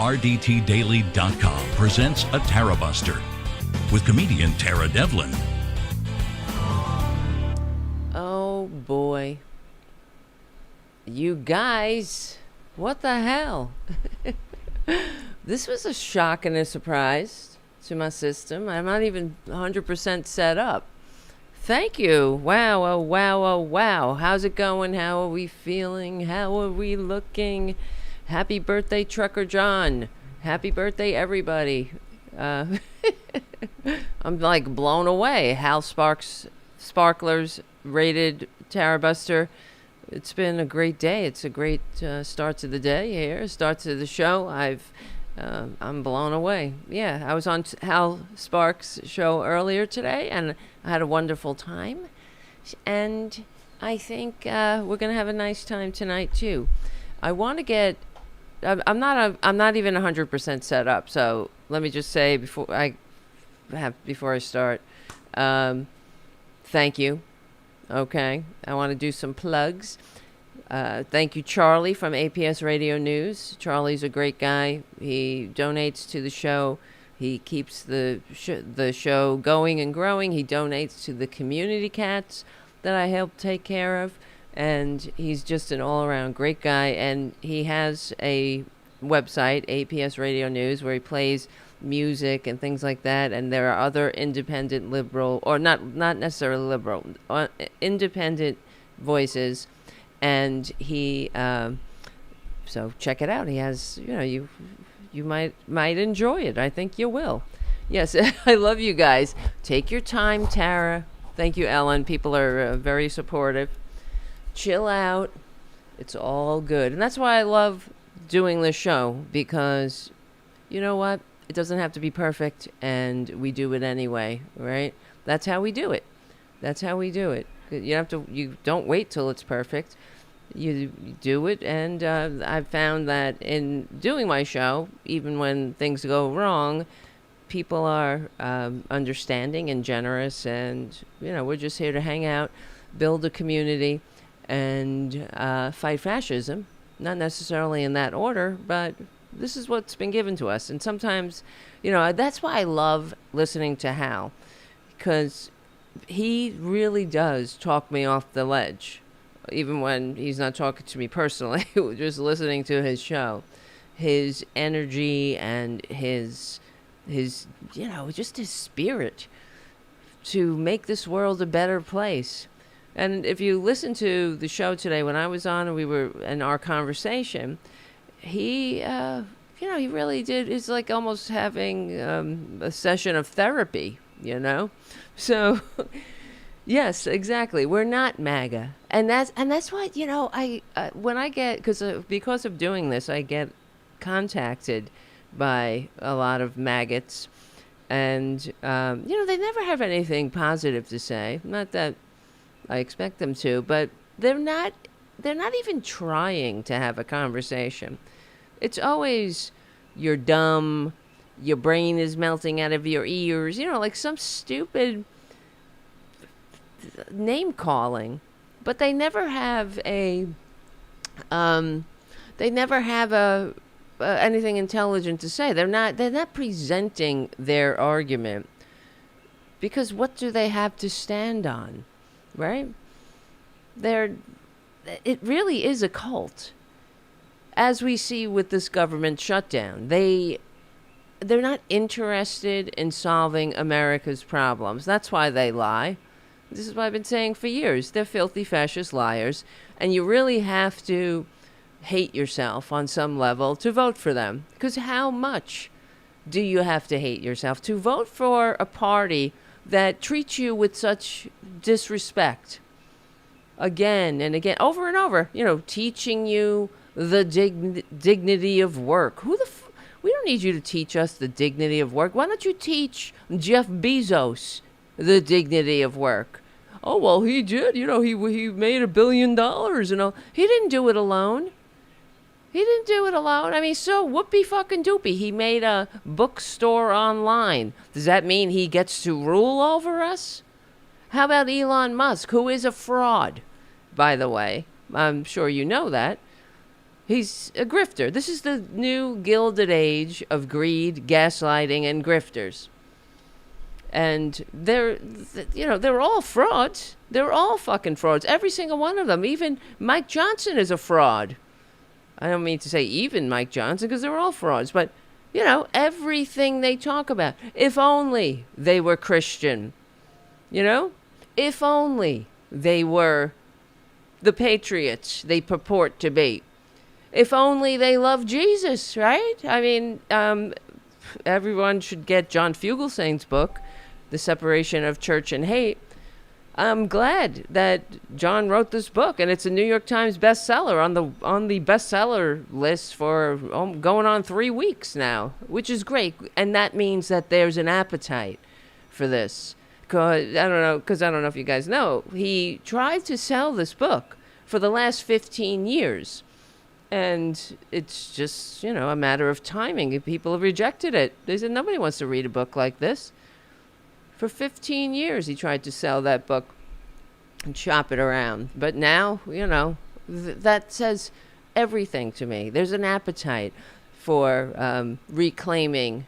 RDTDaily.com presents a Tarabuster with comedian Tara Devlin. Oh boy. You guys, what the hell? This was a shock and a surprise to my system. I'm not even 100% set up. Thank you. Wow, oh wow, oh wow. How's it going? How are we feeling? How are we looking? Happy birthday, Trucker John. Happy birthday, everybody. I'm like blown away. Hal Sparkler's rated Tarabuster. It's been a great day. It's a great start to the day here. Start to the show. I'm blown away. Yeah, I was on Hal Sparks' show earlier today, and I had a wonderful time. And I think we're gonna have a nice time tonight too. I want to get. I'm not even 100% set up. So let me just say before I start, thank you. Okay, I want to do some plugs. Thank you, Charlie from APS Radio News. Charlie's a great guy. He donates to the show. He keeps the show going and growing. He donates to the community cats that I help take care of. And he's just an all-around great guy. And he has a website, APS Radio News, where he plays music and things like that. And there are other independent liberal, or not necessarily liberal, independent voices. And he, so check it out. He has, you might enjoy it. I think you will. Yes, I love you guys. Take your time, Tara. Thank you, Ellen. People are very supportive. Chill out. It's all good. And that's why I love doing this show, because you know what? It doesn't have to be perfect, and we do it anyway, right? That's how we do it. You don't wait till it's perfect. You do it, and I've found that in doing my show, even when things go wrong, people are understanding and generous, and we're just here to hang out, build a community, and fight fascism. Not necessarily in that order, but this is what's been given to us. And sometimes, that's why I love listening to Hal, because he really does talk me off the ledge, even when he's not talking to me personally. Just listening to his show, his energy and his just his spirit to make this world a better place. And if you listen to the show today, when I was on and we were in our conversation, he he really did. It's like almost having a session of therapy, So, yes, exactly. We're not MAGA, and that's why I when I get because of doing this, I get contacted by a lot of MAGAts, and they never have anything positive to say. Not that I expect them to, but they're not even trying to have a conversation. It's always, you're dumb, your brain is melting out of your ears, like some stupid name calling. But they never have anything intelligent to say. They're not presenting their argument, because what do they have to stand on, right? It really is a cult. As we see with this government shutdown, they're not interested in solving America's problems. That's why they lie. This is what I've been saying for years. They're filthy fascist liars, and you really have to hate yourself on some level to vote for them. Because how much do you have to hate yourself to vote for a party that treats you with such disrespect? Again and again, over and over, teaching you the dignity of work. We don't need you to teach us the dignity of work. Why don't you teach Jeff Bezos the dignity of work? Oh, well, he did. He made $1 billion and all. He didn't do it alone. I mean, so whoopee fucking doopy. He made a bookstore online. Does that mean he gets to rule over us? How about Elon Musk, who is a fraud, by the way? I'm sure you know that. He's a grifter. This is the new gilded age of greed, gaslighting, and grifters. And they're all frauds. They're all fucking frauds. Every single one of them. Even Mike Johnson is a fraud. I don't mean to say even Mike Johnson, because they're all frauds. But, everything they talk about. If only they were Christian. If only they were the patriots they purport to be. If only they love Jesus, right? I mean, everyone should get John Fugelsang's book, The Separation of Church and Hate. I'm glad that John wrote this book, and it's a New York Times bestseller on the bestseller list for going on 3 weeks now, which is great. And that means that there's an appetite for this. Because I don't know if you guys know, he tried to sell this book for the last 15 years. And it's just, a matter of timing. People have rejected it. They said, nobody wants to read a book like this. For 15 years, he tried to sell that book and shop it around. But now, that says everything to me. There's an appetite for reclaiming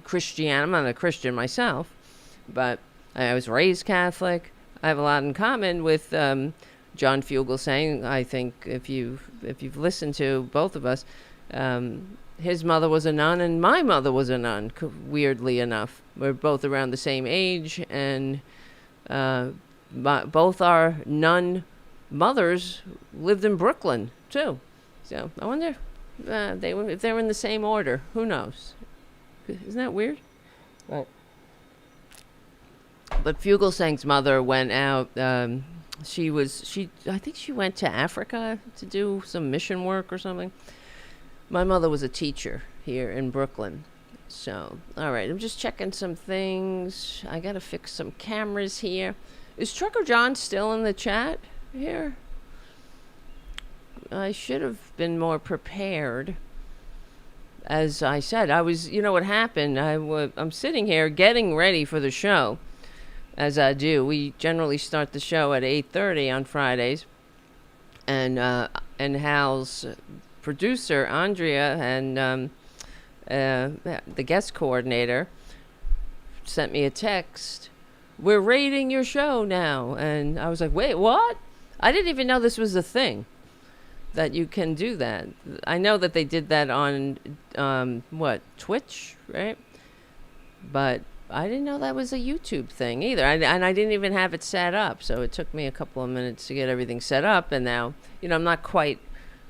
Christianity. I'm not a Christian myself, but I was raised Catholic. I have a lot in common with John Fugelsang. I think if you've listened to both of us, his mother was a nun and my mother was a nun. Weirdly enough, we're both around the same age, and both our nun mothers lived in Brooklyn too. So I wonder if they were in the same order. Who knows? Isn't that weird? Right. But Fugelsang's mother went out. I think she went to Africa to do some mission work or something. My mother was a teacher here in Brooklyn. So, all right, I'm just checking some things. I got to fix some cameras here. Is Trucker John still in the chat here? I should have been more prepared. As I said, what happened? I'm sitting here getting ready for the show. As I do, we generally start the show at 8:30 on Fridays, and Hal's producer Andrea and the guest coordinator sent me a text. We're rating your show now, and I was like, wait, what? I didn't even know this was a thing that you can do that. I know that they did that on Twitch, right? But I didn't know that was a YouTube thing either. And I didn't even have it set up. So it took me a couple of minutes to get everything set up. And now, I'm not quite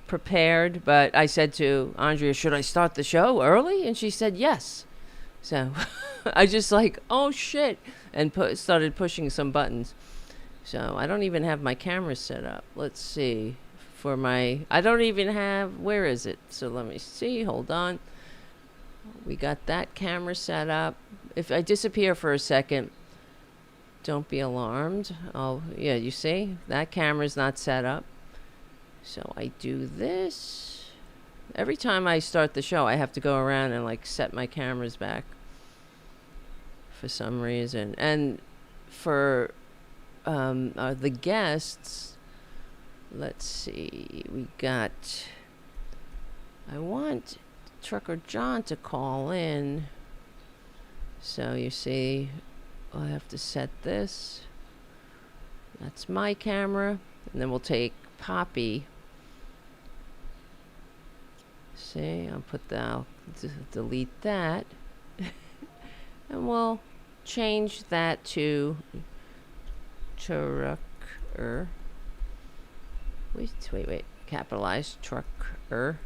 prepared. But I said to Andrea, should I start the show early? And she said, yes. So I just oh, shit. And started pushing some buttons. So I don't even have my camera set up. Let's see. I don't even have, where is it? So let me see. Hold on. We got that camera set up. If I disappear for a second, don't be alarmed. You see? That camera's not set up. So I do this. Every time I start the show, I have to go around and set my cameras back for some reason. And for the guests, let's see. I want Trucker John to call in. So you see, I have to set this. That's my camera. And then we'll take Poppy. See, I'll delete that. And we'll change that to Trucker. Wait. Capitalize Trucker.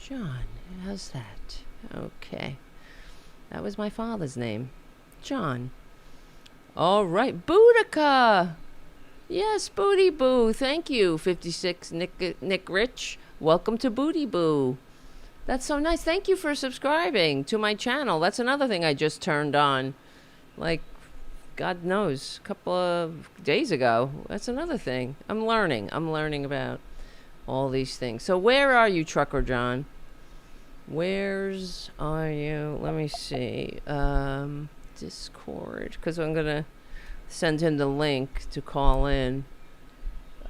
John, how's that? Okay. That was my father's name. John. All right. Boudica. Yes, Booty Boo. Thank you, 56 Nick Rich. Welcome to Booty Boo. That's so nice. Thank you for subscribing to my channel. That's another thing I just turned on. God knows, a couple of days ago. That's another thing. I'm learning about all these things. So where are you, Trucker John? Where's are you? Let me see. Discord, because I'm gonna send him the link to call in.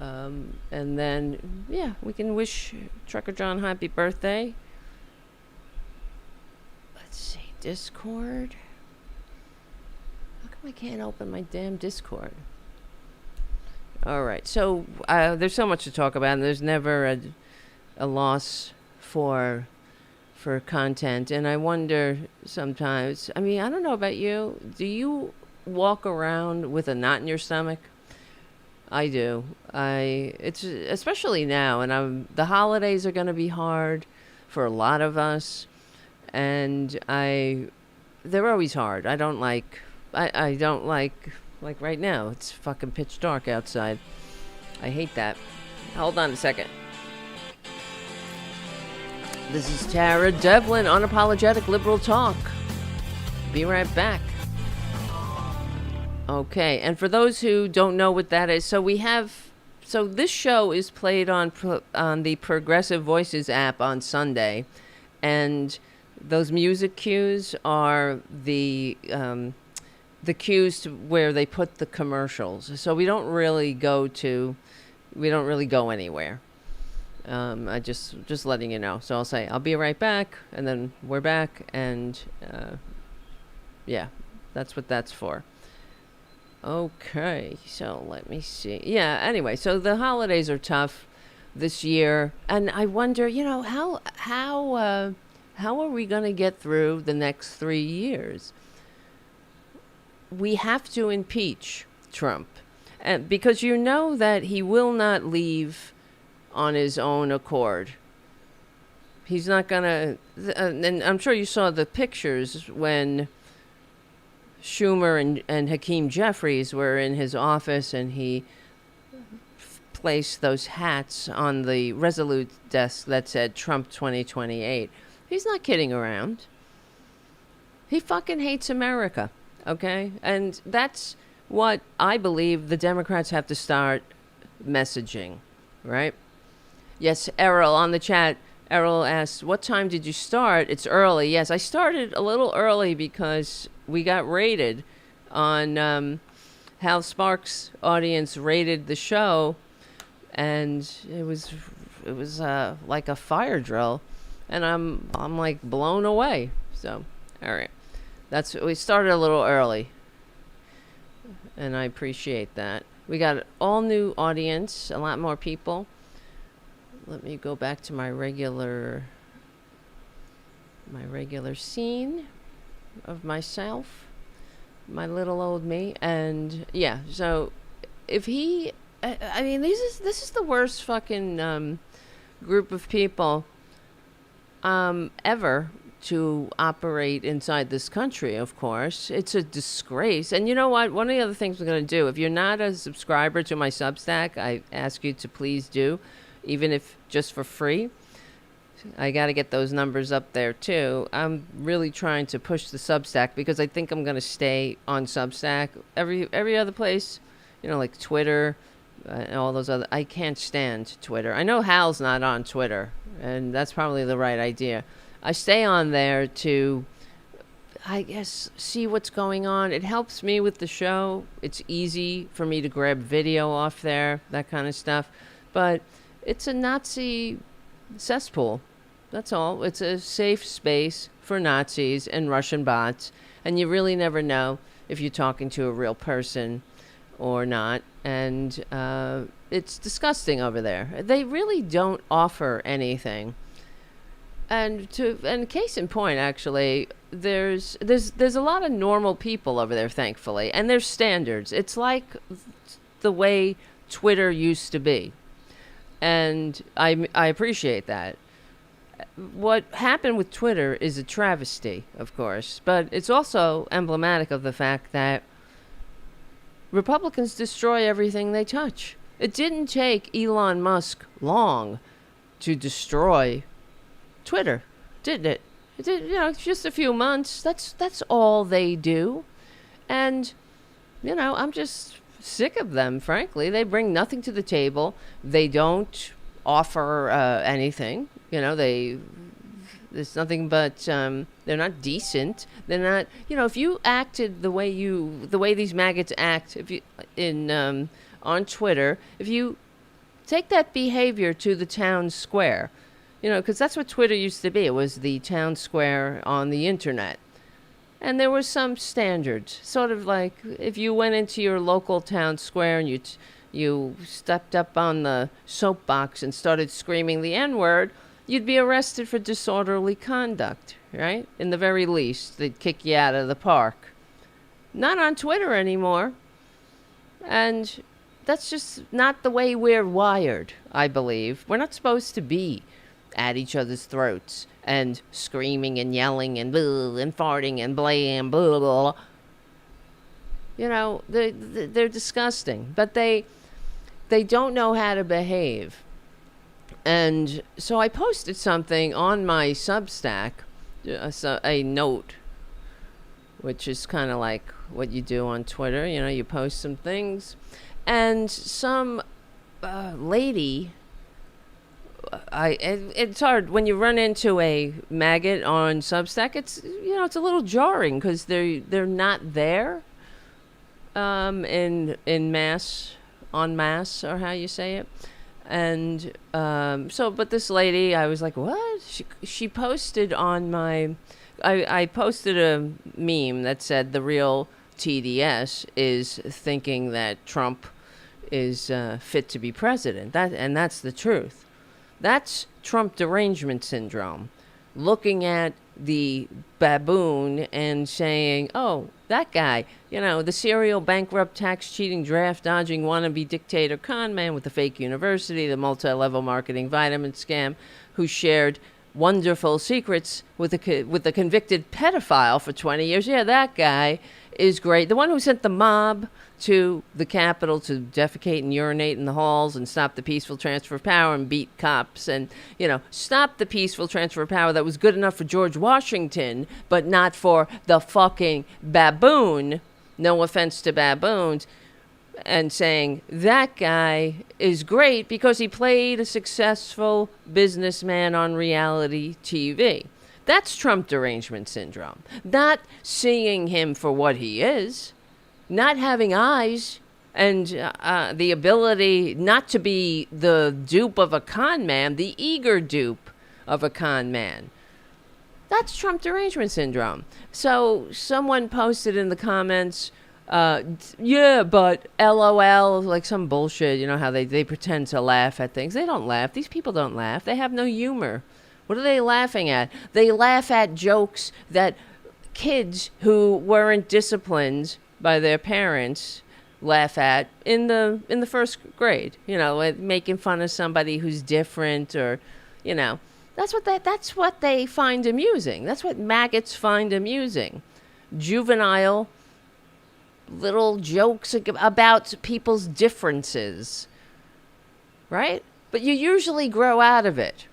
And then, yeah, we can wish Trucker John happy birthday. Let's see, Discord. How come I can't open my damn Discord? All right, so there's so much to talk about, and there's never a loss for content. And I wonder sometimes, I mean, I don't know about you, do you walk around with a knot in your stomach? I do. It's especially now, and the holidays are going to be hard for a lot of us, and they're always hard. I don't like right now. It's fucking pitch dark outside. I hate that. Hold on a second. This is Tara Devlin, Unapologetic Liberal Talk. Be right back. Okay, and for those who don't know what that is, so this show is played on the Progressive Voices app on Sunday, and those music cues are the cues to where they put the commercials. So we don't really go anywhere. I just letting you know. So I'll say I'll be right back, and then we're back, and yeah, that's what that's for. Okay, so let me see. Yeah, anyway, so the holidays are tough this year, and I wonder, how are we going to get through the next 3 years? We have to impeach Trump, because you know that he will not leave on his own accord. He's not going to, and I'm sure you saw the pictures when Schumer and Hakeem Jeffries were in his office, and he placed those hats on the Resolute desk that said Trump 2028. He's not kidding around. He fucking hates America, okay? And that's what I believe the Democrats have to start messaging, right? Yes, Errol on the chat. Errol asks, what time did you start? It's early. Yes, I started a little early because we got rated on Hal Sparks' audience rated the show, and it was like a fire drill, and I'm like blown away. So, all right, we started a little early, and I appreciate that. We got an all new audience, a lot more people. Let me go back to my regular scene of myself, my little old me. And yeah, so if I mean, this is the worst fucking group of people ever to operate inside this country. Of course, it's a disgrace. And you know what, one of the other things we're going to do, if you're not a subscriber to my Substack, I ask you to please do, even if just for free. I got to get those numbers up there too. I'm really trying to push the Substack because I think I'm going to stay on Substack. Every other place, like Twitter and all those other, I can't stand Twitter. I know Hal's not on Twitter, and that's probably the right idea. I stay on there to, I guess, see what's going on. It helps me with the show. It's easy for me to grab video off there, that kind of stuff. But it's a Nazi cesspool. That's all. It's a safe space for Nazis and Russian bots. And you really never know if you're talking to a real person or not. And it's disgusting over there. They really don't offer anything. And case in point, actually, there's a lot of normal people over there, thankfully. And there's standards. It's like the way Twitter used to be. And I appreciate that. What happened with Twitter is a travesty, of course, but it's also emblematic of the fact that Republicans destroy everything they touch. It didn't take Elon Musk long to destroy Twitter, did it? It did, just a few months. That's all they do. And, I'm just sick of them, frankly. They bring nothing to the table. They don't offer anything. There's nothing but they're not decent. They're not. If you acted the way these MAGAts act, if you on Twitter, if you Take that behavior to the town square. Because that's what Twitter used to be. It was the town square on the internet. And there were some standards, sort of like if you went into your local town square and you stepped up on the soapbox and started screaming the N-word, you'd be arrested for disorderly conduct, right? In the very least, they'd kick you out of the park. Not on Twitter anymore. And that's just not the way we're wired, I believe. We're not supposed to be at each other's throats and screaming and yelling and blah, and farting and blam, blah, blah, blah. They're disgusting, but they don't know how to behave. And so I posted something on my Substack, a note, which is kind of like what you do on Twitter. You post some things, and some lady. It's hard when you run into a MAGAt on Substack. It's it's a little jarring because they're not there in mass, en masse, or how you say it. And but this lady, I was like, what? She posted on my. I posted a meme that said the real TDS is thinking that Trump is fit to be president. That's the truth. That's Trump derangement syndrome. Looking at the baboon and saying, oh, that guy, the serial bankrupt, tax cheating, draft dodging, wannabe dictator con man with the fake university, the multi-level marketing vitamin scam, who shared wonderful secrets with the convicted pedophile for 20 years. Yeah, that guy is great. The one who sent the mob to the Capitol to defecate and urinate in the halls and stop the peaceful transfer of power and beat cops and, stop the peaceful transfer of power that was good enough for George Washington, but not for the fucking baboon. No offense to baboons. And saying that guy is great because he played a successful businessman on reality TV. That's Trump derangement syndrome. Not seeing him for what he is, not having eyes, and the ability not to be the dupe of a con man, the eager dupe of a con man. That's Trump derangement syndrome. So someone posted in the comments, yeah, but LOL, like some bullshit, how they pretend to laugh at things. They don't laugh. These people don't laugh. They have no humor. What are they laughing at? They laugh at jokes that kids who weren't disciplined by their parents laugh at in the first grade. Like making fun of somebody who's different, or that's what they find amusing. That's what maggots find amusing. Juvenile little jokes about people's differences, right? But you usually grow out of it.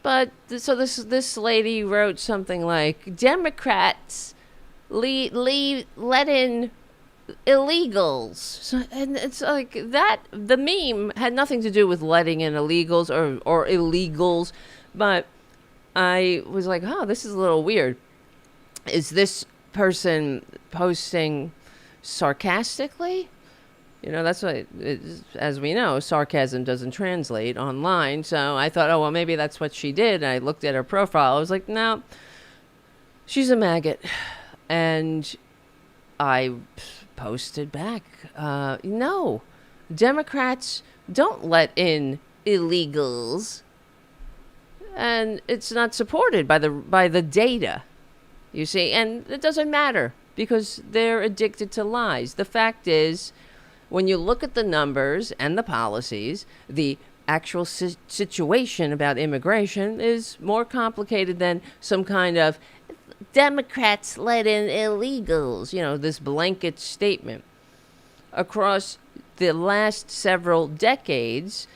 But so this lady wrote something like, Democrats let in illegals. So, and it's like that. The meme had nothing to do with letting in illegals or illegals, but I was like, oh, this is a little weird. Is this person posting sarcastically? That's what, as we know, sarcasm doesn't translate online. So I thought, oh, well, maybe that's what she did. And I looked at her profile. I was like, no, she's a maggot. And I posted back, no, Democrats don't let in illegals. And it's not supported by the data, you see. And it doesn't matter because they're addicted to lies. The fact is, when you look at the numbers and the policies, the actual situation about immigration is more complicated than some kind of Democrats let in illegals, this blanket statement. Across the last several decades,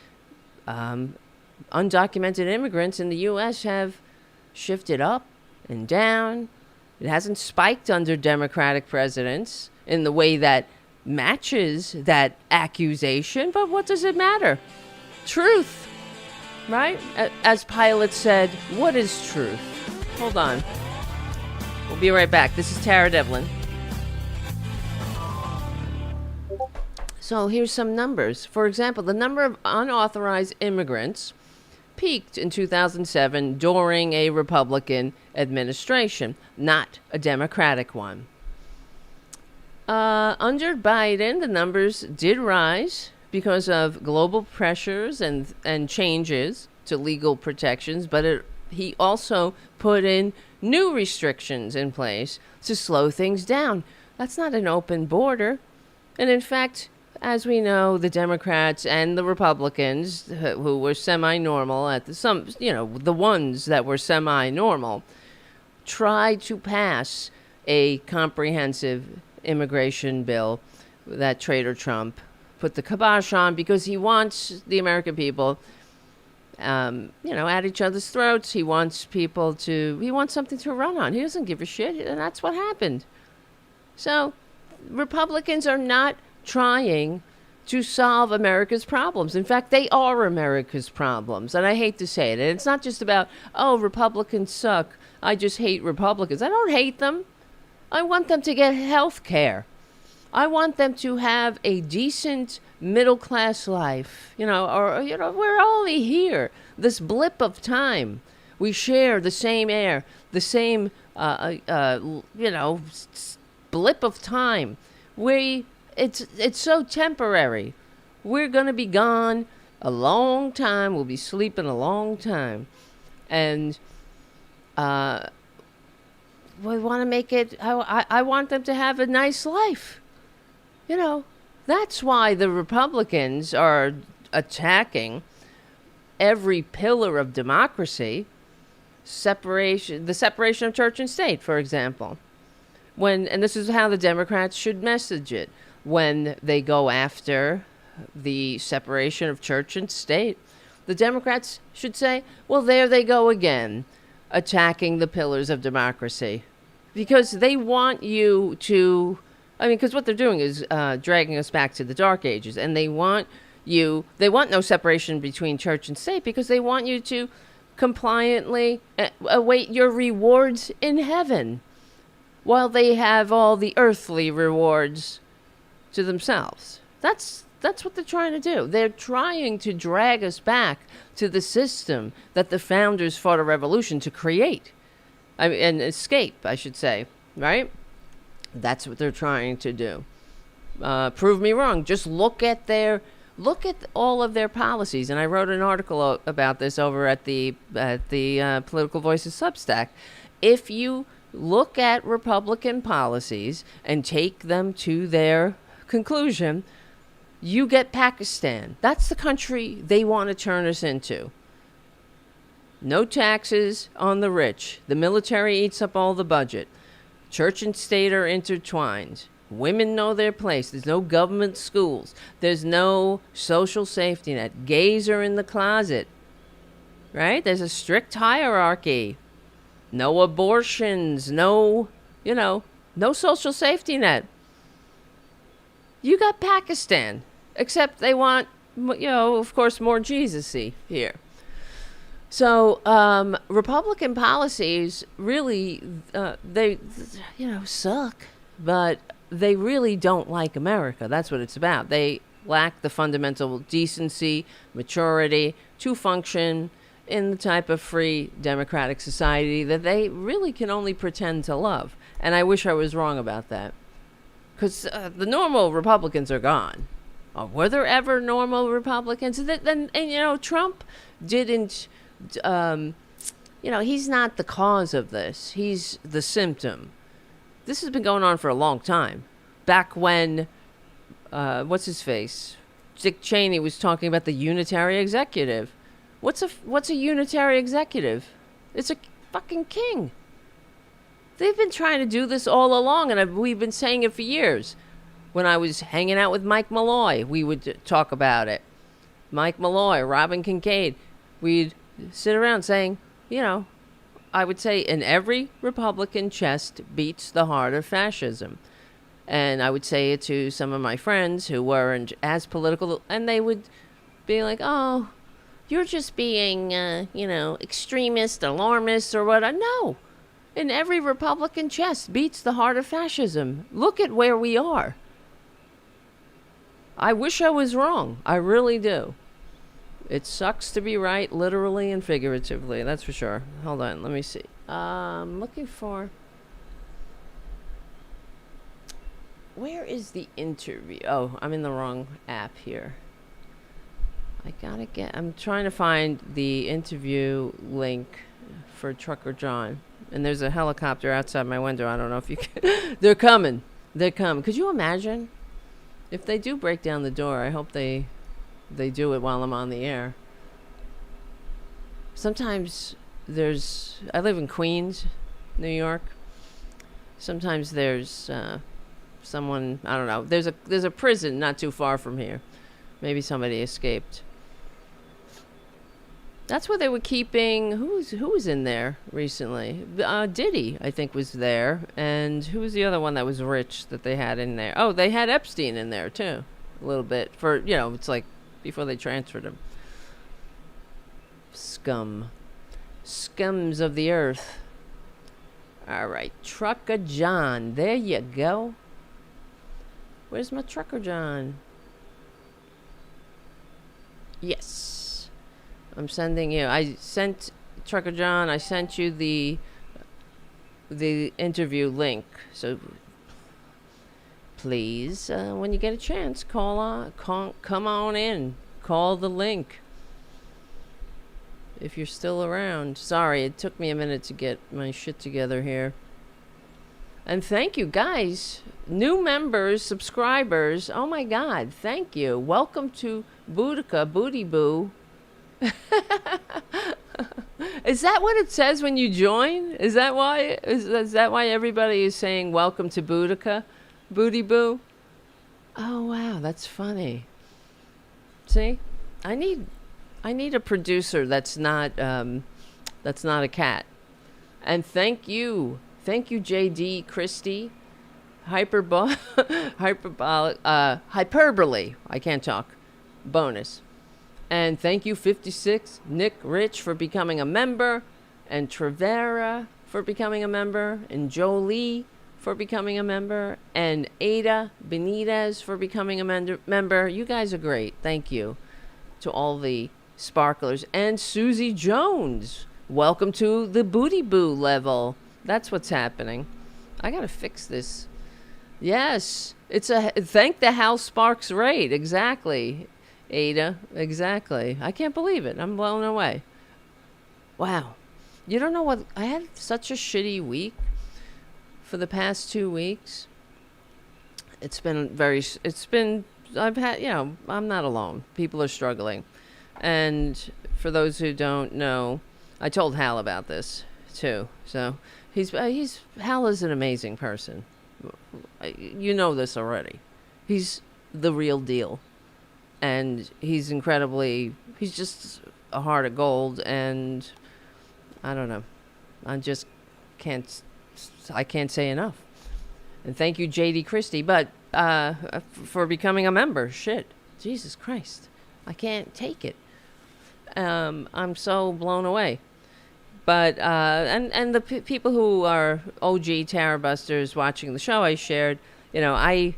undocumented immigrants in the U.S. have shifted up and down. It hasn't spiked under Democratic presidents in the way that matches that accusation, but what does it matter? Truth, right? As Pilate said, what is truth? Hold on. We'll be right back. This is Tara Devlin. So So here's some numbers. For example, the number of unauthorized immigrants peaked in 2007 during a Republican administration, not a Democratic one. Under Biden, the numbers did rise because of global pressures and changes to legal protections, but he also put in new restrictions in place to slow things down. That's not an open border. And in fact, as we know, the Democrats and the Republicans who were semi-normal the ones that were semi-normal tried to pass a comprehensive immigration bill that Trader Trump put the kibosh on because he wants the American people, at each other's throats. He wants something to run on. He doesn't give a shit, and that's what happened. So Republicans are not trying to solve America's problems. In fact, they are America's problems. And I hate to say it. And it's not just about, Republicans suck. I just hate Republicans. I don't hate them. I want them to get health care. I want them to have a decent middle-class life. We're only here. This blip of time. We share the same air, the same, blip of time. It's so temporary. We're going to be gone a long time. We'll be sleeping a long time. And we want to make it, I want them to have a nice life. That's why the Republicans are attacking every pillar of democracy, the separation of church and state, for example. And this is how the Democrats should message it. When they go after the separation of church and state, the Democrats should say, well, there they go again, attacking the pillars of democracy. Because they want you to, because what they're doing is dragging us back to the Dark Ages. And they want no separation between church and state because they want you to compliantly await your rewards in heaven while they have all the earthly rewards to themselves. That's what they're trying to do. They're trying to drag us back to the system that the founders fought a revolution to create. And escape, I should say, right? That's what they're trying to do. Prove me wrong. Just look at all of their policies. And I wrote an article about this over at the Political Voices Substack. If you look at Republican policies and take them to their conclusion, you get Pakistan. That's the country they want to turn us into. No taxes on the rich. The military eats up all the budget. Church and state are intertwined. Women know their place. There's no government schools. There's no social safety net. Gays are in the closet. Right? There's a strict hierarchy. No abortions. No social safety net. You got Pakistan. Except they want, of course, more Jesus-y here. So Republican policies really, they suck, but they really don't like America. That's what it's about. They lack the fundamental decency, maturity to function in the type of free democratic society that they really can only pretend to love. And I wish I was wrong about that. Because the normal Republicans are gone. Were there ever normal Republicans? And Trump didn't... he's not the cause of this. He's the symptom. This has been going on for a long time. Back when, what's his face? Dick Cheney was talking about the unitary executive. What's a unitary executive? It's a fucking king. They've been trying to do this all along, and we've been saying it for years. When I was hanging out with Mike Malloy, we would talk about it. Mike Malloy, Robin Kincaid, we'd sit around saying, I would say in every Republican chest beats the heart of fascism. And I would say it to some of my friends who weren't as political, and they would be like, oh, you're just being, extremist, alarmist, or what. No. In every Republican chest beats the heart of fascism. Look at where we are. I wish I was wrong. I really do. It sucks to be right, literally and figuratively. That's for sure. Hold on, let me see. I'm looking for. Where is the interview? Oh, I'm in the wrong app here. I'm trying to find the interview link for Trucker John. And there's a helicopter outside my window. I don't know if you can. They're coming. They're coming. Could you imagine? If they do break down the door, I hope they do it while I'm on the air. Sometimes I live in Queens, New York. Sometimes there's someone, I don't know. There's a prison not too far from here. Maybe somebody escaped. That's where they were keeping. Who was in there recently? Diddy, I think, was there. And who was the other one that was rich that they had in there? Oh, they had Epstein in there too, a little bit for it's like before they transferred him. Scums of the earth. All right, Trucker John. There you go. Where's my Trucker John? Yes. I'm sending you. I sent Trucker John. I sent you the interview link. So please, when you get a chance, come on in. Call the link. If you're still around. Sorry, it took me a minute to get my shit together here. And thank you, guys. New members, subscribers. Oh my God, thank you. Welcome to Boudica, Booty Boo. Is that what it says when you join? Is that why? Is that why everybody is saying welcome to Boudica, Booty Boo? Oh wow, that's funny. See, I need a producer that's not a cat. And thank you, JD Christie, hyperbole. I can't talk. Bonus. And thank you, 56, Nick Rich, for becoming a member, and Trevera for becoming a member, and Jolie for becoming a member, and Ada Benitez for becoming a member. You guys are great. Thank you to all the sparklers. And Susie Jones, welcome to the Booty Boo level. That's what's happening. I got to fix this. Yes, it's thank the Hal Sparks raid. Exactly. Ada, exactly. I can't believe it. I'm blown away. Wow. You don't know what? I had such a shitty week for the past 2 weeks. I've had, I'm not alone. People are struggling. And for those who don't know, I told Hal about this too. So Hal is an amazing person. You know this already. He's the real deal. And he's just a heart of gold, and I don't know. I can't say enough. And thank you, JD Christie, but for becoming a member. Shit. Jesus Christ. I can't take it. I'm so blown away. But, and the people who are OG Tarabusters watching the show I shared, I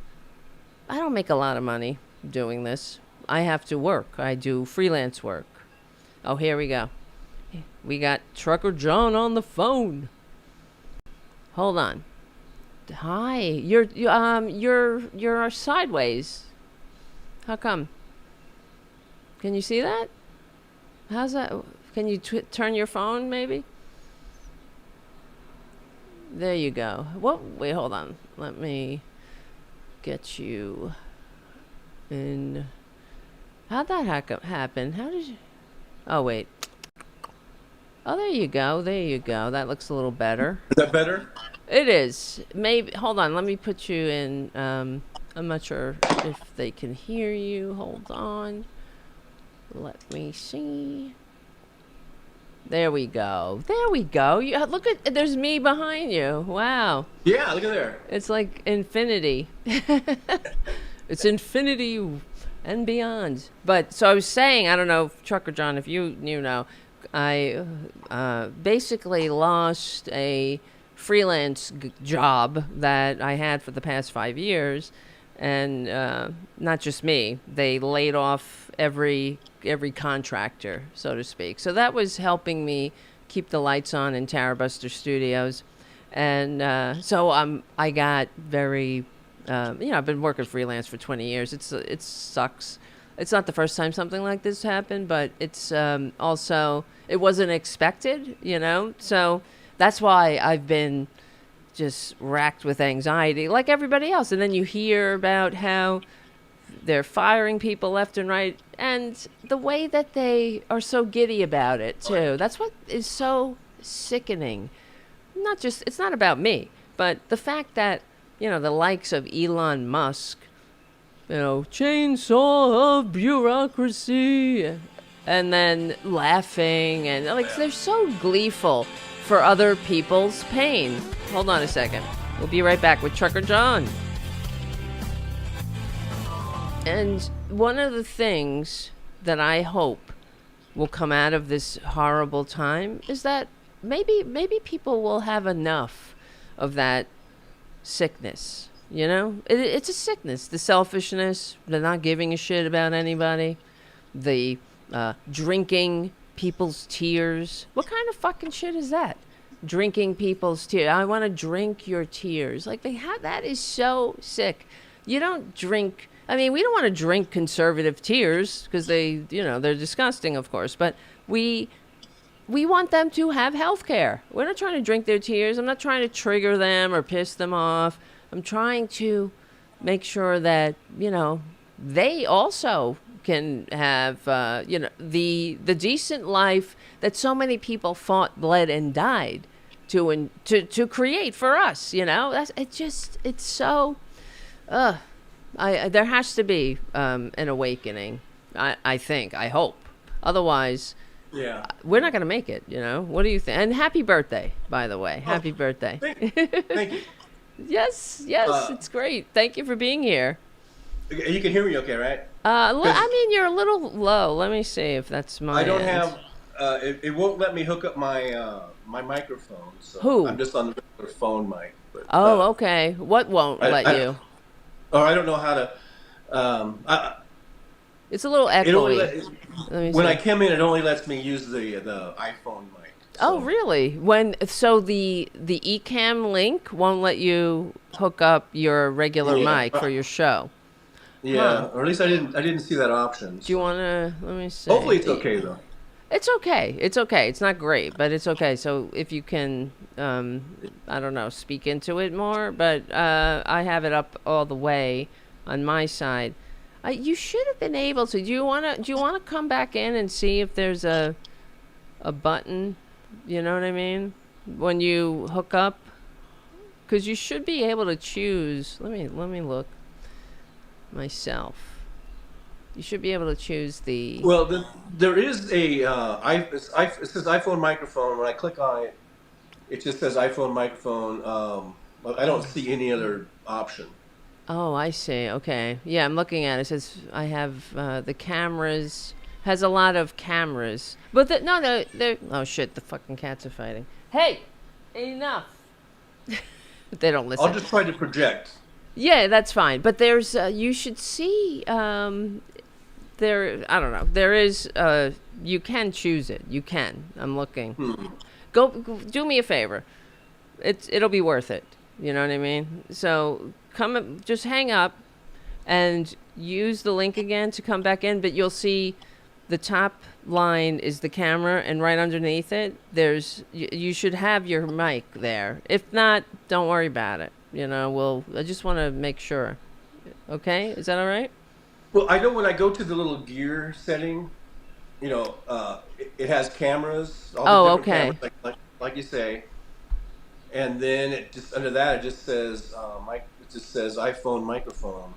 don't make a lot of money doing this. I have to work. I do freelance work. Oh, here we go. We got Trucker John on the phone. Hold on. Hi. You're sideways. How come? Can you see that? How's that? Can you turn your phone maybe? There you go. Wait, hold on. Let me get you in. How'd that happen? How did you... Oh, wait. Oh, there you go. There you go. That looks a little better. Is that better? It is. Maybe. Hold on. Let me put you in. I'm not sure if they can hear you. Hold on. Let me see. There we go. There we go. Look at... There's me behind you. Wow. Yeah, look at there. It's like infinity. It's infinity and beyond. But so I was saying, I don't know, Trucker John, if you know, I basically lost a freelance job that I had for the past 5 years and not just me. They laid off every contractor, so to speak. So that was helping me keep the lights on in Tarabuster Studios, and so I got very, I've been working freelance for 20 years. It sucks. It's not the first time something like this happened, but it's also it wasn't expected, So that's why I've been just racked with anxiety like everybody else. And then you hear about how they're firing people left and right, and the way that they are so giddy about it too. That's what is so sickening. It's not about me, but the fact that, the likes of Elon Musk, chainsaw of bureaucracy, and then laughing, and they're so gleeful for other people's pain. Hold on a second. We'll be right back with Trucker John. And one of the things that I hope will come out of this horrible time is that maybe people will have enough of that sickness. It's a sickness. The selfishness, the not giving a shit about anybody, the drinking people's tears. What kind of fucking shit is that? Drinking people's tears. I want to drink your tears. That is so sick. You don't drink. I mean, we don't want to drink conservative tears because they're disgusting, of course. But we want them to have health care. We're not trying to drink their tears. I'm not trying to trigger them or piss them off. I'm trying to make sure that, they also can have, the decent life that so many people fought, bled, and died to create for us. It's so. There has to be an awakening. I hope. Otherwise, we're not going to make it. What do you think? And happy birthday, by the way. Happy birthday. Thank you. Yes, it's great. Thank you for being here. You can hear me okay, right? You're a little low. Let me see if that's my. I don't have. It won't let me hook up my my microphone. So Who? I'm just on the regular phone mic. But, okay. What won't let you? I don't know how to. It's a little echoey. When I come in, it only lets me use the iPhone mic. So. Oh, really? The eCam link won't let you hook up your regular mic for your show. Yeah, or at least I didn't see that option. Do you want to? Let me see. Hopefully, it's okay though. It's okay. It's okay. It's not great, but it's okay. So if you can, I don't know, speak into it more. But I have it up all the way on my side. You should have been able to. Do you want to come back in and see if there's a button? You know what I mean? When you hook up, because you should be able to choose. Let me look myself. You should be able to choose the. Well, there is a. It says iPhone microphone. When I click on it, it just says iPhone microphone. I don't see any other option. Oh, I see. Okay. Yeah, I'm looking at it. It says I have the cameras. Has a lot of cameras. But no, they're. Oh, shit. The fucking cats are fighting. Hey! Enough! They don't listen. I'll just try to project. Yeah, that's fine. But there's. You should see. There. I don't know. There is. You can choose it. You can. I'm looking. Go. Do me a favor. It'll be worth it. You know what I mean? So just hang up and use the link again to come back in, but you'll see the top line is the camera, and right underneath it you should have your mic there. If not, don't worry about it. I just want to make sure. Okay? Is that all right? Well, I know when I go to the little gear setting, it has cameras. All the different cameras, like you say. And then it just under that it just says iPhone microphone.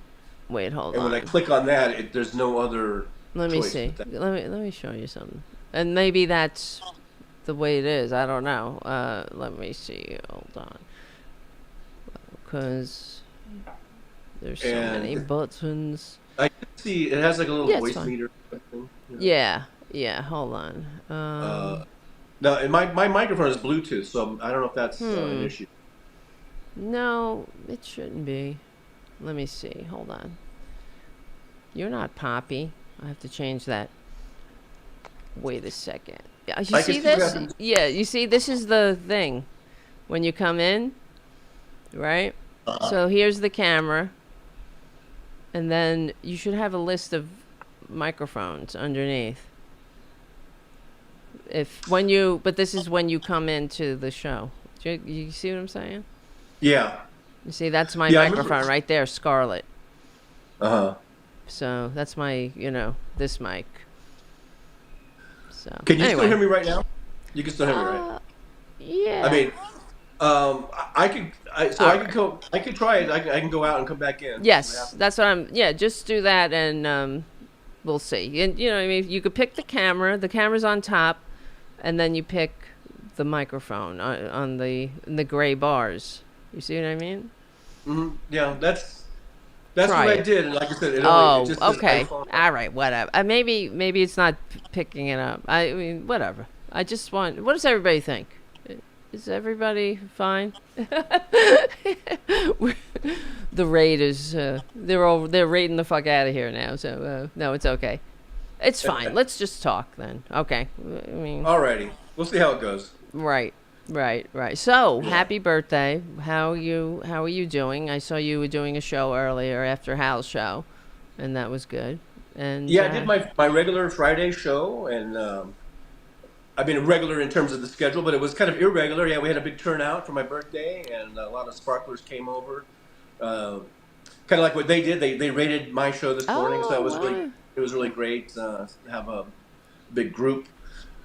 Wait, hold on. And when I click on that, there's no other. Let me see. Let me show you something. And maybe that's the way it is. I don't know. Let me see. Hold on. Because there's so many buttons. I can see it has like a little voice meter. Yeah. Hold on. No, and my microphone is Bluetooth, so I don't know if that's an issue. No, it shouldn't be. Let me see. Hold on. You're not Poppy. I have to change that. Wait a second. Yeah, you I can see see what this? happens. Yeah, you see, this is the thing. When you come in, right? So here's the camera. And then you should have a list of microphones underneath. But this is when you come into the show. You see what I'm saying? Yeah. You see, that's my Yeah, I microphone remember. right there, Scarlett. Uh-huh. So that's my, this mic. So Can you still anyway, hear me right now? You can still hear me, right? I yeah. mean, I could, so All I could right. go, I could try it. I can go out and come back in. See what Yes, happens. that's what I'm. Yeah, just do that, and we'll see. And you know, what I mean, you could pick the camera. The camera's on top, and then you pick the microphone on the gray bars. You see what I mean? Yeah, that's Try what I it. did. And like I said, it Oh, just says okay. iPhone. All right, whatever. Maybe it's not picking it up. I mean, whatever. I just want. What does everybody think? Is everybody fine? The raid is. They're raiding the fuck out of here now. So no, it's okay. It's fine. Let's just talk then. Okay. I mean, Alrighty, we'll see how it goes. right. Right. So, Yeah. happy birthday. How are you doing? I saw you were doing a show earlier after Hal's show, and that was good. And Yeah, I did my regular Friday show, and I've been regular in terms of the schedule, but it was kind of irregular. Yeah, we had a big turnout for my birthday, and a lot of sparklers came over. Uh, Kind of like what they did. They rated my show this morning, so oh, wow. it was really great to have a big group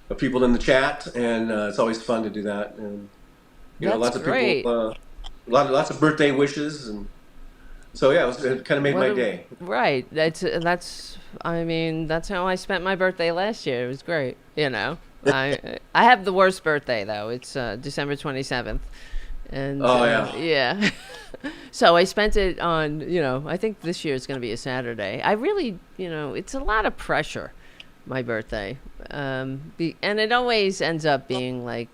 of people in the chat, and it's always fun to do that. And That's lots of people, great. lots of birthday wishes, and so yeah, it kind of made What my a day. right. That's I mean, that's how I spent my birthday last year. It was great, I have the worst birthday though. It's December 27th. And Oh yeah, yeah. So I spent it on, I think this year is going to be a Saturday. I really, it's a lot of pressure, my birthday. And it always ends up being like,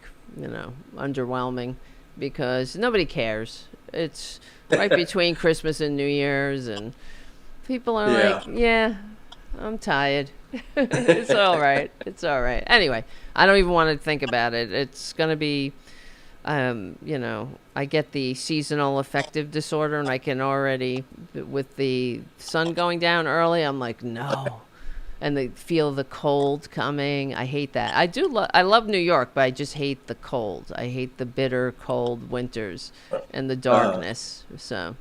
underwhelming because nobody cares. It's right between Christmas and New Year's, and people are like, yeah. yeah, I'm tired. It's all right. It's all right. Anyway, I don't even want to think about it. It's going to be I get the seasonal affective disorder, and I can already, with the sun going down early, I'm like, no. And they feel the cold coming. I hate that. I love New York, but I just hate the cold. I hate the bitter, cold winters and the Uh, darkness. So,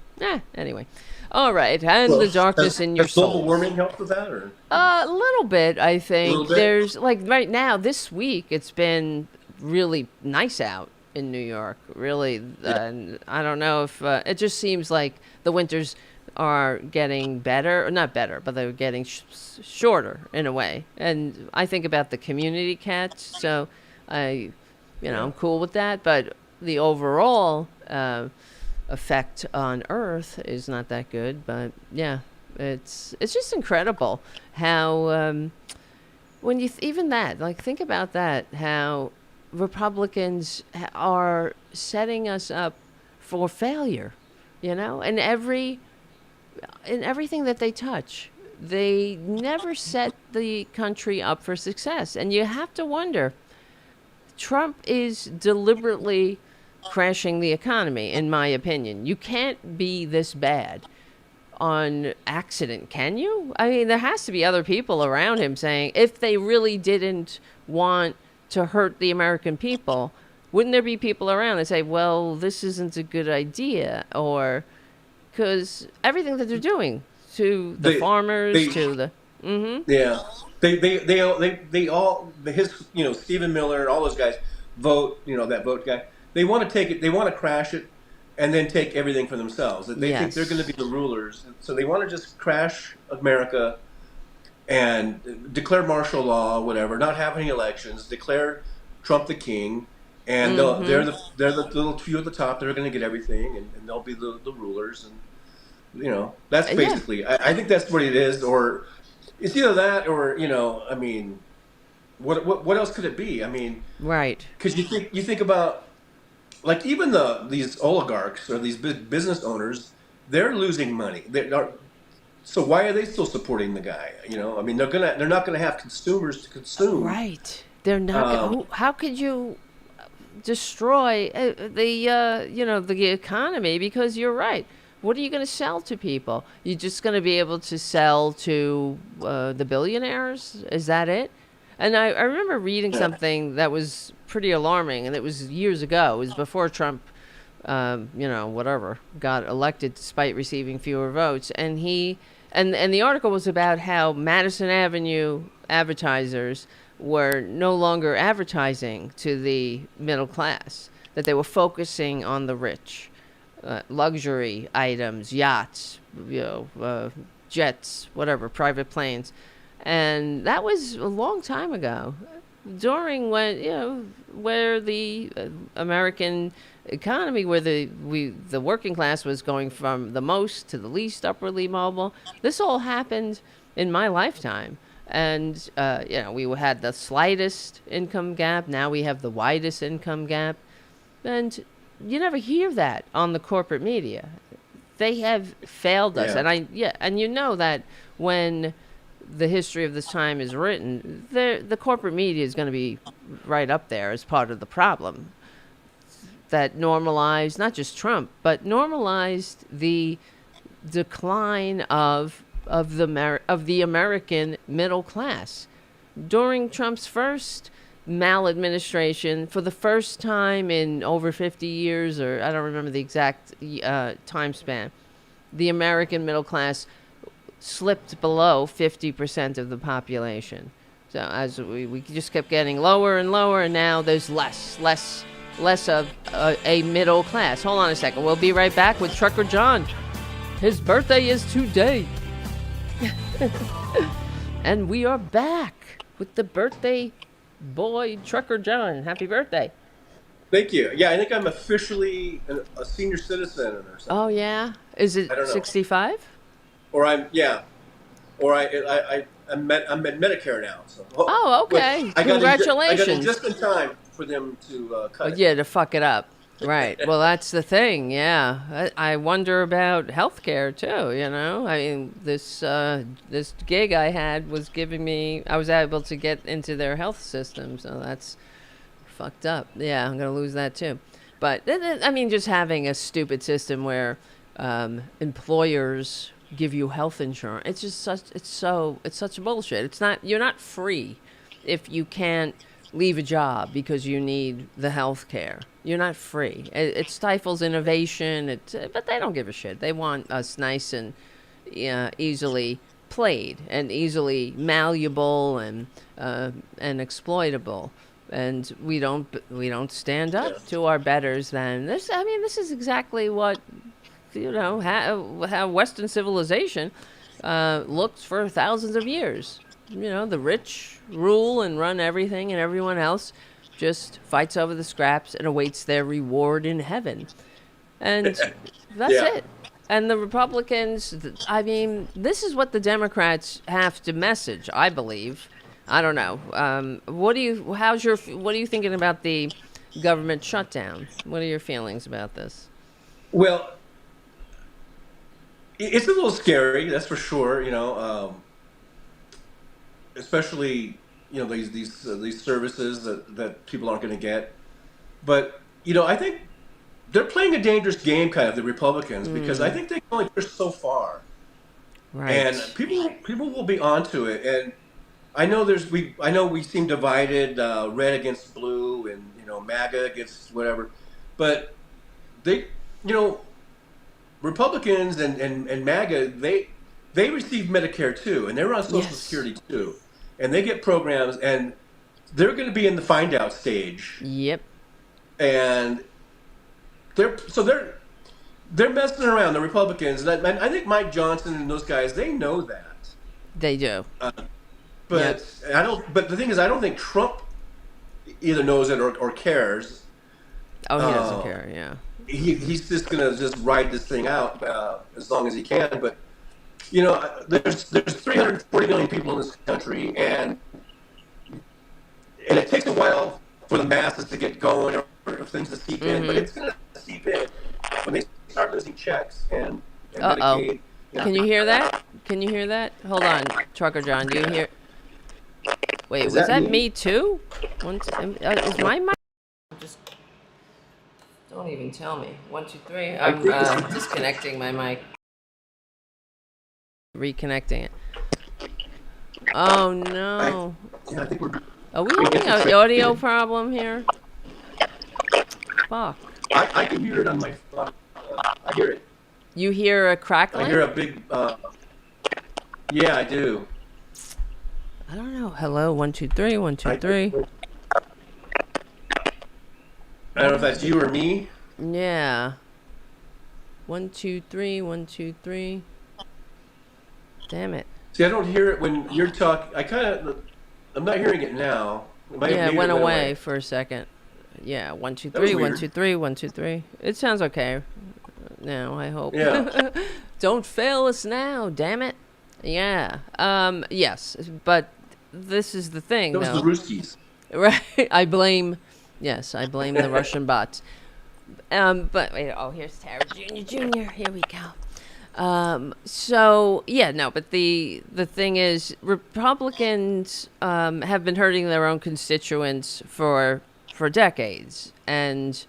anyway. All right. And well, the darkness in your has global souls. warming helped with that, or A little bit, I a little think. bit? There's like right now, this week, it's been really nice out in New York. Really, Yeah, and I don't know if it just seems like the winters are getting better, or not better, but they're getting shorter in a way. And I think about the community cats, so I, yeah. I'm cool with that. But the overall effect on Earth is not that good. But yeah, it's just incredible how when you even that, like, think about that, how Republicans are setting us up for failure, and in everything that they touch. They never set the country up for success. And you have to wonder, Trump is deliberately crashing the economy, in my opinion. You can't be this bad on accident, can you? I mean, there has to be other people around him saying, if they really didn't want to hurt the American people, wouldn't there be people around that say, well, this isn't a good idea? Or because everything that they're doing to the They farmers, they to the. Mm-hmm. Yeah, they all his Stephen Miller, all those guys vote. That vote guy. They want to take it. They want to crash it, and then take everything for themselves. They think they're going to Yes. be the rulers, so they want to just crash America and declare martial law, whatever. Not have any elections. Declare Trump the king, and Mm-hmm. they're the little few at the top that are going to get everything, and they'll be the rulers. And that's Yeah. basically. I think that's what it is, or it's either that or I mean, what else could it be? I mean, Right. because you think about like even these oligarchs or these business owners, they're losing money. So why are they still supporting the guy? I mean, they're not gonna have consumers to consume. Right. They're not. Um, How could you destroy the economy? Because you're right. What are you going to sell to people? You're just going to be able to sell to the billionaires? Is that it? And I remember reading something that was pretty alarming, and it was years ago. It was before Trump, whatever, got elected despite receiving fewer votes. And and the article was about how Madison Avenue advertisers were no longer advertising to the middle class, that they were focusing on the rich. Luxury items, yachts, jets, whatever, private planes. And that was a long time ago, during where the American economy, where the working class was going from the most to the least upwardly mobile. This all happened in my lifetime. And, we had the slightest income gap. Now we have the widest income gap. And you never hear that on the corporate media. They have failed us. Yeah. And that when the history of this time is written, the corporate media is going to be right up there as part of the problem. That normalized, not just Trump, but normalized the decline of the American middle class. During Trump's first maladministration, for the first time in over 50 years, or I don't remember the exact time span, the American middle class slipped below 50% of the population. So as we just kept getting lower and lower, and now there's less of a middle class. Hold on a second. We'll be right back with Trucker John. His birthday is today. And we are back with the birthday boy, Trucker John. Happy birthday. Thank you. Yeah, I think I'm officially a senior citizen or something. Oh, yeah? Is it 65? Or I'm at Medicare now. So. Oh, okay. Congratulations. I got it just in time for them to cut it. Yeah, to fuck it up. Right. Well, that's the thing. Yeah. I wonder about healthcare too, I mean, this gig I had was giving me, I was able to get into their health system. So that's fucked up. Yeah. I'm going to lose that too. But I mean, just having a stupid system where employers give you health insurance. It's just it's such bullshit. You're not free if you can't leave a job because you need the health care. You're not free. It stifles innovation. But they don't give a shit. They want us nice and easily played and easily malleable and exploitable. And we don't stand up to our betters than this. I mean, this is exactly what how Western civilization looked for thousands of years. The rich rule and run everything, and everyone else just fights over the scraps and awaits their reward in heaven. And that's it. And the Republicans, I mean, this is what the Democrats have to message, I believe. I don't know. What are you thinking about the government shutdown? What are your feelings about this? Well, it's a little scary, that's for sure. Especially these services that people aren't going to get. But I think they're playing a dangerous game, kind of, the Republicans, because I think they can only push so far. Right. And people will be onto it. And I know we seem divided, red against blue, and MAGA against whatever. But they Republicans and MAGA, they receive Medicare too, and they're on Social Security too, and they get programs, and they're going to be in the find out stage. Yep. And they're messing around, the Republicans, and I think Mike Johnson and those guys, they know that. They do. But the thing is, I don't think Trump either knows it or cares. Oh, he doesn't care. Yeah. He's just gonna ride this thing out as long as he can. But there's 340 million people in this country, and it takes a while for the masses to get going or things to seep in. But it's gonna seep in when they start losing checks. And and Uh-oh. Medicaid. Can you hear that? Can you hear that? Hold on, Trucker John. Do you hear? Wait, Is was that that me? me too? Is my mic? Just don't even tell me. 1, 2, 3. I I'm think it's, disconnecting my mic. Reconnecting it. Oh no. I think we're. Are we It's having the an same. audio problem here? Fuck. I can hear it on my phone. I hear it. You hear a I crackling? hear a big. Yeah, I do. I don't know. Hello, 1, 2, 3. 1, 2, I 3. I don't know if that's you or me. Yeah. 1, 2, 3. 1, 2, 3. Damn it. See, I don't hear it when you're talking. I'm not hearing it now. Yeah, it Maybe went away for a second. Yeah, 1, 2, That was 3. 1, weird. 2, 3. 1, 2, 3. It sounds okay now, I hope. Yeah. Don't fail us now, damn it. Yeah. Yes, but this is the thing, That was the though. Rooskies. Right. I blame the Russian bots. But wait, here's Tara Jr. Here we go. So yeah, no, but the thing is, Republicans have been hurting their own constituents for decades, and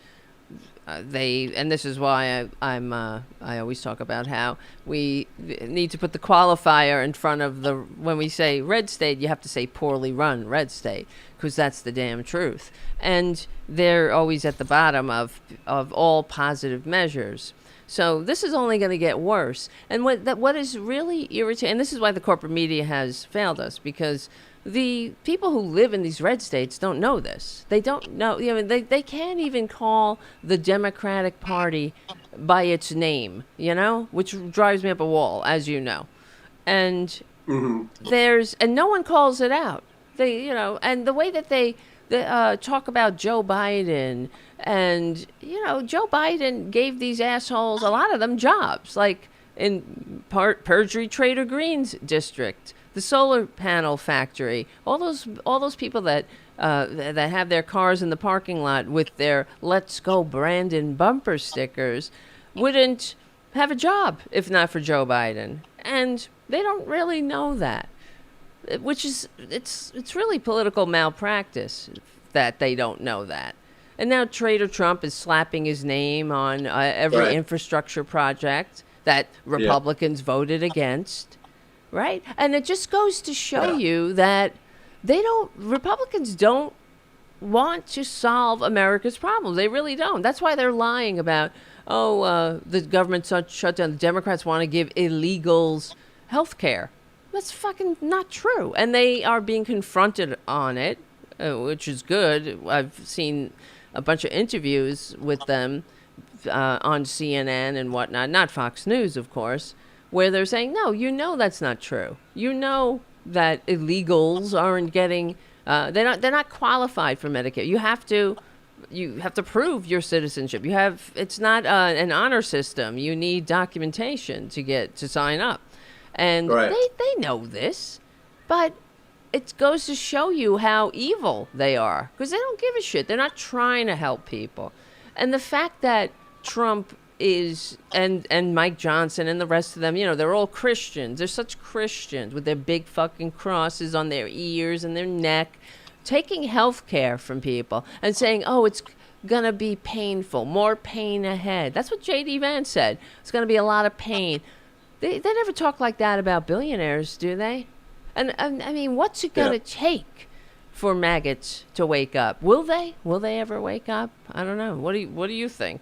and this is why I always talk about how we need to put the qualifier in front of when we say red state, you have to say poorly run red state, because that's the damn truth. And they're always at the bottom of all positive measures. So this is only going to get worse. And what is really irritating, and this is why the corporate media has failed us, because the people who live in these red states don't know this. They don't know. They can't even call the Democratic Party by its name, which drives me up a wall, as you know. And and no one calls it out. And the way that they talk about Joe Biden, and Joe Biden gave these assholes, a lot of them, jobs, like in Perjury Trader Green's district, the solar panel factory, all those people that have their cars in the parking lot with their "Let's Go Brandon" bumper stickers wouldn't have a job if not for Joe Biden, and they don't really know that. Which is, it's really political malpractice that they don't know that. And now Trader Trump is slapping his name on every infrastructure project that Republicans voted against, right? And it just goes to show you that Republicans don't want to solve America's problems. They really don't. That's why they're lying about, the government shut down. The Democrats want to give illegals health care. That's fucking not true. And they are being confronted on it, which is good. I've seen a bunch of interviews with them on CNN and whatnot, not Fox News, of course, where they're saying, no, that's not true. That illegals aren't getting, they're not qualified for Medicare. You have to prove your citizenship. It's not an honor system. You need documentation to sign up. And they know this, but it goes to show you how evil they are, because they don't give a shit. They're not trying to help people. And the fact that Trump is, and Mike Johnson and the rest of them, they're all Christians. They're such Christians with their big fucking crosses on their ears and their neck, taking health care from people and saying, it's going to be painful, more pain ahead. That's what J.D. Vance said. It's going to be a lot of pain. They never talk like that about billionaires, do they? And I mean, what's it going to take for MAGAts to wake up? Will they? Will they ever wake up? I don't know. What do you think?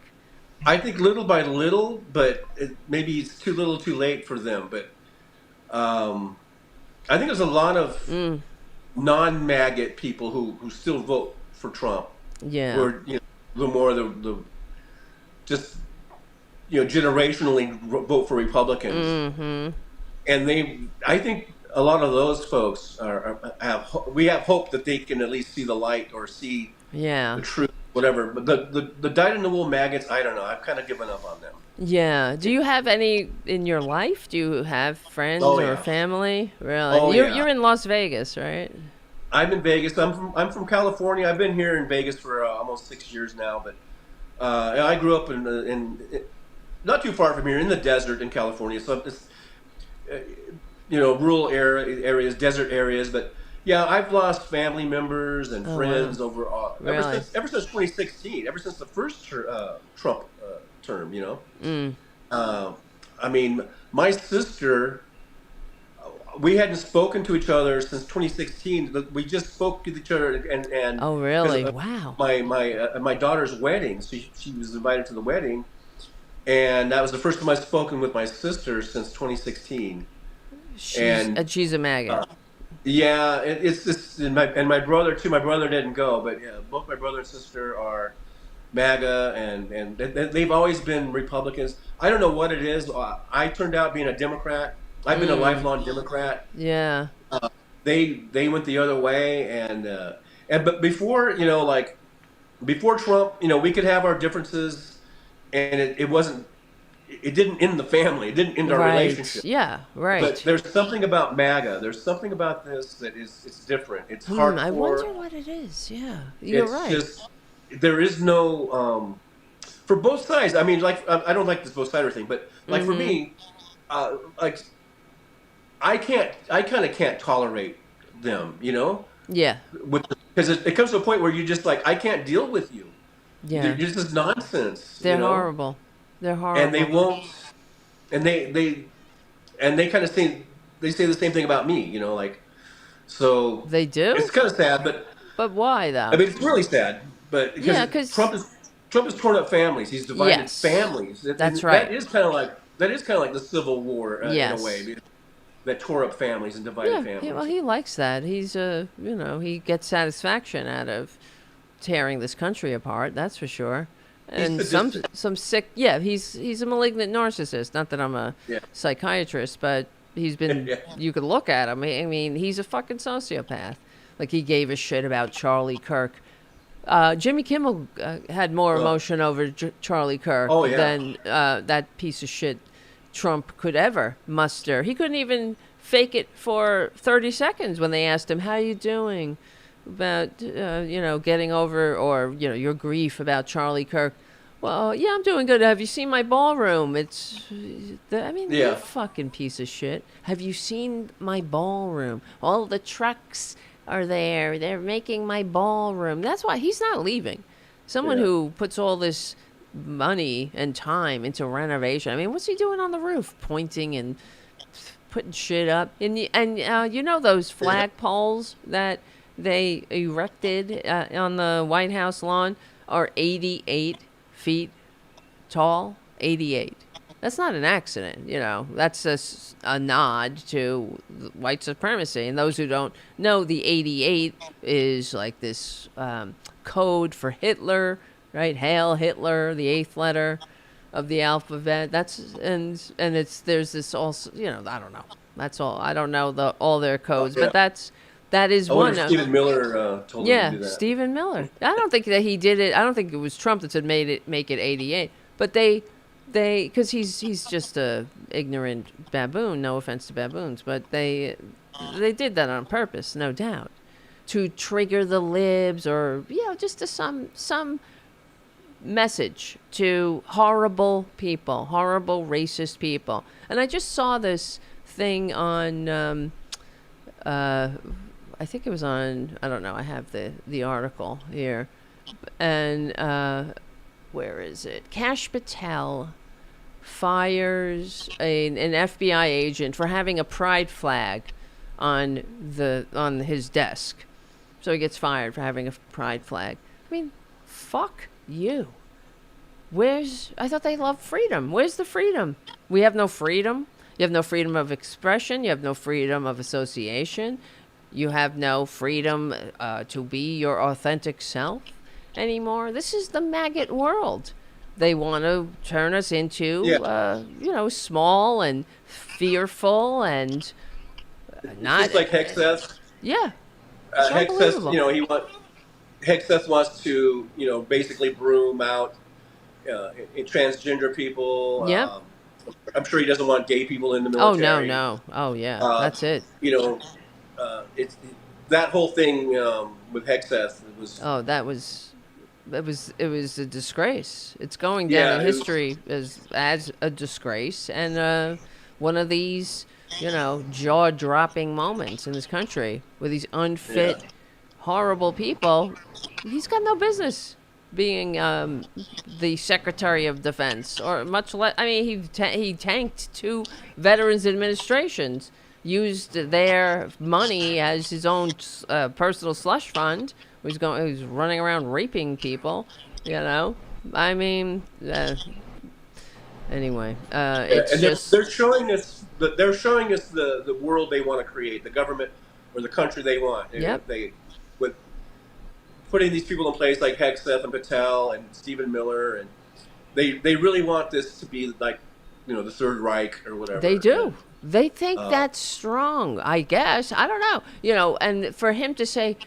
I think little by little, but maybe it's too little, too late for them. But I think there's a lot of non-MAGAt people who still vote for Trump. Yeah. Who are a little more the just generationally vote for Republicans. And I think a lot of those folks we have hope that they can at least see the light or see the truth, whatever. But the dyed-in-the-wool MAGAts, I don't know. I've kind of given up on them. Yeah. Do you have any in your life? Do you have friends or family? Really? Oh, You're in Las Vegas, right? I'm in Vegas. I'm from California. I've been here in Vegas for almost 6 years now. But I grew up not too far from here, in the desert in California. So it's uh, rural areas, desert areas. But yeah, I've lost family members and Oh wow. friends over Really? ever since 2016, ever since the first Trump term. Mm. Uh, I mean, my sister. We hadn't spoken to each other since 2016. We just spoke to each other, and Oh because really? of Wow. my daughter's wedding, she was invited to the wedding, and that was the first time I've spoken with my sister since 2016. And She's a maggot. yeah, it's just and my brother too. My brother didn't go, but yeah, both my brother and sister are MAGA, and they've always been Republicans. I don't know what it is. I turned out being a Democrat. I've been a Mm. lifelong Democrat. Yeah. They went the other way, and but before like before Trump, we could have our differences, and it didn't end the family. It didn't end our Right. relationship. Yeah. But Right. there's something about MAGA. There's something about this that it's different. It's I wonder hardcore. what it is. Yeah. You're It's right. just there is no for both sides. I mean, like I don't like this both sider thing, but like for Mm-hmm. me, like I kind of can't tolerate them. Yeah. Because it comes to a point where you just like I can't deal with you. You're Yeah. just nonsense. They're horrible. They're And they horrible. won't. And they kind of say the same thing about me. Like so. They do? It's kind of sad, but But why I though? mean it's really sad. But Yeah, because because Trump has torn up families. He's divided yes, families. that's That right. is kind of like the Civil War in a way Yes. that tore up families and divided Yeah. families. Well, he likes that. He's he gets satisfaction out of tearing this country apart. That's for sure. He's And sadistic. some sick. Yeah, he's a malignant narcissist. Not that I'm a Yeah. psychiatrist, but he's been. Yeah. You could look at him. I mean, he's a fucking sociopath. Like he gave a shit about Charlie Kirk. Jimmy Kimmel had more emotion over Charlie Kirk Oh yeah. than that piece of shit Trump could ever muster. He couldn't even fake it for 30 seconds when they asked him, "How you doing?" About getting over or your grief about Charlie Kirk. Well, yeah, I'm doing good. Have you seen my ballroom? You Yeah. fucking piece of shit. Have you seen my ballroom? All the trucks are there. They're making my ballroom. That's why he's not leaving. Someone Yeah. who puts all this money and time into renovation. I mean, what's he doing on the roof? Pointing and putting shit up. Those flagpoles that they erected on the White House lawn are 88 feet tall. 88. That's not an accident, That's a nod to white supremacy. And those who don't know, the 88 is like this code for Hitler, right? Hail Hitler, the eighth letter of the alphabet. There's this also, I don't know. That's all. I don't know all their codes, Yeah. but that is I wonder one. if Stephen Miller told him to do that. Stephen Miller. I don't think that he did it. I don't think it was Trump that said make it 88. But they because he's just a ignorant baboon. No offense to baboons, but they did that on purpose, no doubt, to trigger the libs or just to some message to horrible people, horrible racist people. And I just saw this thing on. I think it was on. I don't know. I have the article here, and where is it? Kash Patel fires an FBI agent for having a pride flag on his desk. So he gets fired for having a pride flag. I mean, fuck you. I thought they loved freedom. Where's the freedom? We have no freedom. You have no freedom of expression. You have no freedom of association. You have no freedom to be your authentic self anymore. This is the maggot world. They want to turn us into, small and fearful and not. Just like Hexeth. Yeah, it's Hexeth, unbelievable. Hexeth wants to, basically broom out transgender people. Yep. I'm sure he doesn't want gay people in the Oh military. no. Oh yeah, that's it. It's that whole thing with Hexeth was. Oh, that was it was a disgrace. It's going down Yeah, in it was. history as a disgrace, and one of these, jaw-dropping moments in this country with these Yeah. unfit, horrible people. He's got no business being the Secretary of Defense, or much less. I mean, he tanked two veterans administrations, used their money as his own personal slush fund. He's running around raping people. You know, I mean, anyway, it's And just. they're showing us the world they want to create, the government or the country they want. Yep. They with putting these people in place like Hegseth and Patel and Stephen Miller, and they really want this to be like, the Third Reich or They whatever. do. And They think uh, that's strong, I guess. I don't know. And for him to say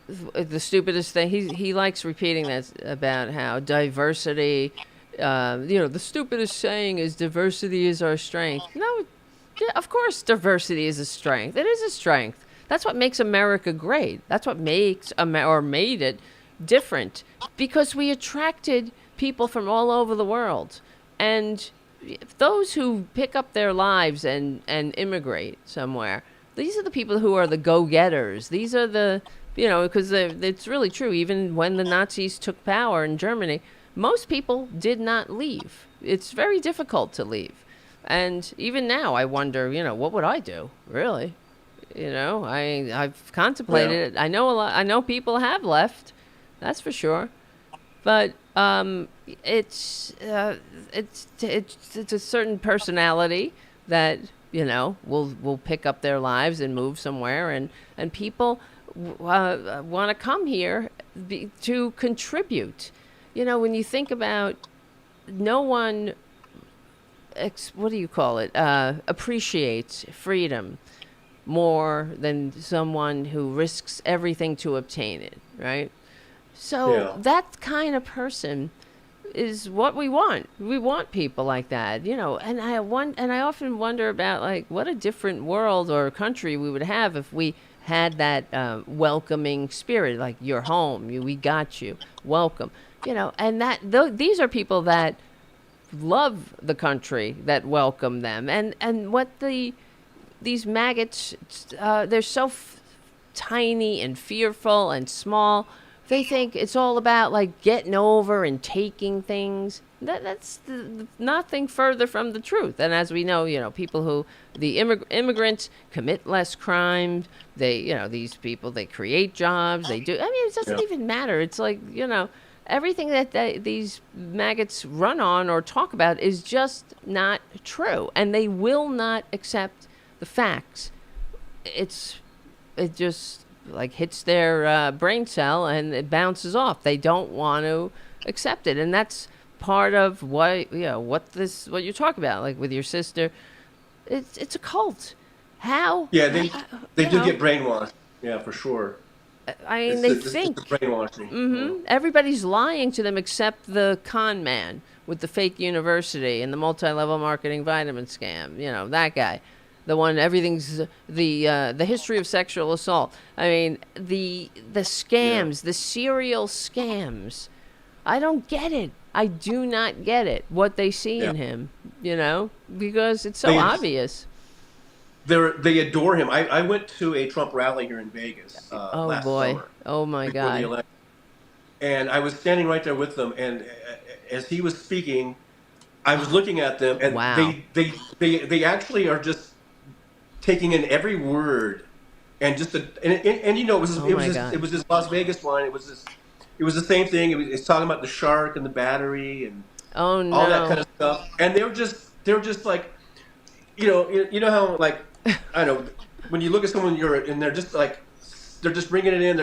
the stupidest thing, he likes repeating that about how diversity, the stupidest saying is diversity is our strength. No, yeah, of course diversity is a strength. It is a strength. That's what makes America great. That's what makes or made it different, because we attracted people from all over the world. And those who pick up their lives and immigrate somewhere, these are the people who are the go-getters. These are because it's really true. Even when the Nazis took power in Germany, most people did not leave. It's very difficult to leave. And even now, I wonder, what would I do, really? I've yeah, contemplated it. I know a lot. I know people have left. That's for sure. But it's a certain personality that will pick up their lives and move somewhere, and people want to come here to contribute. When you think about, no one what do you call it, appreciates freedom more than someone who risks everything to obtain it, right? So yeah, that kind of person is what we want. We want people like that, And I often wonder about, like, what a different world or country we would have if we had that welcoming spirit, like, you're home, we got you, welcome, And these are people that love the country, that welcome them, and what these maggots, they're so tiny and fearful and small. They think it's all about, like, getting over and taking things. That's nothing further from the truth. And as we know, people the immigrants commit less crimes. These people, they create jobs. They do. I mean, it doesn't yeah. even matter. It's like, everything that these maggots run on or talk about is just not true. And they will not accept the facts. It just, like, hits their brain cell and it bounces off. They don't want to accept it, and that's part of what you're talking about, like with your sister. It's a cult. How? Yeah, they You do know? get brainwashed. Yeah, for sure. I mean, they It's the think. brainwashing. Everybody's lying to them except the con man with the fake university and the multi-level marketing vitamin scam. That guy, the one, everything's the history of sexual assault. I mean, the Yeah, scams, the serial scams. I don't get it. I do not get it. What they see yeah. in him, because it's so They obvious. they adore him. I went to a Trump rally here in Vegas Oh last boy. summer Oh my before the God. election, and I was standing right there with them. And as he was speaking, I was looking at them, and Wow. they actually are just taking in every word, and Oh my God. it was this Las Vegas one. It was the same thing. It's talking about the shark and the battery and Oh all that kind no. of stuff. And they were just like, you know how, like, I don't know, when you look at someone, and they're just bringing it in.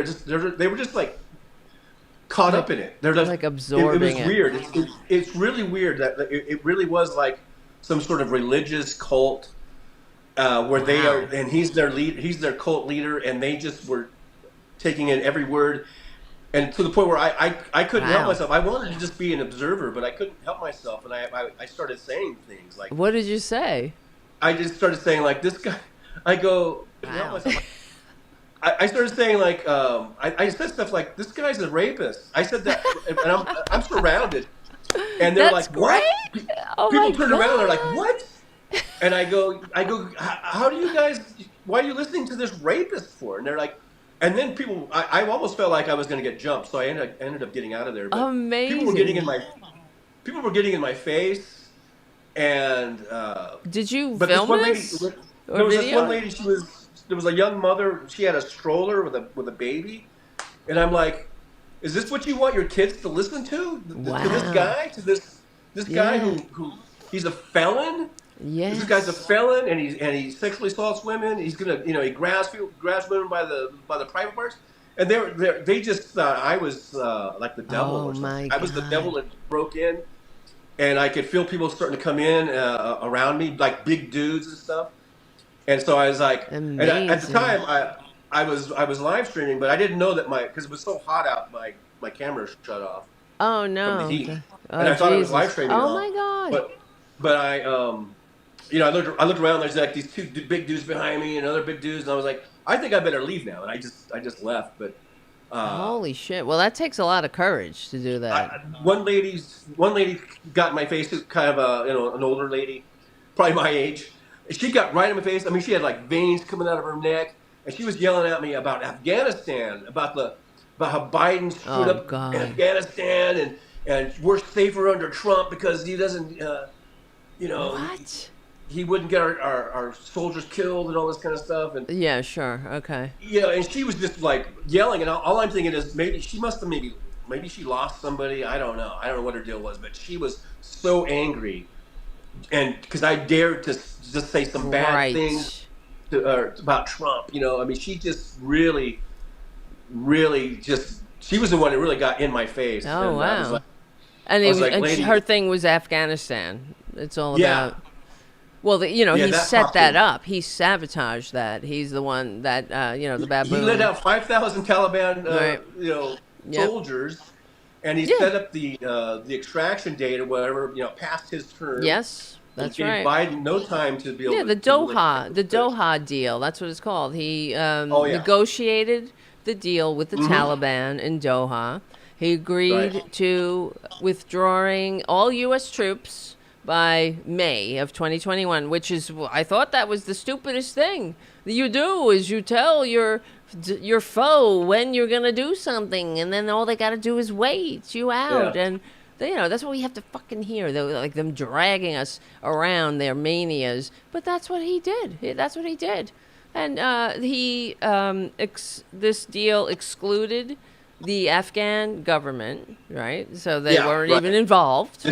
They were just like caught Like up in it. They're just like it absorbing was it. weird. It's really weird that it really was like some sort of religious cult, where they are, Wow. and he's their lead. He's their cult leader, and they just were taking in every word, and to the point where I couldn't help Wow. myself. I wanted to just be an observer, but I couldn't help myself, and I started saying things like, What did you say? I just started saying, like, this guy. I go, couldn't help Wow. myself. I started saying like I said stuff like this guy's a rapist. I said that, and I'm surrounded, and they're That's like, great. "What?" Oh People my turn around, and they're like, God. "What?" And I go, how do you guys? Why are you listening to this rapist for? And they're like, and then people, I almost felt like I was going to get jumped, so I ended up getting out of there. But people were getting in Amazing. my people were getting in my face, and Did you but this film one lady, this or there was this one video it? lady. There was a young mother. She had a stroller with a baby, and I'm like, is this what you want your kids to listen to this Wow. guy, this guy Yeah. who he's a felon? This guy's a Yes. felon, and he sexually assaults women. He's gonna, he grabs women by the private parts, and they just thought I was like the devil Oh or something. my I was the God. devil that broke in, and I could feel people starting to come in around me, like big dudes and stuff. And so I was like, at the Amazing. time I was live streaming, but I didn't know that because it was so hot out, my camera shut off Oh from the no. heat, and Oh I thought I was live Jesus. streaming Oh all, my God. but I I looked around. There's like these two big dudes behind me, and other big dudes, and I was like, I think I better leave now, and I just left. But uh, Holy shit. Well, that takes a lot of courage to do that. one lady got in my face, who's kind of an older lady, probably my age. She got right in my face. I mean, she had like veins coming out of her neck, and she was yelling at me about Afghanistan, about how Biden screwed Oh up God. Afghanistan, and we're safer under Trump because he doesn't, you know, What? he wouldn't get our soldiers killed and all this kind of stuff. And Yeah, sure. Okay. and she was just like yelling, and all I'm thinking is maybe she must have maybe she lost somebody. I don't know. I don't know what her deal was, but she was so angry, and because I dared to just say some bad things Right. about Trump. I mean, she just really just she was the one that really got in my face, Oh and wow. I was like, And lady, her thing was Afghanistan. It's all yeah, about. Well, yeah, he that set popped that in. up. He sabotaged that. He's the one that the He let baboon. out 5,000 Taliban, Right. Yep. soldiers, and he Yeah. set up the extraction date or whatever, past his term, Yes, and that's gave right. Biden no time to be able Yeah, to really get The rid of it. Doha deal. That's what it's called. He Oh yeah, negotiated the deal with the hmm Taliban in Doha. He right. agreed to withdrawing all U.S. troops by May of 2021, which is I thought that was the stupidest thing that you do is you tell your foe when you're gonna do something, and then all they gotta do is wait you out Yeah, and. That's what we have to fucking hear. They're like them dragging us around their manias. But that's what he did. That's what he did. And this deal excluded the Afghan government, right? So they yeah, weren't even right. involved.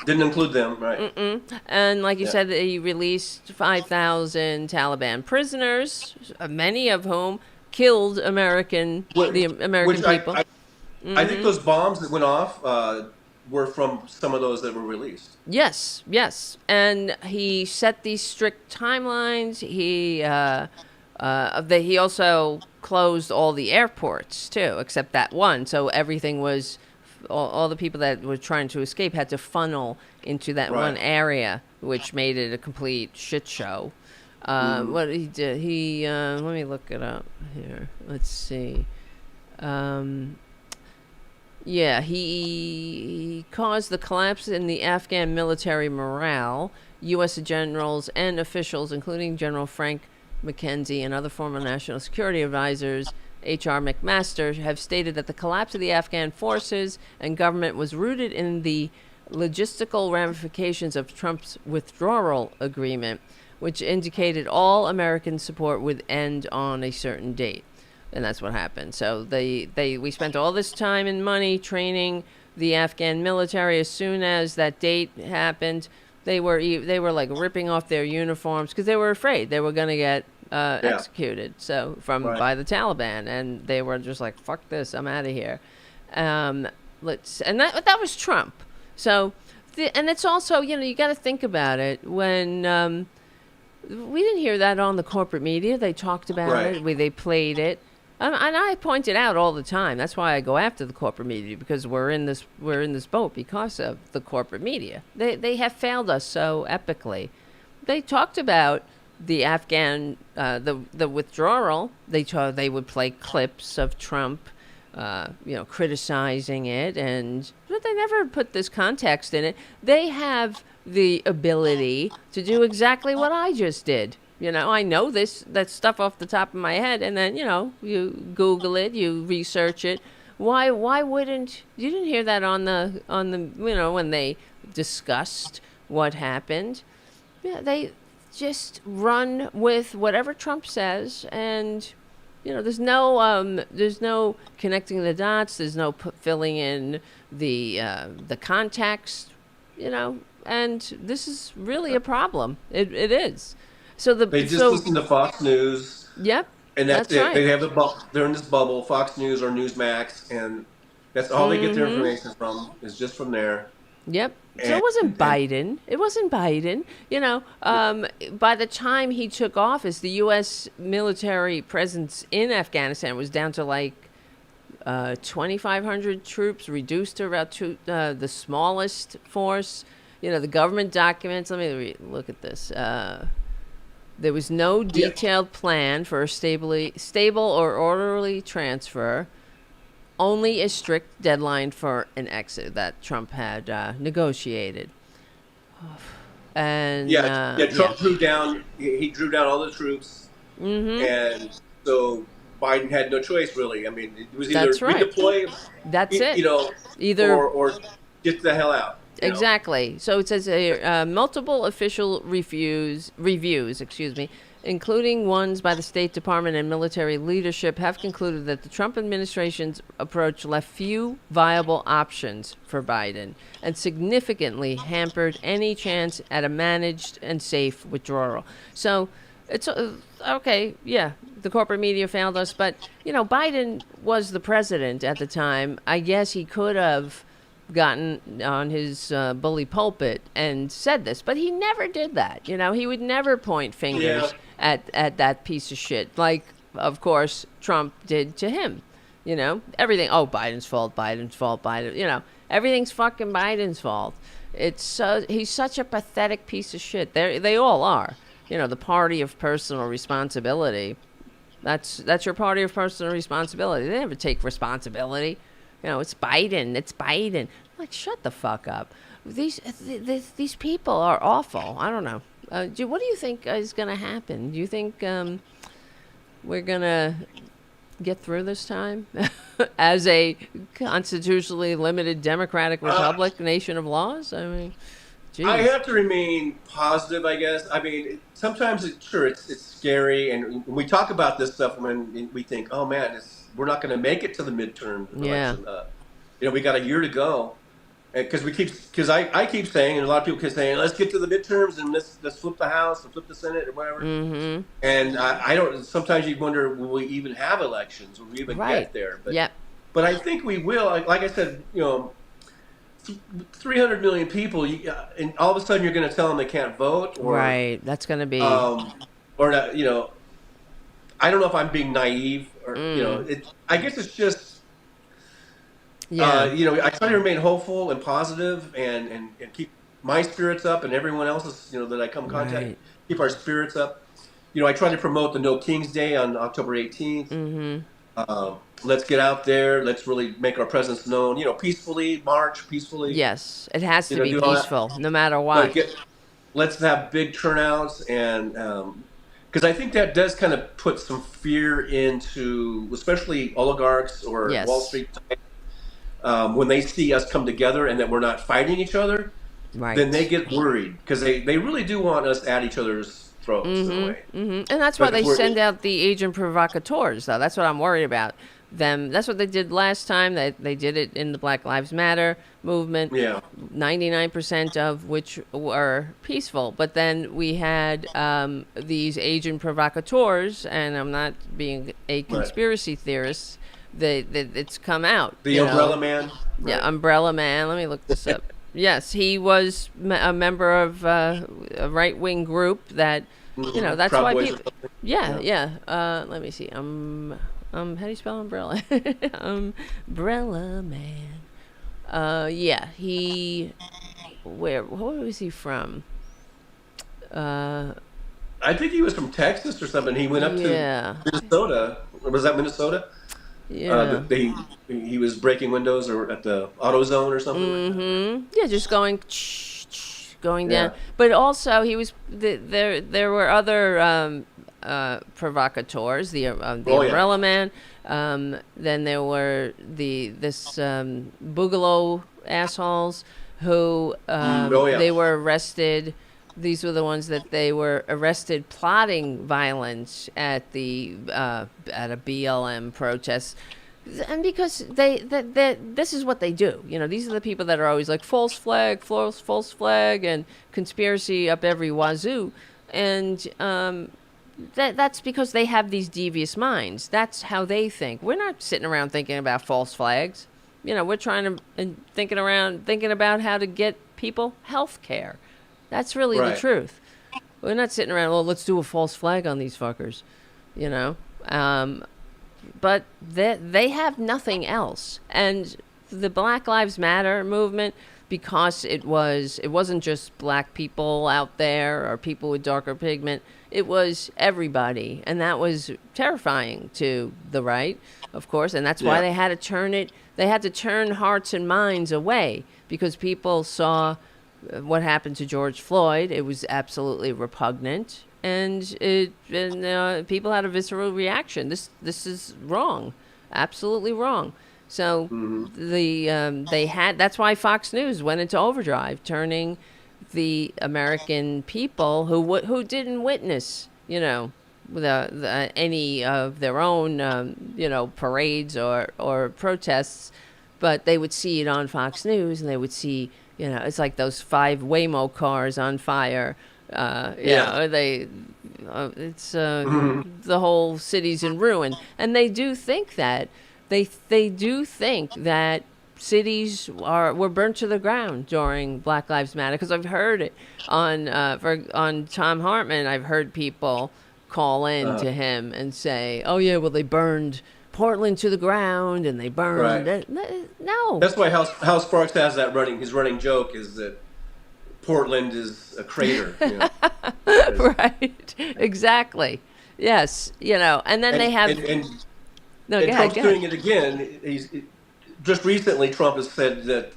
Didn't include them, right? And like you Yeah. said, he released 5,000 Taliban prisoners, many of whom killed Which, the American which people. I think those bombs that went off were from some of those that were released. Yes, yes, and he set these strict timelines. He also closed all the airports too, except that one. So everything was all the people that were trying to escape had to funnel into that one Right. area, which made it a complete shit show. Hmm. What he did, let me look it up here. Let's see. Um, yeah, he caused the collapse in the Afghan military morale. U.S. generals and officials, including General Frank McKenzie and other former national security advisors, H.R. McMaster, have stated that the collapse of the Afghan forces and government was rooted in the logistical ramifications of Trump's withdrawal agreement, which indicated all American support would end on a certain date. And that's what happened. So we spent all this time and money training the Afghan military. As soon as that date happened, they were like ripping off their uniforms because they were afraid they were going to get Yeah. executed. So from Right. by the Taliban, and they were just like, "Fuck this, I'm out of here." Um, and that was Trump. So, and it's also you got to think about it when. We didn't hear that on the corporate media. They talked about Right. it. They played it, and I point it out all the time. That's why I go after the corporate media because we're in this boat because of the corporate media. They have failed us so epically. They talked about the Afghan the withdrawal, they would play clips of Trump, criticizing it, but they never put this context in it. They have the ability to do exactly what I just did. I know that stuff off the top of my head, and then you Google it, you research it. Why wouldn't you didn't hear that on the when they discussed what happened? Yeah, they just run with whatever Trump says, and there's no connecting the dots. There's no filling in the context. And this is really a problem. It is. So they just listen to Fox News. Yep. And that's it. Right. They have they're in this bubble, Fox News or Newsmax, and that's all they get their information from is just from there. Yep. So it wasn't Biden. It wasn't Biden. By the time he took office, the U.S. military presence in Afghanistan was down to like 2,500 troops, reduced to about the smallest force. The government documents. Let me look at this. There was no detailed plan for a stable or orderly transfer. Only a strict deadline for an exit that Trump had negotiated. And Trump drew down. He drew down all the troops, and so Biden had no choice really. I mean, it was either redeploy. That's it. Either or get the hell out. Exactly. So it says multiple official reviews, including ones by the State Department and military leadership, have concluded that the Trump administration's approach left few viable options for Biden and significantly hampered any chance at a managed and safe withdrawal. So it's okay. Yeah, the corporate media failed us, but Biden was the president at the time. I guess he could have gotten on his bully pulpit and said this, but he never did that. He would never point fingers at that piece of shit, like of course Trump did to him. Everything. Oh, Biden's fault. Biden. Everything's fucking Biden's fault. He's such a pathetic piece of shit. They all are. The party of personal responsibility. That's your party of personal responsibility. They never take responsibility. It's Biden. I'm like, shut the fuck up. These people are awful. I don't know. What do you think is going to happen? Do you think we're going to get through this time as a constitutionally limited democratic republic, nation of laws? I mean, geez. I have to remain positive, I guess. I mean, sometimes it's scary, and we talk about this stuff when we think, oh man, we're not going to make it to the midterm election. We got a year to go, because I keep saying, and a lot of people keep saying, let's get to the midterms and let's flip the House and flip the Senate or whatever. Mm-hmm. And I don't. Sometimes you wonder, will we even have elections? Will we even get there? But I think we will. Like I said, 300 million people, and all of a sudden you're going to tell them they can't vote. Right. That's going to be. Or not, I don't know if I'm being naive or I guess it's just. I try to remain hopeful and positive and keep my spirits up and everyone else's that I come in contact, keep our spirits up. I try to promote the No King's Day on October 18th. Mm-hmm. Let's get out there. Let's really make our presence known. Peacefully, march peacefully. Yes, it has to be peaceful, no matter what. Let's have big turnouts, and because I think that does kind of put some fear into, especially oligarchs or Wall Street type. When they see us come together and that we're not fighting each other, then they get worried because they really do want us at each other's throats in a way. Mm-hmm. And that's why they send out the agent provocateurs, though. That's what I'm worried about. That's what they did last time. They did it in the Black Lives Matter movement. 99% of which were peaceful. But then we had these agent provocateurs, and I'm not being a conspiracy theorist. It's come out. The Umbrella Man? Right. Yeah, Umbrella Man. Let me look this up. Yes, he was a member of a right-wing group that, that's Proud why Boys people... Yeah. Let me see. How do you spell umbrella? Umbrella Man. What was he from? I think he was from Texas or something. He went up to Yeah. Minnesota. Was that Minnesota? Yeah. He was breaking windows or at the AutoZone or something like that. Yeah, just going down. Yeah. But also, he was there were other provocateurs. The Oh, yeah. Umbrella Man. Then there were this Boogaloo assholes who Oh, yeah. they were arrested. These were the ones that they were arrested plotting violence at a BLM protest. And because this is what they do. These are the people that are always like false flag, and conspiracy up every wazoo. And that's because they have these devious minds. That's how they think. We're not sitting around thinking about false flags. We're trying to thinking about how to get people health care. That's really the Right. truth. We're not sitting around, well, let's do a false flag on these fuckers, but they have nothing else. And the Black Lives Matter movement, because it wasn't just black people out there or people with darker pigment, it was everybody. And that was terrifying to the right, of course. And that's why they had to turn hearts and minds away, because people saw what happened to George Floyd. It was absolutely repugnant, and people had a visceral reaction. This is wrong, absolutely wrong. So that's why Fox News went into overdrive, turning the American people who didn't witness, any of their own, parades or protests, but they would see it on Fox News, and they would see. It's like those 5 Waymo cars on fire. It's the whole city's in ruin, and they do think that they do think that cities were burnt to the ground during Black Lives Matter. Because I've heard it on Tom Hartman. I've heard people call in to him and say, "Oh yeah, well they burned Portland to the ground, and they burned it." No. That's why Hal Sparks has that his running joke is that Portland is a crater. Right. Exactly. Yes. And then they have. No, go ahead. Trump's doing it again. Just recently, Trump has said that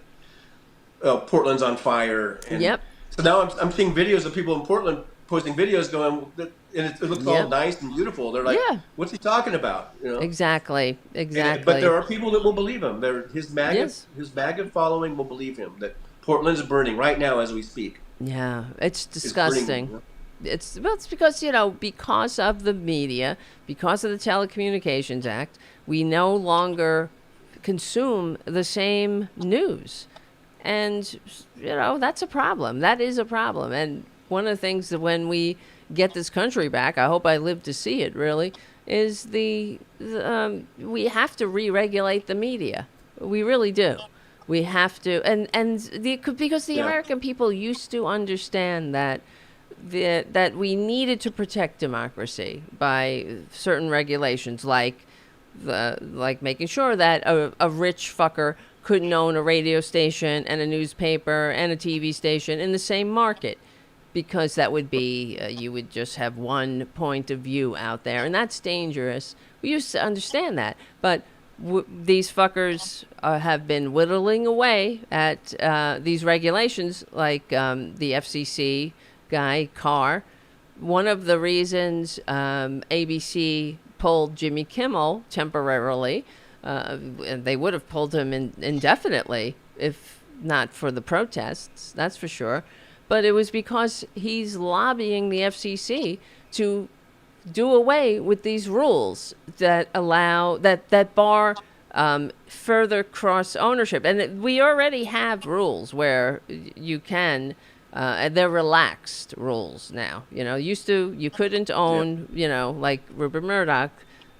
Portland's on fire. And Yep. So now I'm seeing videos of people in Portland posting videos going, and it looks all nice and beautiful. They're like, "What's he talking about?" Exactly. But there are people that will believe him. His MAGA following will believe him that Portland's burning right now as we speak. Yeah, it's disgusting. Burning. It's because because of the media, because of the Telecommunications Act, we no longer consume the same news, and that's a problem. That is a problem. And one of the things that when we get this country back, I hope I live to see it, really, is we have to re-regulate the media. We really do. We have to, because the American people used to understand that we needed to protect democracy by certain regulations, like making sure that a rich fucker couldn't own a radio station and a newspaper and a TV station in the same market, because that would be you would just have one point of view out there, and that's dangerous. We used to understand that, but these fuckers have been whittling away at these regulations, like the FCC guy Carr. One of the reasons ABC pulled Jimmy Kimmel temporarily, and they would have pulled him indefinitely if not for the protests, that's for sure. But it was because he's lobbying the FCC to do away with these rules that allow that bar further cross ownership. And we already have rules where you can. They're relaxed rules now. You couldn't own, like Rupert Murdoch,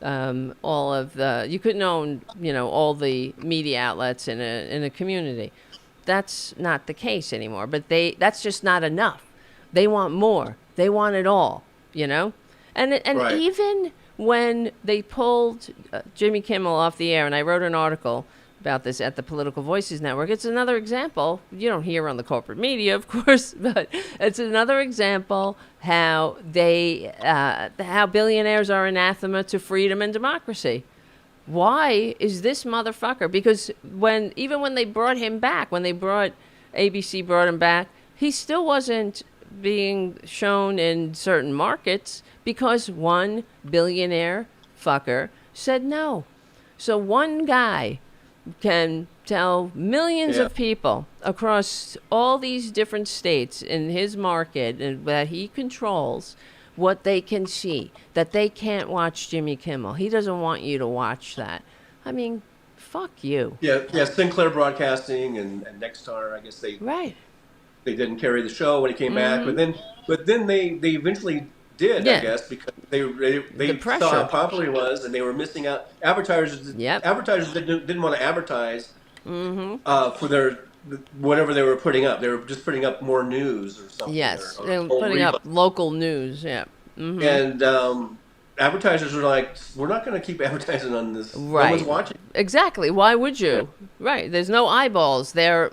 you couldn't own, all the media outlets in a community. That's not the case anymore. But that's just not enough. They want more. They want it all. And right. Even when they pulled Jimmy Kimmel off the air, and I wrote an article about this at the Political Voices Network. It's another example. You don't hear on the corporate media, of course, but it's another example how how billionaires are anathema to freedom and democracy. Why is this motherfucker? Because even when they brought him back, ABC brought him back, he still wasn't being shown in certain markets because one billionaire fucker said no. So one guy can tell millions of people across all these different states in his market and that he controls what they can see, that they can't watch Jimmy Kimmel. He doesn't want you to watch that. I mean, fuck you. Yeah. Sinclair Broadcasting and Nexstar, I guess they didn't carry the show when he came back, but then they eventually did, I guess, because they saw how popular he was, and they were missing out. Advertisers didn't want to advertise for their whatever they were putting up. They were just putting up more news or something. Yes, they were putting up local news. Yeah, and advertisers were like, "We're not going to keep advertising on this. Right. No one's watching." Exactly. Why would you? Right. There's no eyeballs. They're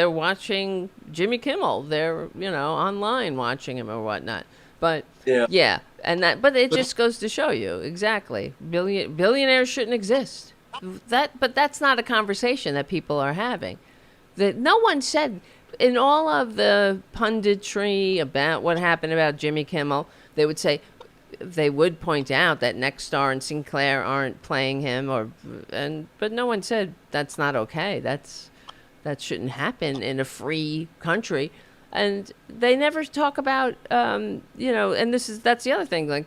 watching Jimmy Kimmel. They're online watching him or whatnot. But but it just goes to show you exactly billionaires shouldn't exist. But that's not a conversation that people are having. That no one said in all of the punditry about what happened about Jimmy Kimmel. They would point out that Nexstar and Sinclair aren't playing him, but no one said that's not okay. That shouldn't happen in a free country. And they never talk about, and that's the other thing.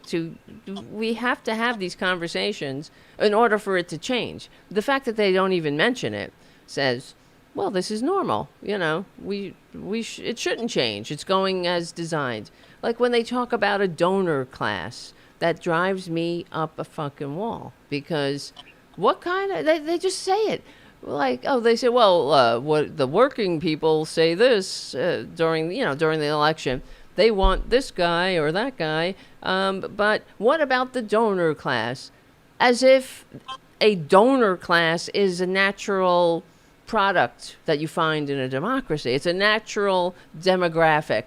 We have to have these conversations in order for it to change. The fact that they don't even mention it says, well, this is normal. It shouldn't change. It's going as designed. Like when they talk about a donor class, that drives me up a fucking wall because they just say it. Like, they say, well, what the working people say this during the election. They want this guy or that guy. But what about the donor class? As if a donor class is a natural product that you find in a democracy. It's a natural demographic.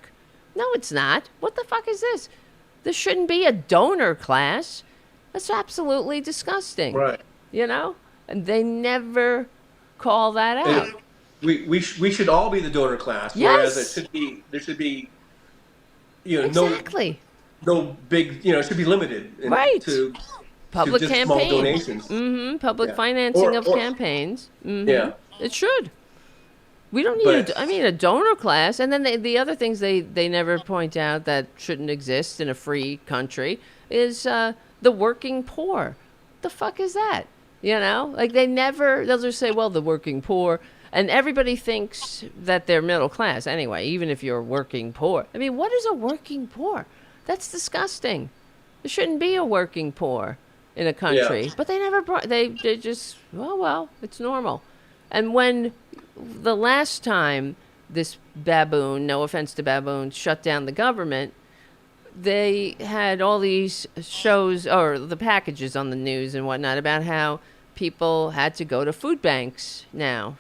No, it's not. What the fuck is this? There shouldn't be a donor class. That's absolutely disgusting. Right. And they never call that out. We should all be the donor class. Yes. Whereas there should be exactly. no big it should be limited to public just campaigns. Small donations. Public financing of campaigns. Yeah. It should. We don't need a donor class. And then the other things they never point out that shouldn't exist in a free country is the working poor. The fuck is that? They'll just say, well, the working poor. And everybody thinks that they're middle class anyway, even if you're working poor. I mean, what is a working poor? That's disgusting. There shouldn't be a working poor in a country. Yeah. But they never they just, well, it's normal. And when the last time this baboon, no offense to baboons, shut down the government, they had all these shows or the packages on the news and whatnot about how people had to go to food banks now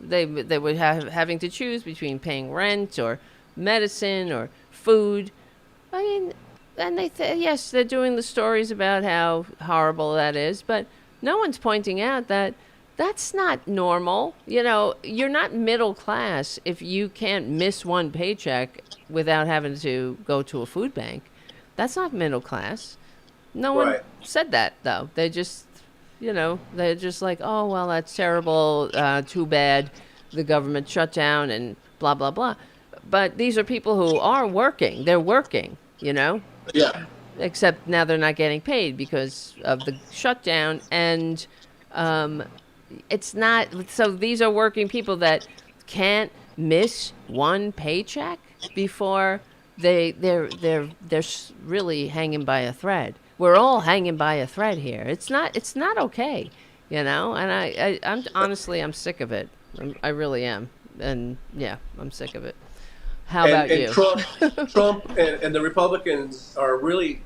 they were having to choose between paying rent or medicine or food. I mean, and yes, they're doing the stories about how horrible that is, but no one's pointing out that that's not normal. You're not middle class if you can't miss one paycheck without having to go to a food bank. That's not middle class. No one said that, though. They just, they're just like, oh, well, that's terrible. Too bad the government shut down and blah, blah, blah. But these are people who are working. They're working, Yeah. Except now they're not getting paid because of the shutdown. And it's not, so these are working people that can't miss one paycheck before they're really hanging by a thread. We're all hanging by a thread here. It's not okay, And I'm sick of it. I really am. And yeah, I'm sick of it. How about you? Trump and the Republicans are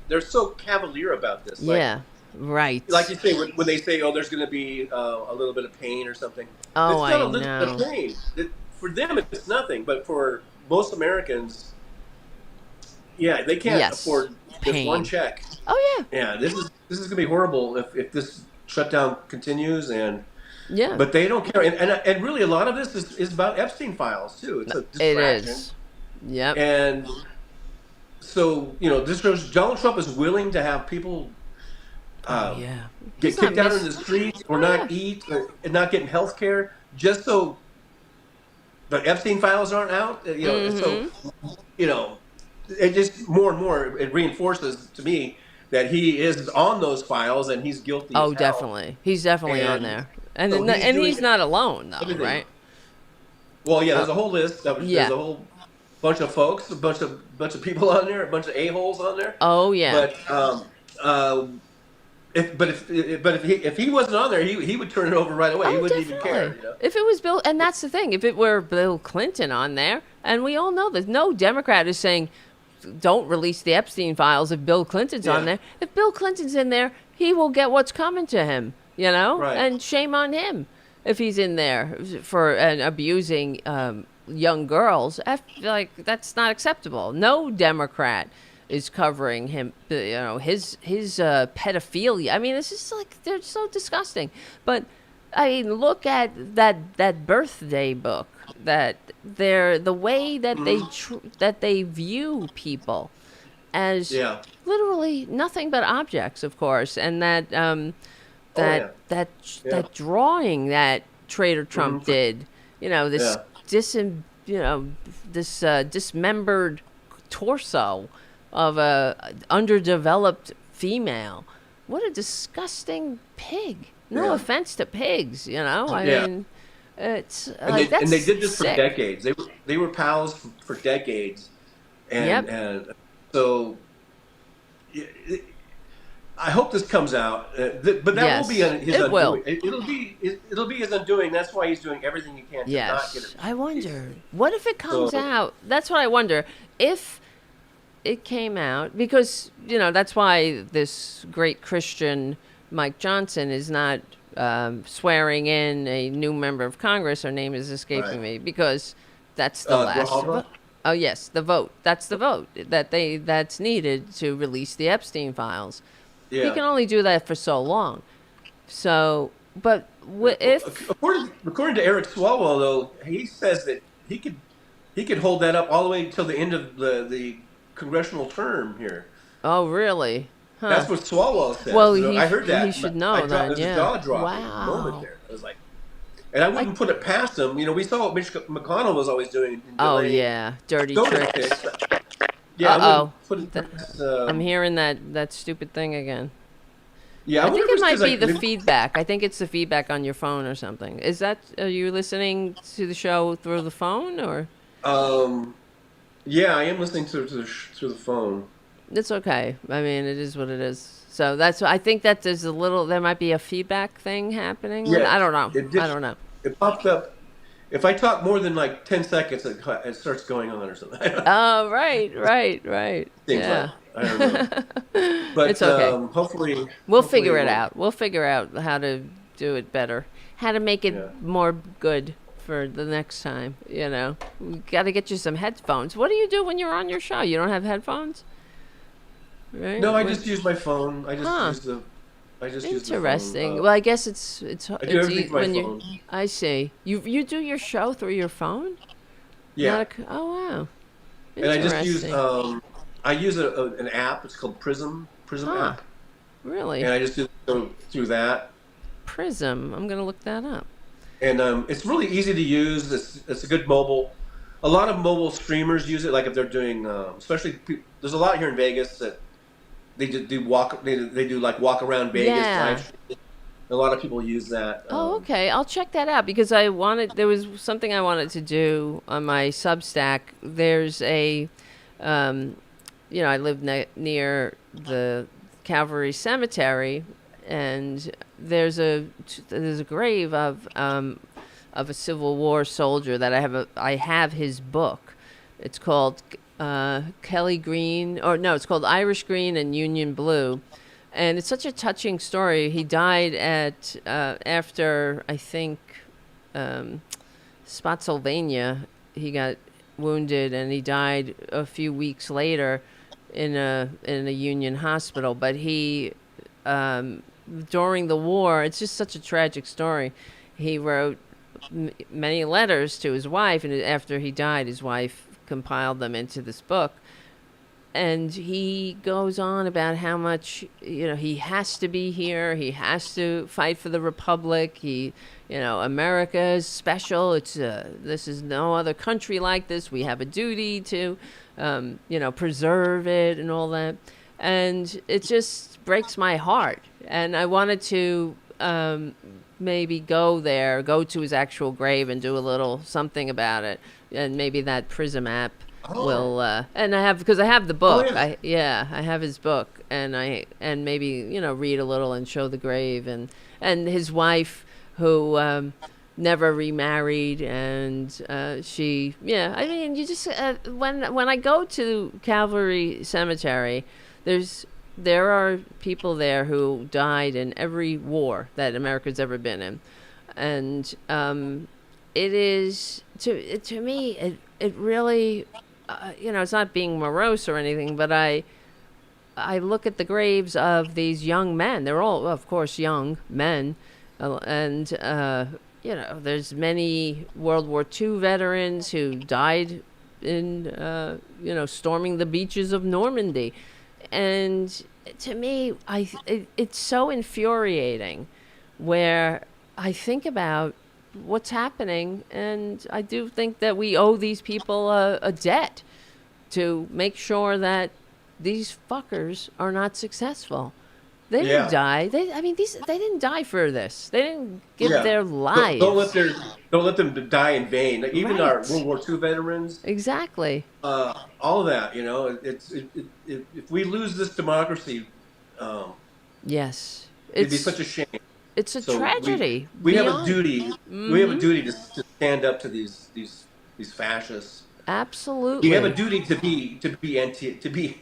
they're so cavalier about this. Yeah. Right. like you say, when they say, "Oh, there's going to be a little bit of pain or something," Oh, it's not I a little bit of know. pain. For them, it's nothing, but for most Americans, yeah, they can't Yes. afford this one Pain. check. Oh, yeah. Yeah, this is going to be horrible if this shutdown continues, and Yeah. but they don't care. And really, a lot of this is about Epstein files too. It's a It distraction, is. Yep. and so this shows Donald Trump is willing to have people Oh, uh, yeah. get He's not kicked out in the streets or Oh, yeah. not eat and not getting health care just so the Epstein files aren't out. And so Mm-hmm. you know, it just more and more it reinforces to me that he is on those files and he's guilty as Oh, hell. definitely. He's definitely on And there. And so he's and doing he's not alone, though, everything. right? Well, yeah, Uh, there's a whole list. There's yeah. a whole bunch of folks, a bunch of people on there, a bunch of a-holes on there. Oh, yeah. But uh, if he wasn't on there, he would turn it over right away. He Oh, wouldn't even definitely. care. If it was Bill, and that's the thing, if it were Bill Clinton on there, and we all know that no Democrat is saying, don't release the Epstein files if Bill Clinton's on Yeah, there. If Bill Clinton's in there, he will get what's coming to him, right. and shame on him if he's in there for abusing young girls. Like, that's not acceptable. No Democrat is covering him, his pedophilia. I mean, it's just like they're so disgusting. But I mean, look at that birthday book. That they're the way that Hmm. that they view people as Yeah. literally nothing but objects, of course, and that Oh yeah. Yeah. that drawing that Trader Hmm. Trump did, this Yeah. this dismembered torso of a underdeveloped female. What a disgusting pig. No Yeah. offense to pigs, I Yeah. mean, it's And like they that's did this for sick. decades. They were pals for decades, and Yep. and so y- I hope this comes out. But that will be Yes, his it will. undoing. It'll be his undoing. That's why he's doing everything he can to not get it Yes. I released. wonder, what if it comes So out? That's what I wonder. If it came out, because, that's why this great Christian Mike Johnson is not swearing in a new member of Congress. Her name is escaping right, me because that's the last vote. Grahava. Oh, yes, the vote. That's the vote that's needed to release the Epstein files. He Yeah. can only do that for so long. So, but Yeah. Well, if according to Eric Swalwell, though, he says that he could hold that up all the way until the end of the congressional term here. oh, really? Huh. That's what Swalwell says. Well, I heard he that. should I know dropped. then, There's a yeah. jaw dropping moment Wow. there. I was like, and I I wouldn't put it past him. We saw what Mitch McConnell was always doing in Oh, delaying yeah, dirty donor tricks. picks. Yeah, I Uh-oh. wouldn't put it Th- past. I'm hearing that stupid thing again. Yeah, I I wonder think if it it's might because be the feedback. I think it's the feedback on your phone or something. Are you listening to the show through the phone or? um, yeah, I am listening through the phone. It's okay. I mean, it is what it is. So I think that there might be a feedback thing happening. Yeah, I don't know. it I did. don't know. It popped up. If I talk more than like 10 seconds, it starts going on or something. Oh, right. Seems like Yeah. I don't know, It's but okay. hopefully Figure it it won't. out. We'll figure out how to do it better. How to make it Yeah. more good for the next time, We got to get you some headphones. What do you do when you're on your show? You don't have headphones? Right? No, I just use my phone. Huh. I just use the phone. Interesting. Well, I guess it's I do everything from my when you phone. I see. You do your show through your phone? Yeah, Oh, wow. and I just use Interesting. I use an app. It's called Prism Huh. app, Really? and I just do it through that. Prism. I'm going to look that up. And it's really easy to use. It's a good mobile. A lot of mobile streamers use it. Like if they're doing, especially there's a lot here in Vegas that they do like walk around Vegas Yeah. live streaming. A lot of people use that. Oh, okay. I'll check that out because there was something I wanted to do on my Substack. There's I live near the Calvary Cemetery, and there's a grave of a Civil War soldier that I have his book. It's called Kelly Green, or no, it's called Irish Green and Union Blue. And it's such a touching story. He died at after, I think, Spotsylvania. He got wounded, and he died a few weeks later in a Union hospital. But he, during the war, it's just such a tragic story. He wrote many letters to his wife, and after he died, his wife compiled them into this book. And he goes on about how much, he has to be here. He has to fight for the Republic. America is special. This is no other country like this. We have a duty to, preserve it and all that. And it just breaks my heart. And I wanted to maybe go to his actual grave and do a little something about it. And maybe that Prism app will, and I have the book. Oh, yes. I have his book, and maybe read a little and show the grave, and his wife who never remarried, and she, you just when I go to Calvary Cemetery, there are people there who died in every war that America's ever been in, and it is to me it really. It's not being morose or anything, but I look at the graves of these young men. They're all, of course, young men. And, there's many World War II veterans who died in, storming the beaches of Normandy. And to me, it's so infuriating where I think about what's happening, and I do think that we owe these people a debt to make sure that these fuckers are not successful. They didn't die. They didn't die for this. They didn't give their lives. Don't let them die in vain. Even our World War II veterans. Exactly. All of that. If we lose this democracy, yes, it'd be such a shame. It's a tragedy. We have a duty. Mm-hmm. We have a duty to stand up to these fascists. Absolutely. You have a duty to be Antifa. To be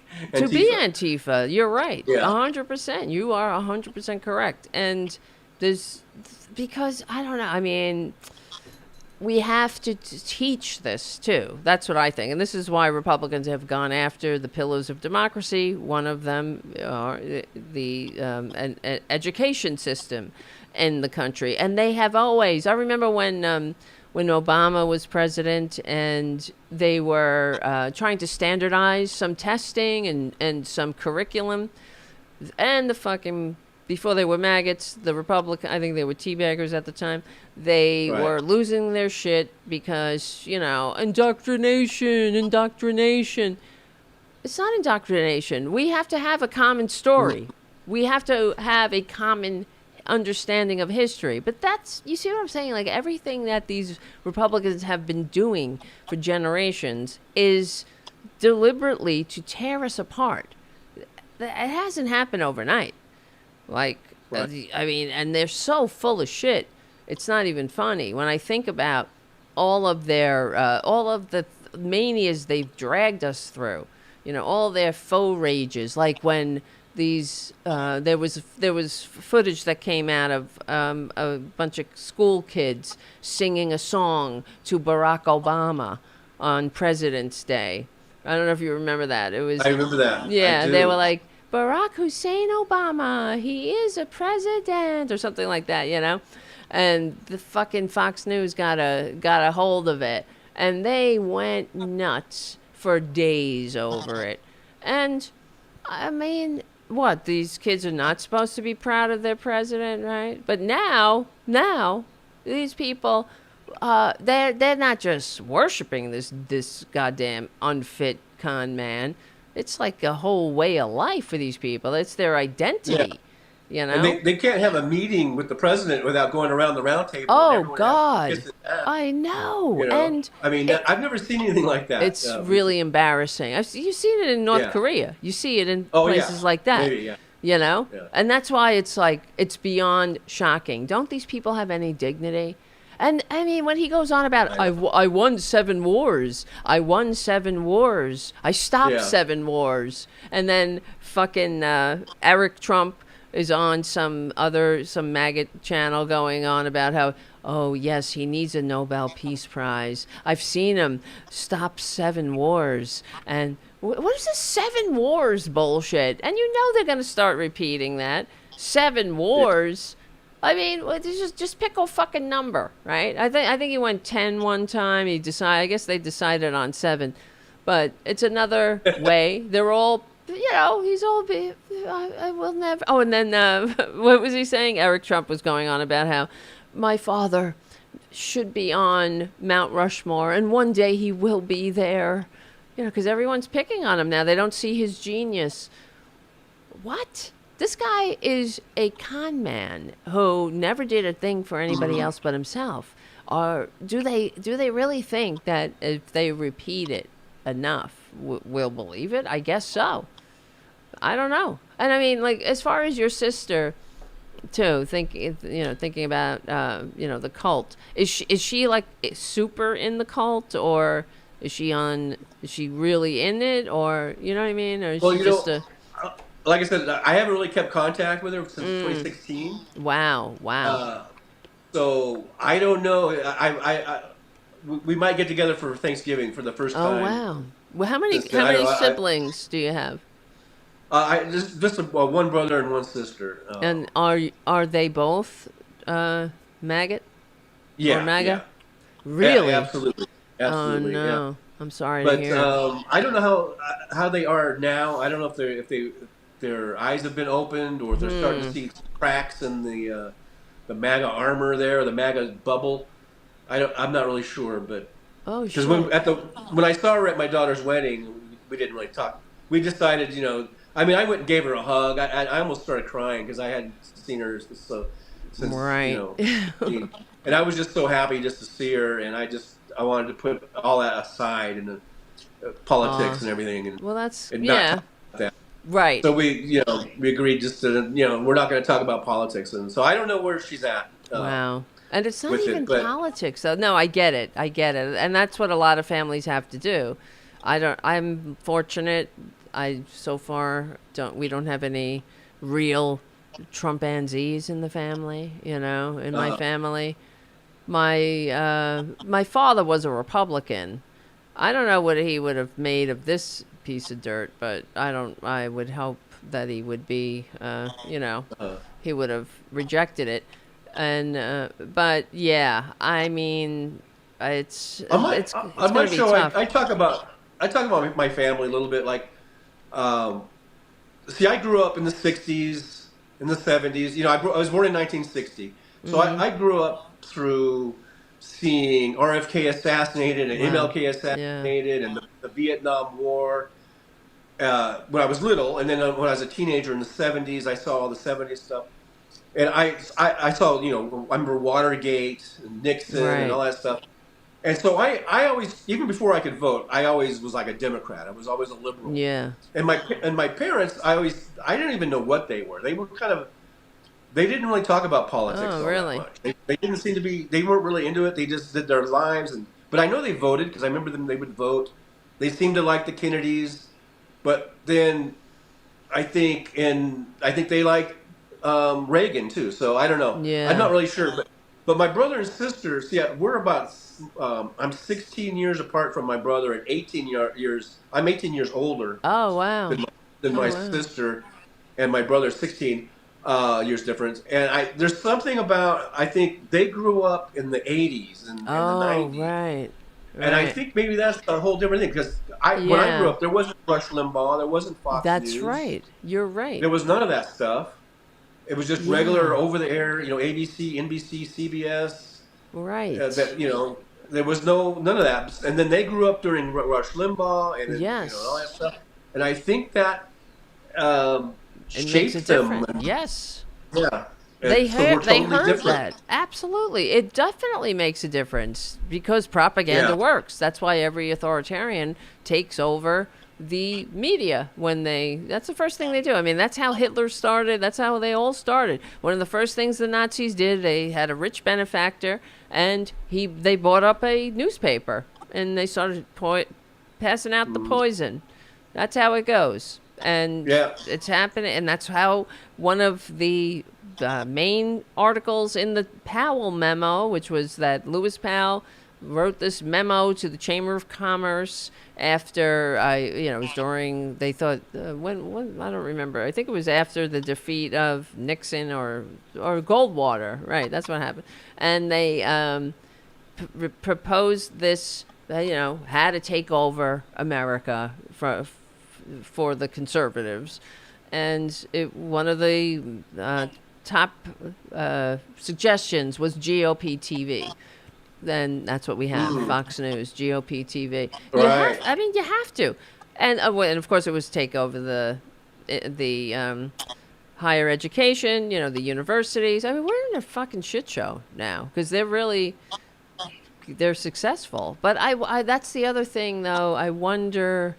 Antifa. You're right. 100%. You are 100% correct. And because I don't know. I mean, we have to teach this too. That's what I think. And this is why Republicans have gone after the pillars of democracy. One of them are the an education system in the country. And they have always, I remember when Obama was president and they were trying to standardize some testing and some curriculum, and before they were MAGAts, the Republican, I think they were teabaggers at the time, they were losing their shit because, indoctrination. It's not indoctrination. We have to have a common story. We have to have a common understanding of history. But you see what I'm saying? Like, everything that these Republicans have been doing for generations is deliberately to tear us apart. It hasn't happened overnight. Like, and they're so full of shit. It's not even funny. When I think about all of the manias they've dragged us through, all their faux rages, like when there was footage that came out of a bunch of school kids singing a song to Barack Obama on President's Day. I don't know if you remember that. I remember that. Yeah, they were like, Barack Hussein Obama, he is a president, or something like that, And the fucking Fox News got a hold of it, and they went nuts for days over it. And I mean, what, these kids are not supposed to be proud of their president, right? But now these people, they're not just worshiping this goddamn unfit con man. It's like a whole way of life for these people. It's their identity, And they can't have a meeting with the president without going around the round table. Oh, God. I know. And I mean, I've never seen anything like that. It's really embarrassing. You've seen it in North Korea. You see it in places like that. Maybe, And that's why it's like, it's beyond shocking. Don't these people have any dignity? And I mean, when he goes on about, I won 7 wars. I won 7 wars. I stopped 7 wars. And then fucking Eric Trump is on some MAGAt channel going on about how, oh, yes, he needs a Nobel Peace Prize. I've seen him stop 7 wars. And what is this 7 wars bullshit? And you know they're going to start repeating that. 7 wars. I mean, just pick a fucking number, right? I think he went 10 one time. I guess they decided on 7, but it's another way. They're all, he's all. I will never. Oh, and then what was he saying? Eric Trump was going on about how my father should be on Mount Rushmore, and one day he will be there. Because everyone's picking on him now. They don't see his genius. What? This guy is a con man who never did a thing for anybody else but himself. Or do they really think that if they repeat it enough, we'll believe it? I guess so. I don't know. And I mean, like, as far as your sister, too, thinking about the cult. Is she like super in the cult, or is she really in it, or you know what I mean, or is she just a like I said, I haven't really kept contact with her since 2016. Wow. So I don't know. We might get together for Thanksgiving for the first time. Oh wow. Well, how many siblings do you have? Just one brother and one sister. And are they both MAGAt? Yeah. Or MAGA? Yeah. Really? Yeah, absolutely. Oh no. Yeah. I'm sorry to hear. But I don't know how they are now. I don't know if their eyes have been opened, or if they're starting to see cracks in the MAGA armor there, or the MAGA bubble. I'm not really sure, but because when I saw her at my daughter's wedding, we didn't really talk. We decided, I mean, I went and gave her a hug. I almost started crying because I hadn't seen her since right. And I was just so happy just to see her, and I wanted to put all that aside and the politics and everything, and not talk about that. Right. So we agreed just to we're not going to talk about politics, and so I don't know where she's at. Wow. And it's not even politics, though. No, I get it, and that's what a lot of families have to do. I'm fortunate. So far we don't have any real Trumpanzees in the family. In my family. My father was a Republican. I don't know what he would have made of this piece of dirt, but I would hope that he would be, he would have rejected it. And, but yeah, I mean, it's going to be tough. I talk about my family a little bit. Like, see, I grew up in the 60s, in the 70s. I was born in 1960. So I grew up through seeing RFK assassinated and MLK assassinated and the Vietnam War when I was little. And then when I was a teenager in the 70s, I saw all the 70s stuff. And I saw, I remember Watergate and Nixon and all that stuff. And so I always, even before I could vote, I always was like a Democrat. I was always a liberal. Yeah. And my parents, I didn't even know what they were. They were they didn't really talk about politics all that much. They didn't seem to be, they weren't really into it. They just did their lives. But I know they voted because I remember them, they would vote. They seemed to like the Kennedys. But then I think they like Reagan too. So I don't know. Yeah. I'm not really sure. But my brother and sisters, we're about, I'm 16 years apart from my brother and 18 years, I'm 18 years older. Oh, wow. Than my sister, and my brother's 16 years difference. And there's something about, I think they grew up in the 80s and the 90s. Right. And I think maybe that's a whole different thing because when I grew up, there wasn't Rush Limbaugh, there wasn't Fox News. That's right. You're right. There was none of that stuff. It was just regular over-the-air, ABC, NBC, CBS. Right. There was none of that. And then they grew up during Rush Limbaugh and all that stuff. And I think that shaped them. Yes. Yeah. They heard that. Absolutely. It definitely makes a difference because propaganda works. That's why every authoritarian takes over the media that's the first thing they do. I mean, that's how Hitler started. That's how they all started. One of the first things the Nazis did, they had a rich benefactor, and they bought up a newspaper, and they started passing out the poison. That's how it goes. And it's happening, and that's how one of the main articles in the Powell memo, which was that Lewis Powell wrote this memo to the Chamber of Commerce after it was during, they thought, when I don't remember. I think it was after the defeat of Nixon or Goldwater, right? That's what happened. And they proposed this, how to take over America for the conservatives. And one of the top suggestions was GOP TV. Then that's what we have, Fox News, GOP TV. Right. You have to. And of course it was take over the higher education, the universities. I mean, we're in a fucking shit show now because they're successful. But that's the other thing, though. I wonder,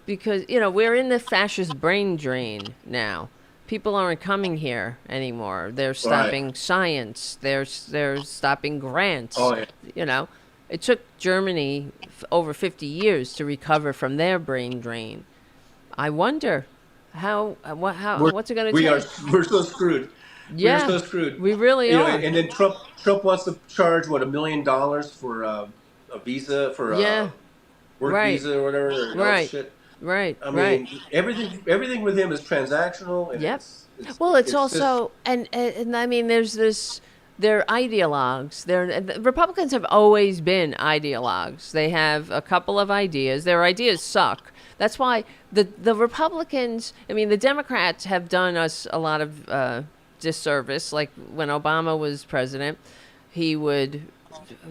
because, we're in the fascist brain drain now. People aren't coming here anymore. They're stopping science. They're stopping grants. Oh, yeah. It took Germany over 50 years to recover from their brain drain. I wonder what's it going to take? We're so screwed. Yeah, we're so screwed. We really are. And then Trump wants to charge $1 million for a visa for a work visa or whatever. Or shit. Right. I mean, everything with him is transactional. And it's also just, and I mean, there's this. They're ideologues. The Republicans have always been ideologues. They have a couple of ideas. Their ideas suck. That's why the Republicans. I mean, the Democrats have done us a lot of disservice. Like when Obama was president, he would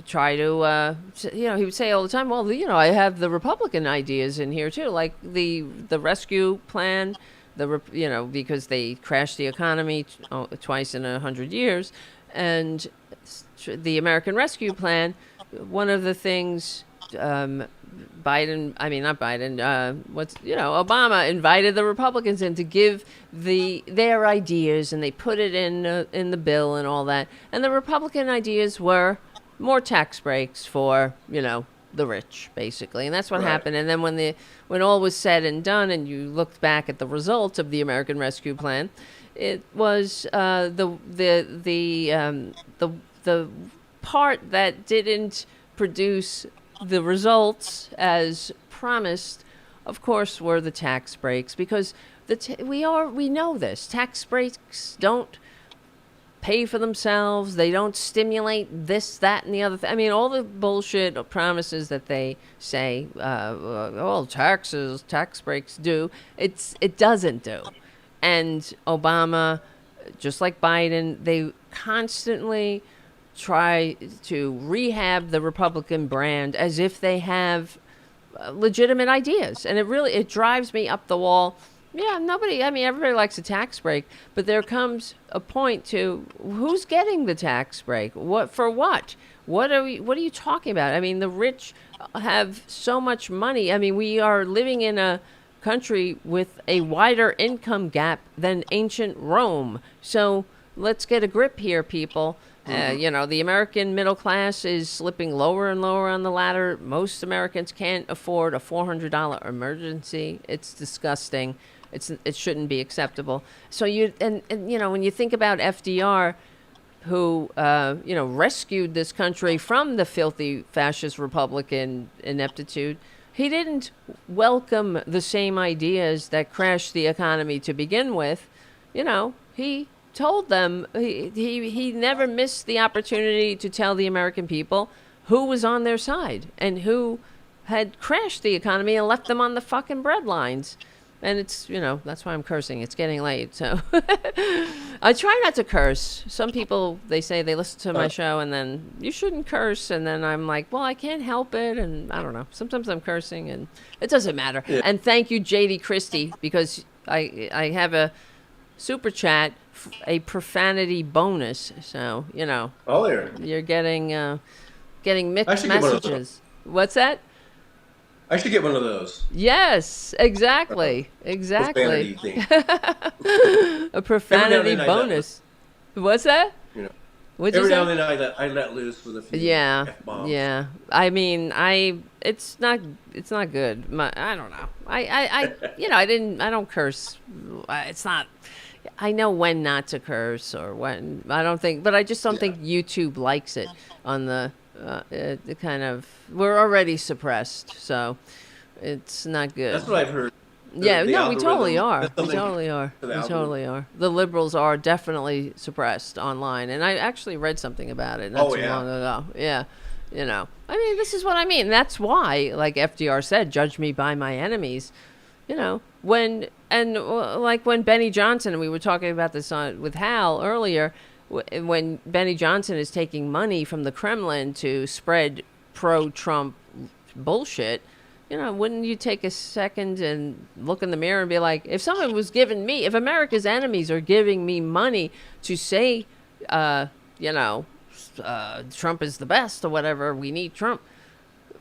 try to, he would say all the time, well, I have the Republican ideas in here too, like the rescue plan, because they crashed the economy twice in 100 years, and the American Rescue Plan. One of the things Obama invited the Republicans in to give their ideas, and they put it in the bill and all that. And the Republican ideas were more tax breaks for, the rich, basically. And that's what happened. And then when all was said and done, and you looked back at the results of the American Rescue Plan, it was the part that didn't produce the results as promised, of course, were the tax breaks, because we know this. Tax breaks don't pay for themselves. They don't stimulate this, that, and the other thing. I mean, all the bullshit promises that they say, tax breaks do. It doesn't do. And Obama, just like Biden, they constantly try to rehab the Republican brand as if they have legitimate ideas. And it drives me up the wall. Yeah, everybody likes a tax break, but there comes a point to who's getting the tax break? What for what? What are you talking about? I mean, the rich have so much money. I mean, we are living in a country with a wider income gap than ancient Rome. So let's get a grip here, people. The American middle class is slipping lower and lower on the ladder. Most Americans can't afford a $400 emergency. It's disgusting. It shouldn't be acceptable. So when you think about FDR, who rescued this country from the filthy fascist Republican ineptitude, he didn't welcome the same ideas that crashed the economy to begin with. He told them, he never missed the opportunity to tell the American people who was on their side and who had crashed the economy and left them on the fucking breadlines. And it's, that's why I'm cursing. It's getting late, so I try not to curse. Some people, they say they listen to my show and then you shouldn't curse, and then I'm like, well, I can't help it, and I don't know. Sometimes I'm cursing and it doesn't matter. Yeah. And thank you, JD Christie, because I have a super chat, a profanity bonus. So Oh, yeah. You're getting mixed messages. What's that? I should get one of those. Yes, exactly. Exactly. Profanity thing. A Every now and profanity then I let loose, bonus. What's that? you know. What'd you Every now say? and then I let loose with a few Yeah, F-bombs. yeah. I mean, it's not good. I don't know. I don't curse. It's not. I know when not to curse or when I don't think, but I just don't Yeah. think YouTube likes it on the kind of. We're already suppressed, so it's not good. That's what I've heard. Yeah, The no, we totally algorithm, are. that's We something totally are. to the We algorithm. totally are. The liberals are definitely suppressed online, and I actually read something about it not Oh too long yeah. ago. Yeah, I mean, this is what I mean. That's why, like FDR said, "Judge me by my enemies." Like when Benny Johnson, and we were talking about this with Hal earlier, when Benny Johnson is taking money from the Kremlin to spread pro-Trump bullshit, wouldn't you take a second and look in the mirror and be like, if America's enemies are giving me money to say, you know, Trump is the best or whatever, we need Trump,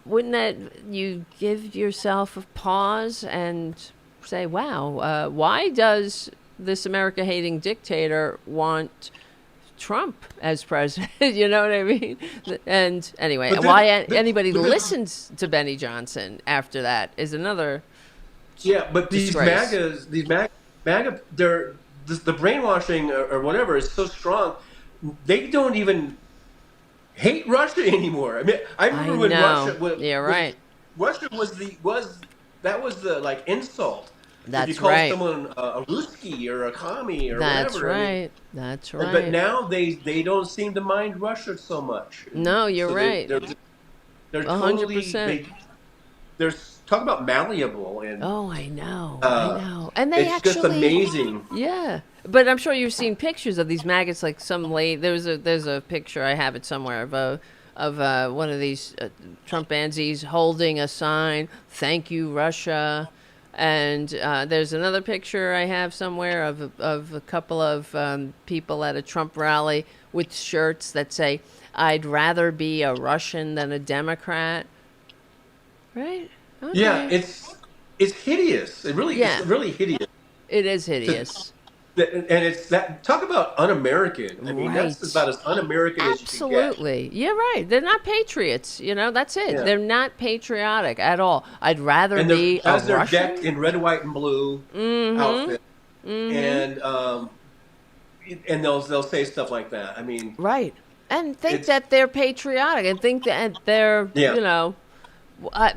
wouldn't that you give yourself a pause and say, wow, why does this America hating dictator want Trump as president? You know what I mean? And anyway, But why then, anybody but then, listens to Benny Johnson after that is another yeah, but disgrace. MAGA, the brainwashing or whatever is so strong. They don't even hate Russia anymore. I mean, I I remember when know. Yeah, right. Russia was the like insult if you That's call right. someone a Ruski or a commie or That's whatever. I mean, right. That's but right. now they don't seem to mind Russia so much, and No, you're so right. they're A hundred totally percent. they're talk about malleable, and Oh, I know. I uh, know. And they it's just actually, amazing. yeah. But I'm sure you've seen pictures of these maggots. Like some lady, there's a picture, I have it somewhere, of one of these Trumpanzees holding a sign, "Thank you, Russia." And there's another picture I have somewhere of a couple of people at a Trump rally with shirts that say, "I'd rather be a Russian than a Democrat." Right? Yeah, Okay. it's hideous. It's Yeah, really hideous. it is To, hideous. and it's that talk about un-American. I mean, that's Right. about as un-American as you can get. Absolutely. You're right. They're not patriots. That's it. Yeah, They're not patriotic at all. I'd rather and they're be a as they're decked Russian. in red, white, and blue Mm-hmm. outfit, Mm-hmm. and they'll say stuff like that. I mean, Right. And think it's that they're patriotic and think that they're, yeah,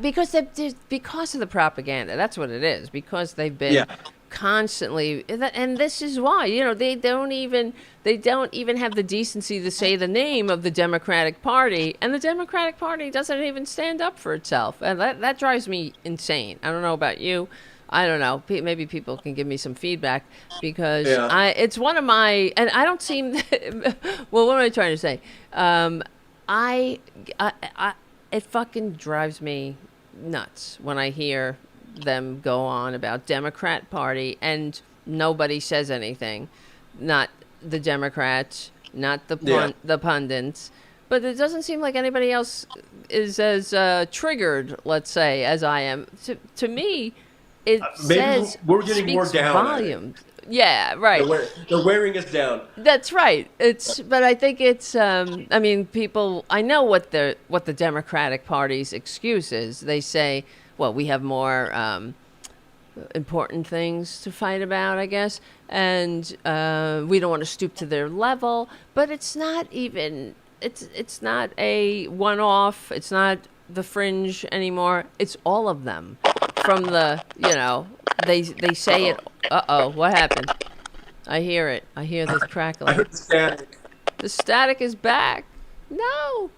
because of the propaganda. That's what it is. Because they've been yeah. constantly, and this is why they don't even have the decency to say the name of the Democratic Party, and the Democratic Party doesn't even stand up for itself, and that drives me insane. I don't know about you. I don't know. Maybe people can give me some feedback because Yeah. it's one of my, and I don't seem. Well, what am I trying to say? I, it fucking drives me nuts when I hear them go on about Democrat Party and nobody says anything. Not the Democrats, not Yeah. the pundits, but it doesn't seem like anybody else is as triggered, let's say, as I am. To me, it Maybe says we're getting more speaks down. I think volumes. Yeah, right. they're wearing us down. That's right. But I think it's. I mean, people. I know what the Democratic Party's excuse is. They say, "Well, we have more important things to fight about, I guess, and we don't want to stoop to their level." But it's not even. It's not a one-off. It's not the fringe anymore. It's all of them. From the they say Uh-oh. it. Uh-oh, what happened? I hear it. I hear this I crackling. heard the static. The static is back. No.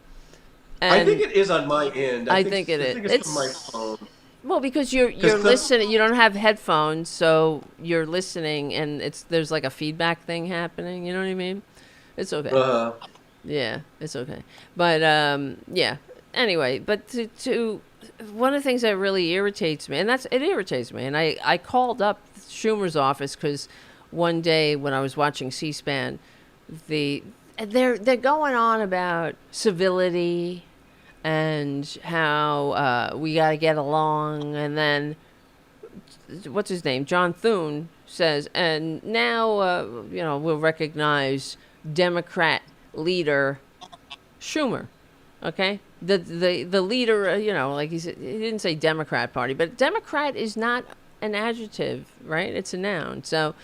I think And it is on my end. I think it I is. think it's from my It's phone. well because you're 'Cause listening. You don't have headphones, so you're listening, and there's like a feedback thing happening. You know what I mean? It's okay. Uh, Yeah, it's okay. But yeah. Anyway, but to one of the things that really irritates me, and it irritates me, and I called up Schumer's office because one day when I was watching C-SPAN, they're going on about civility and how we got to get along. And then, what's his name? John Thune says, and now, we'll recognize Democrat leader Schumer. Okay? The leader, like he said, he didn't say Democrat Party, but Democrat is not an adjective, right? It's a noun. So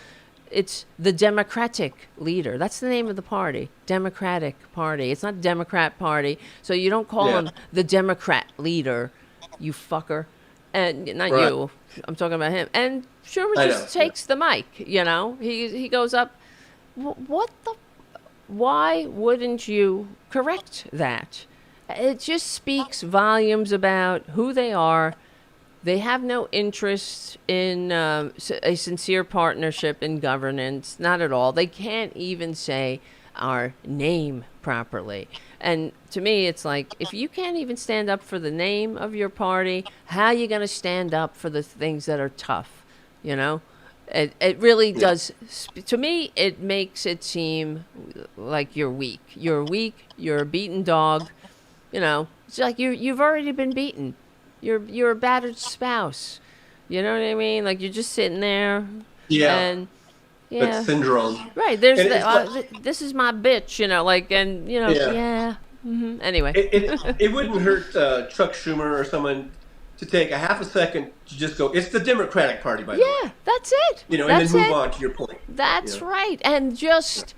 it's the Democratic leader. That's the name of the party. Democratic Party. It's not Democrat Party. So you don't call him the Democrat leader, you fucker. And not you. I'm talking about him. And Schumer just takes the mic, He goes up. Why wouldn't you correct that? It just speaks volumes about who they are. They have no interest in a sincere partnership in governance, not at all. They can't even say our name properly. And to me, it's like, if you can't even stand up for the name of your party, how are you going to stand up for the things that are tough, It really does. To me, it makes it seem like you're weak. You're weak. You're a beaten dog. It's like you've already been beaten. You're a battered spouse. You know what I mean? Like, you're just sitting there. Yeah. And that syndrome. Right. There's this is my bitch. Yeah. Mm-hmm. Anyway, it wouldn't hurt Chuck Schumer or someone to take a half a second to just go, it's the Democratic Party, by the way. Yeah, that's it. And then move on to your point. That's right. And just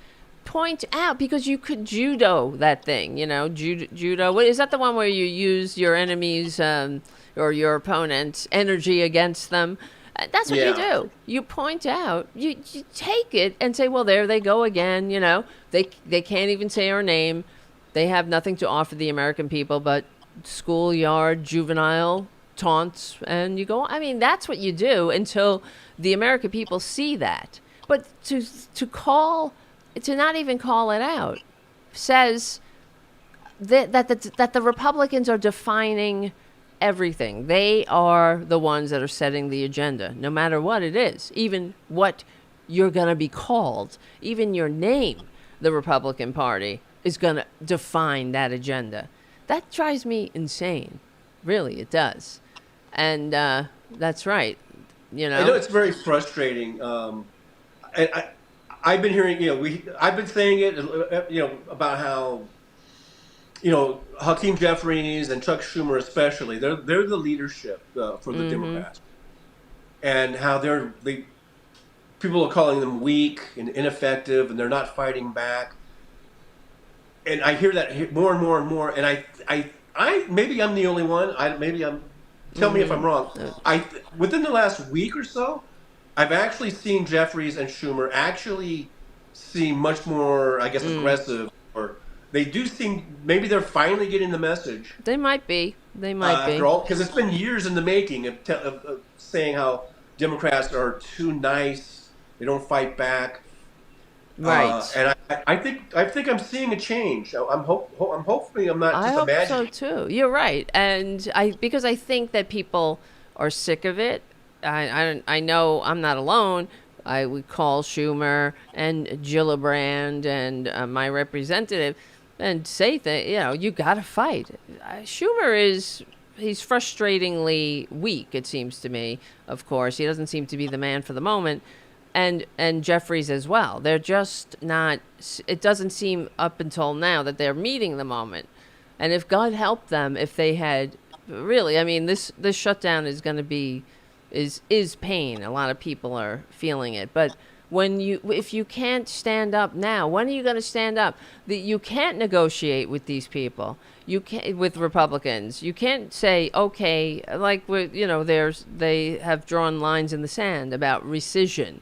point out, because you could judo that thing, judo. Is that the one where you use your enemy's or your opponent's energy against them? That's what you do. You point out, you take it and say, well, there they go again. They can't even say our name. They have nothing to offer the American people but schoolyard, juvenile taunts, and you go. I mean, that's what you do until the American people see that. But to not even call it out says that the Republicans are defining everything. They are the ones that are setting the agenda, no matter what it is, even what you're going to be called, even your name. The Republican Party is going to define that agenda. That drives me insane. Really, it does. And that's right. I know it's very frustrating. I've been hearing, I've been saying it, about how, Hakeem Jeffries and Chuck Schumer especially, they're the leadership for the Democrats, and how people are calling them weak and ineffective, and they're not fighting back. And I hear that more and more and more. And I maybe I'm the only one. Tell me if I'm wrong. Within the last week or so, I've actually seen Jeffries and Schumer actually seem much more, I guess, aggressive. Or they do seem, maybe they're finally getting the message. They might be. After all, because it's been years in the making of saying how Democrats are too nice. They don't fight back. Right. And I think I'm seeing a change. Hopefully I'm not just imagining. I hope so too. You're right. And because I think that people are sick of it. I know I'm not alone. I would call Schumer and Gillibrand and my representative and say that, you got to fight. Schumer he's frustratingly weak, it seems to me. Of course, he doesn't seem to be the man for the moment. And Jeffries as well. They're just not, it doesn't seem up until now that they're meeting the moment. And if God help them, if they had really, I mean, this shutdown is going to be, is pain. A lot of people are feeling it. But if you can't stand up now, when are you going to stand up? You can't negotiate with these people. You can't, with Republicans. You can't say, okay, like, they have drawn lines in the sand about rescission.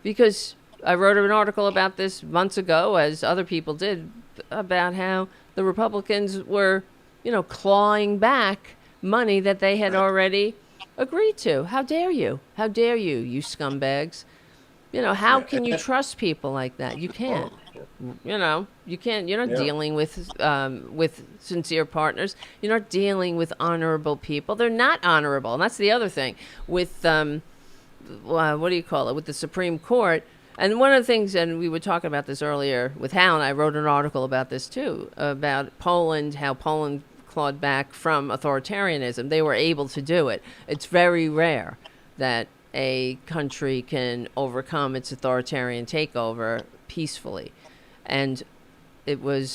Because I wrote an article about this months ago, as other people did, about how the Republicans were, clawing back money that they had already agreed to. How dare you? How dare you, you scumbags? How can you trust people like that? You can't. You can't. You're not dealing with sincere partners. You're not dealing with honorable people. They're not honorable, and that's the other thing with what do you call it? With the Supreme Court. And one of the things, and we were talking about this earlier with Hal, and I wrote an article about this too, about Poland, how Poland clawed back from authoritarianism. They were able to do it. It's very rare that a country can overcome its authoritarian takeover peacefully. And it was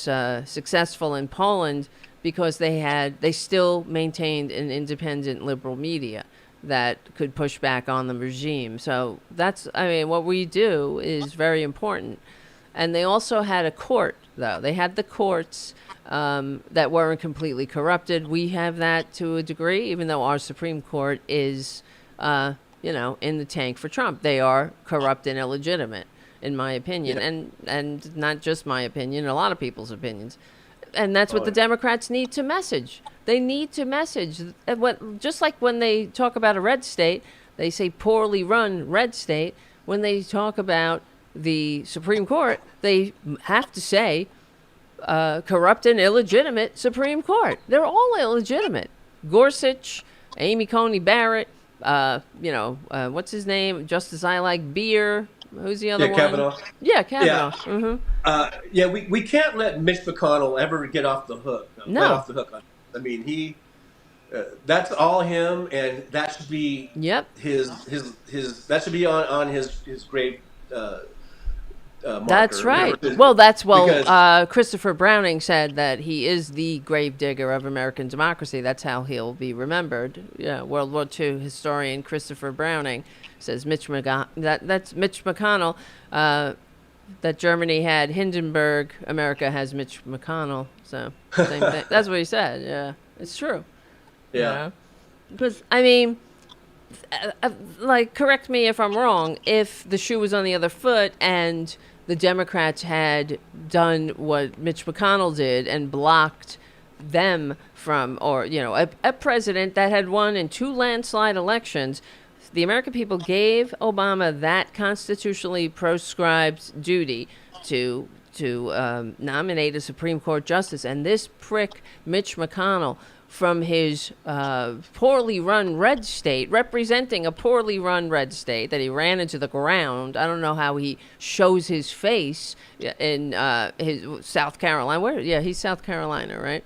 successful in Poland because they still maintained an independent liberal media that could push back on the regime. So what we do is very important. And they also had a court, though. They had the courts that weren't completely corrupted. We have that to a degree, even though our Supreme Court is, in the tank for Trump. They are corrupt and illegitimate, in my opinion, and not just my opinion, a lot of people's opinions. And that's what the Democrats need to message. They need to message. Just like when they talk about a red state, they say poorly run red state. When they talk about the Supreme Court, they have to say corrupt and illegitimate Supreme Court. They're all illegitimate. Gorsuch, Amy Coney Barrett, what's his name? Justice I Like Beer. Who's the other one? Kavanaugh. Yeah, Kavanaugh. Yeah. Mm-hmm. We can't let Mitch McConnell ever get off the hook. No. Let off the hook. I mean, that's all him, and that should be his that should be on his grave. Marker, that's right. Christopher Browning said that he is the gravedigger of American democracy. That's how he'll be remembered. Yeah, World War II historian Christopher Browning says that's Mitch McConnell. That Germany had Hindenburg, America has Mitch McConnell. So same thing. That's what he said. Yeah, it's true. Yeah. Because correct me if I'm wrong. If the shoe was on the other foot and the Democrats had done what Mitch McConnell did and blocked them from, a president that had won in 2 landslide elections, the American people gave Obama that constitutionally proscribed duty to nominate a Supreme Court justice. And this prick, Mitch McConnell, from his poorly run red state, representing a poorly run red state that he ran into the ground. I don't know how he shows his face in his South Carolina. He's South Carolina, right?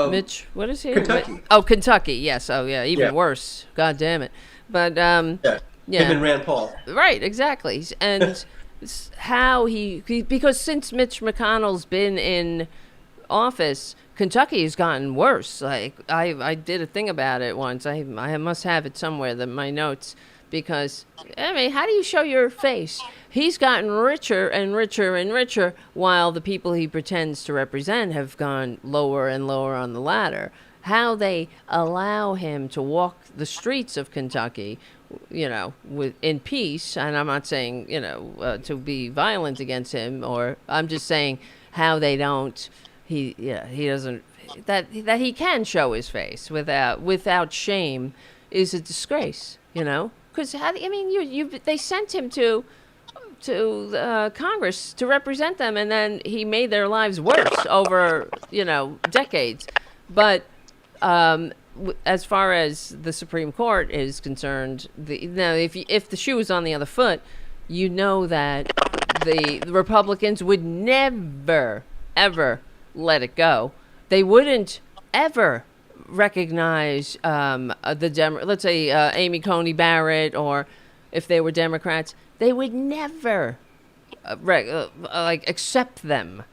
Mitch, what is he? Kentucky. Oh, Kentucky, yes. Oh, yeah, even worse. God damn it. But, him and Rand Paul. Right, exactly. And because since Mitch McConnell's been in office, Kentucky has gotten worse. Like I did a thing about it once. I must have it somewhere in my notes, because how do you show your face? He's gotten richer and richer and richer, while the people he pretends to represent have gone lower and lower on the ladder. How they allow him to walk the streets of Kentucky, in peace, and I'm not saying to be violent against him, or I'm just saying how they don't. He doesn't, that he can show his face without shame is a disgrace, because they sent him to Congress to represent them, and then he made their lives worse over decades. But as far as the Supreme Court is concerned, if the shoe was on the other foot, that the Republicans would never ever let it go. They wouldn't ever recognize let's say Amy Coney Barrett, or if they were Democrats, they would never accept them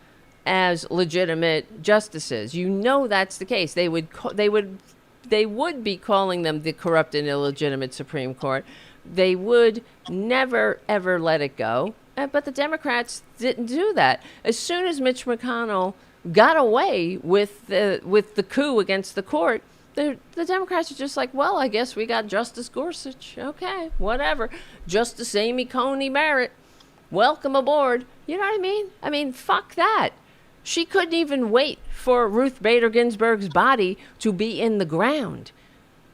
as legitimate justices. That's the case. They would be calling them the corrupt and illegitimate Supreme Court. They would never ever let it go. But the Democrats didn't do that. As soon as Mitch McConnell got away with the coup against the court, the Democrats are just like, well, I guess we got Justice Gorsuch. Okay, whatever. Justice Amy Coney Barrett, welcome aboard. You know what I mean? I mean, fuck that. She couldn't even wait for Ruth Bader Ginsburg's body to be in the ground.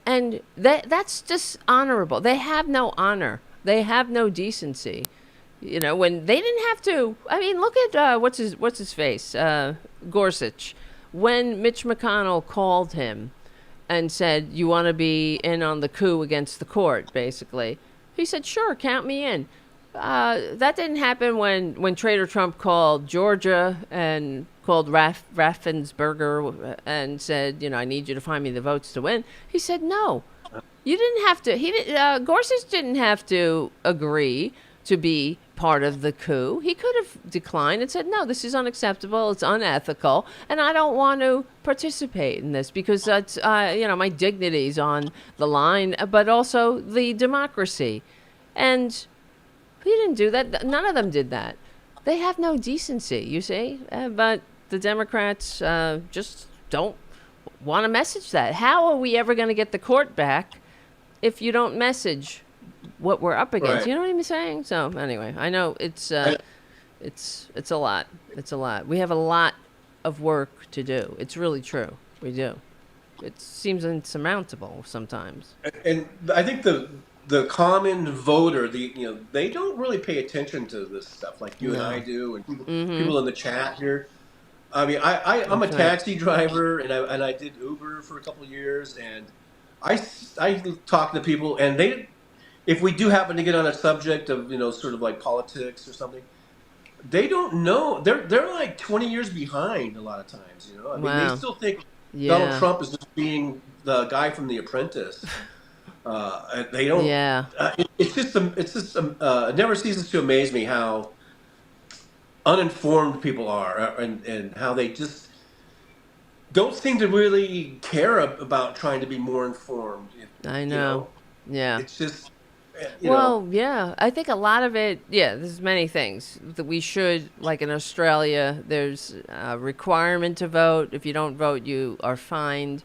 And that's dishonorable. They have no honor. They have no decency. When they didn't have to. I mean, look at what's his face, Gorsuch. When Mitch McConnell called him and said, "You want to be in on the coup against the court?" Basically, he said, "Sure, count me in." That didn't happen when Trader Trump called Georgia and called Raffensperger and said, I need you to find me the votes to win. He said, no, you didn't have to. Gorsuch didn't have to agree to be part of the coup. He could have declined and said, no, this is unacceptable. It's unethical. And I don't want to participate in this because that's, my dignity's on the line, but also the democracy. And he didn't do that. None of them did that. They have no decency, you see. But the Democrats just don't want to message that. How are we ever going to get the court back if you don't message what we're up against? Right. You know what I'm saying? So anyway, I know it's a lot. It's a lot. We have a lot of work to do. It's really true. We do. It seems insurmountable sometimes. And I think the common voter, they don't really pay attention to this stuff like you and I do, and people in the chat here. I mean, I'm a taxi driver, and I did Uber for a couple of years, and I talk to people, and if we do happen to get on a subject of sort of like politics or something, they don't know. They're like 20 years behind a lot of times. I mean, they still think Donald Trump is just being the guy from The Apprentice. They don't. Yeah. It never ceases to amaze me how uninformed people are, and how they just don't seem to really care about trying to be more informed. I know. Yeah. It's just. Yeah, I think a lot of it, there's many things that we should, like in Australia, there's a requirement to vote. If you don't vote, you are fined.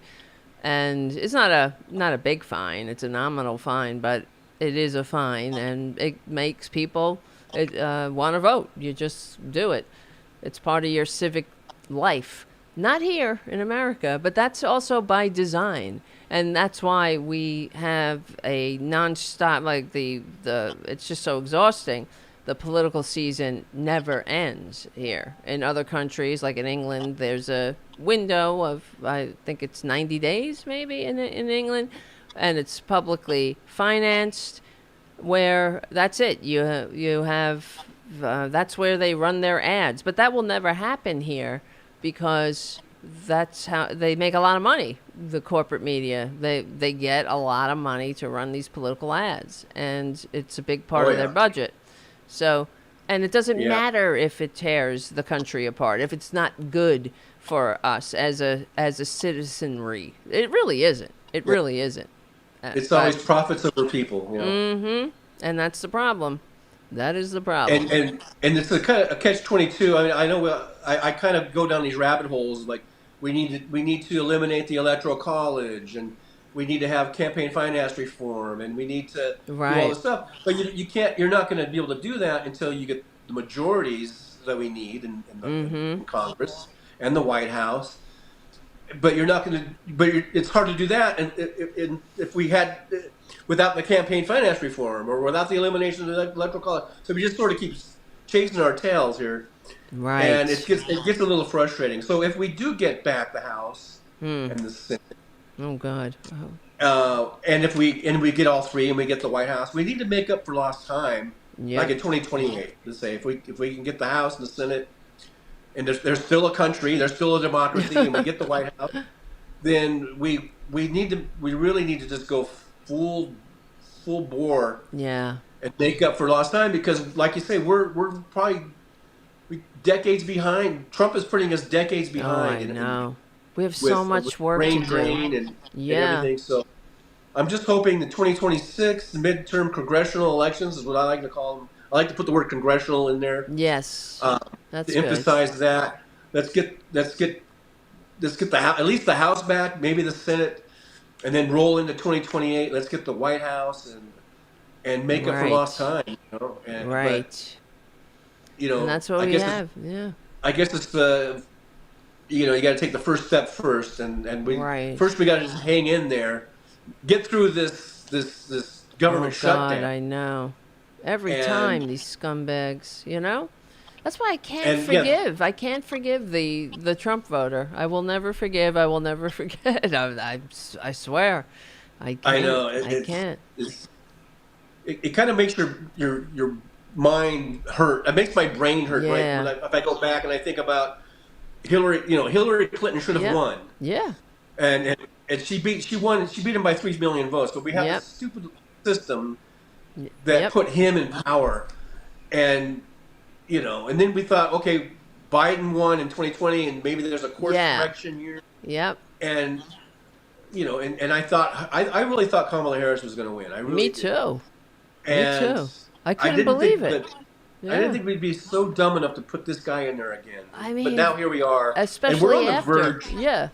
And it's not a big fine. It's a nominal fine, but it is a fine, and it makes people want to vote. You just do it. It's part of your civic life. Not here in America, but that's also by design. And that's why we have a nonstop, like it's just so exhausting. The political season never ends here. In other countries, like in England, there's a window of, I think it's 90 days maybe in England, and it's publicly financed, where that's it. You have that's where they run their ads. But that will never happen here because that's how they make a lot of money. The corporate media, they get a lot of money to run these political ads, and it's a big part of their budget. So, and it doesn't matter if it tears the country apart, if it's not good for us as a citizenry. It really isn't. It really isn't. It's always profits over people. Mm-hmm. And that's the problem. That is the problem. And it's a kind of a catch-22. I mean, I know I kind of go down these rabbit holes. Like we need to eliminate the electoral college, and we need to have campaign finance reform, and we need to do all this stuff. But you can't. You're not going to be able to do that until you get the majorities that we need in Congress and the White House. But you're not going to. But it's hard to do that, and if we had without the campaign finance reform or without the elimination of the electoral college. So we just sort of keep chasing our tails here, and it gets a little frustrating. So if we do get back the House and the Senate. Oh God! And if we get all three and we get the White House, we need to make up for lost time, like in 2028. Let's say if we can get the House and the Senate, and there's still a country, there's still a democracy, and we get the White House, then we really need to just go full bore, and make up for lost time, because like you say, we're probably decades behind. Trump is putting us decades behind. I know. We have so much work to do. Brain drain and everything. So I'm just hoping the 2026 midterm congressional elections is what I like to call them. I like to put the word congressional in there. Yes, that's to emphasize that. Let's get at least the House back, maybe the Senate, and then roll into 2028. Let's get the White House and make up for lost time. And, But, and that's what we have. Yeah. I guess it's you got to take the first step first, and first we got to just hang in there, get through this government shutdown. God, I know. Every time these scumbags, that's why I can't forgive. I can't forgive the Trump voter. I will never forgive. I will never forget. I swear, I can't. I know. I can't. It kind of makes your mind hurt. It makes my brain hurt. Yeah. Right? If I go back and I think about Hillary Clinton should have Yep. won, Yeah. and she beat him by 3 million votes. But we have Yep. this stupid system that Yep. put him in power, and and then we thought, okay, Biden won in 2020, and maybe there's a course correction year, Yep. and and I really thought Kamala Harris was going to win. I really Me did. too. And Me too. I couldn't believe it. I didn't think we'd be so dumb enough to put this guy in there again. I mean, but now here we are, especially and we're on after. the verge. Yeah.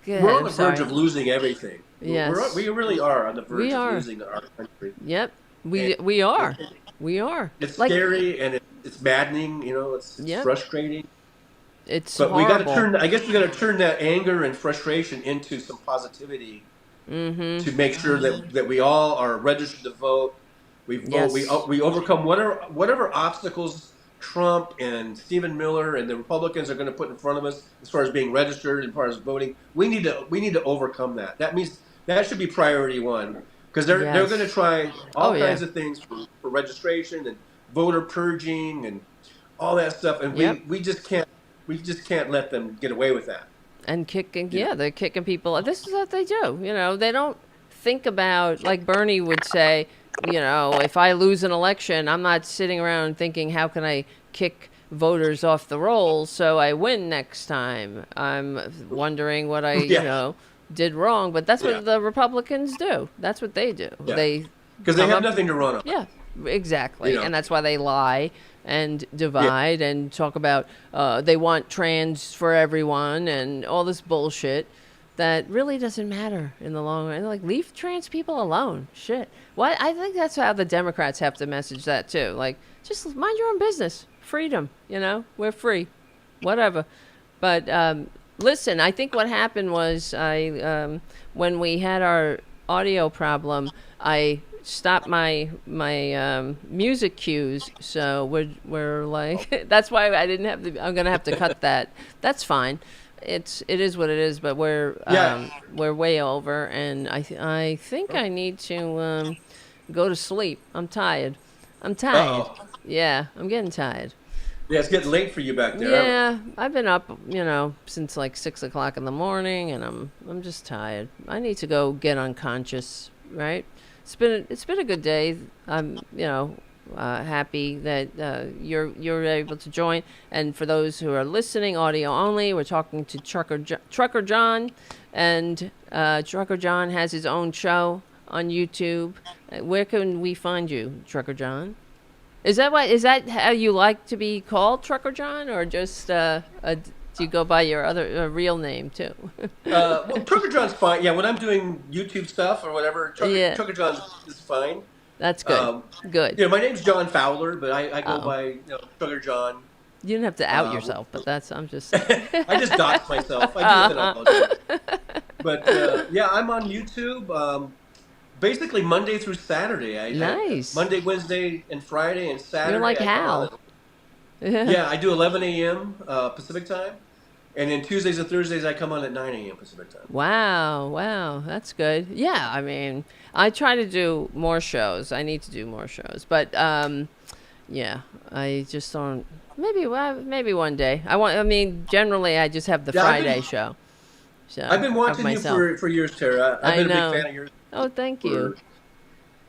We're on the verge of losing everything. Yes. We really are on the verge of losing our country. Yep. We are. We are. It's scary and it's maddening. It's frustrating. But horrible. I guess we got to turn that anger and frustration into some positivity to make sure that we all are registered to vote. We vote. We overcome whatever obstacles Trump and Stephen Miller and the Republicans are going to put in front of us as far as being registered and as far as voting. We need to overcome that. That means that should be priority one, because they're going to try all kinds of things for registration and voter purging and all that stuff, and we just can't let them get away with that. And they're kicking people. This is what they do. They don't think about, like Bernie would say, if I lose an election, I'm not sitting around thinking, how can I kick voters off the rolls so I win next time? I'm wondering what I, did wrong. But that's what the Republicans do. That's what they do. Yeah. Because they have nothing to run on. Yeah, exactly. And that's why they lie and divide and talk about they want trans for everyone and all this bullshit that really doesn't matter in the long run. Like, leave trans people alone. Shit. Why? I think that's how the Democrats have to message that too. Like, just mind your own business. Freedom. We're free. Whatever. But listen, I think what happened was when we had our audio problem, I stopped my music cues, so we're like that's why I didn't have to. I'm gonna have to cut that. That's fine. It is what it is. But we're way over, and I think I need to go to sleep. I'm tired. Uh-oh. Yeah, I'm getting tired. Yeah, it's getting late for you back there. Yeah, I've been up, since like 6 o'clock in the morning, and I'm just tired. I need to go get unconscious. Right? It's been a good day. I'm happy that you're able to join. And for those who are listening, audio only, we're talking to Trucker John, and Trucker John has his own show on YouTube. Where can we find you, Trucker John? Is that how you like to be called, Trucker John, or just do you go by your other real name too? Well, Trucker John's fine. Yeah, when I'm doing YouTube stuff or whatever, Trucker John is fine. That's good. Good. My name's John Fowler, but I go by Trucker John. You didn't have to out yourself, but I'm just. I just doxed myself. I do that. But I'm on YouTube. Basically Monday through Saturday. Nice. Monday, Wednesday, and Friday, and Saturday. You're like Hal. Yeah, I do 11 a.m. Pacific time. And then Tuesdays and Thursdays, I come on at 9 a.m. Pacific time. Wow, that's good. Yeah, I mean, I try to do more shows. I need to do more shows, but I just don't. Maybe one day. Generally, I just have the Friday show. So I've been watching you for years, Tara. I've been a big fan of yours. Oh, thank you.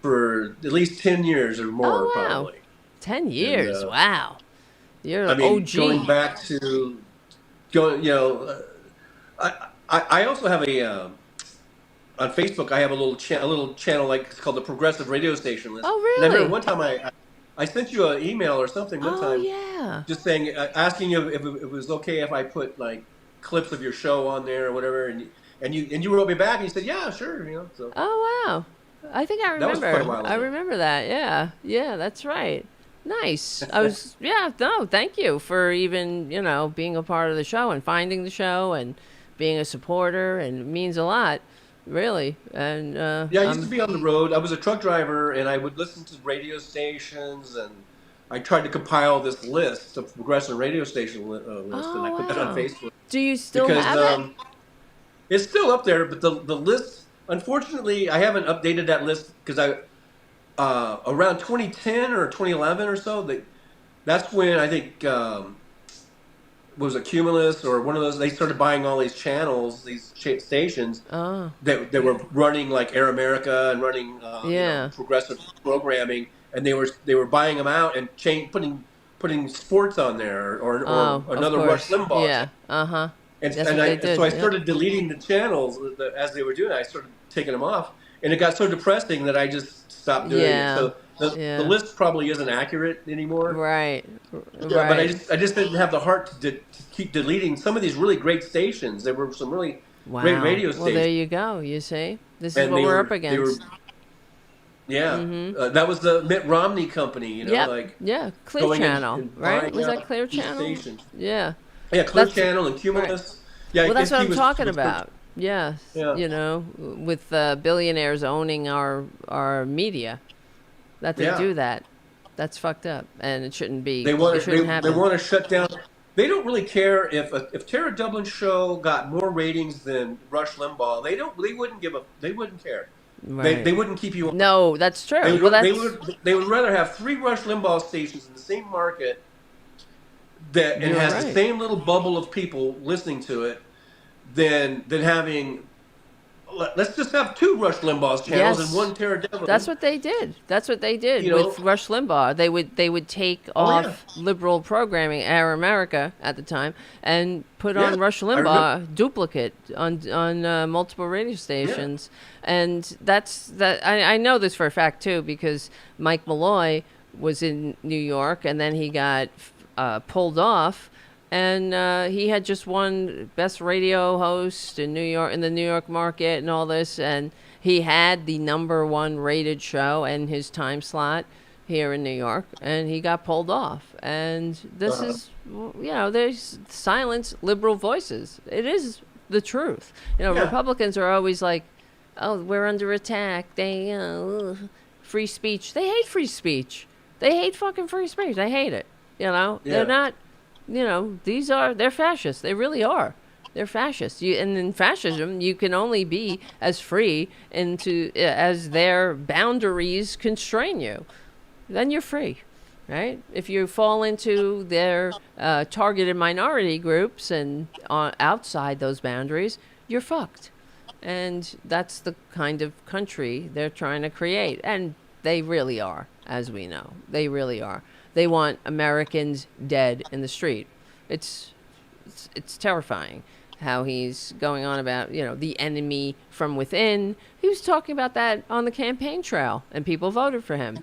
For at least 10 years or more, probably. 10 years. And, wow. You're an OG. Going back to. I also have on Facebook. I have a little channel like it's called the Progressive Radio Station List. Oh, really? And I remember one time I sent you an email or something one time. Yeah. Just saying, asking you if it was okay if I put like clips of your show on there or whatever, and you wrote me back and you said, yeah, sure, So. Oh wow, I think I remember. That was quite a while ago. I remember that. Yeah, that's right. Nice. Thank you for even, being a part of the show and finding the show and being a supporter, and it means a lot, really. And I used to be on the road. I was a truck driver, and I would listen to radio stations, and I tried to compile this list of progressive radio station list, and I put that on Facebook. Do you still have it? It's still up there, but the list, unfortunately, I haven't updated that list because around 2010 or 2011 or so, that's when I think was a Cumulus or one of those. They started buying all these channels, these stations Oh, that were running like Air America and running yeah. progressive programming, and they were buying them out and putting sports on there or Oh, of another Rush course. Limbaugh channel. Yeah. Uh-huh. And That's and what they I so did. I Yep. started deleting the channels as they were doing it. I started taking them off, and it got so depressing that I just stopped doing it. Yeah. So the Yeah. list probably isn't accurate anymore. Right. Yeah, but I Right. just didn't have the heart to keep deleting some of these really great stations. There were some really great Wow. radio Well, there stations, you go. You see? This is and what we're up they were against. yeah. Mm-hmm. That was the Mitt Romney company, Yep. like Yeah. Clear going Channel, and right? buying Was that out Clear these Channel? stations. Yeah. Yeah, Clear That's Channel and right. Cumulus. Yeah, I Well, that's guess what he I'm talking about. Yes. Yeah. With billionaires owning our media, that they Yeah. do that. That's fucked up, and it shouldn't be. They It want shouldn't they happen. want to shut down. They don't really care if Tara Devlin's show got more ratings than Rush Limbaugh. They wouldn't give a. They wouldn't care. Right. They wouldn't keep you on. No, that's true. They Well, would, that's they would rather have 3 Rush Limbaugh stations in the same market that and you're has the right. same little bubble of people listening to it than having. Let's just have 2 Rush Limbaugh's channels and Yes. 1 Tara Devlin. That's what they did. That's what they did You know- with Rush Limbaugh. They would take Oh, yeah. off liberal programming, Air America at the time, and put on Yeah, Rush I remember. Limbaugh duplicate on multiple radio stations. And that's that. I know this for a fact too because Mike Malloy was in New York and then he got pulled off. And he had just won best radio host in New York in the New York market and all this, and he had the #1 rated show in his time slot here in New York, and he got pulled off. And this is, there's silence liberal voices. It is the truth. Yeah. Republicans are always like, oh, we're under attack. They free speech. They hate free speech. They hate fucking free speech. They hate it. Yeah. They're not. They're fascists. They really are. They're fascists. And in fascism, you can only be as free as their boundaries constrain you. Then you're free, right? If you fall into their targeted minority groups and outside those boundaries, you're fucked. And that's the kind of country they're trying to create. And they really are, as we know. They really are. They want Americans dead in the street. It's terrifying how he's going on about, the enemy from within. He was talking about that on the campaign trail, and people voted for him.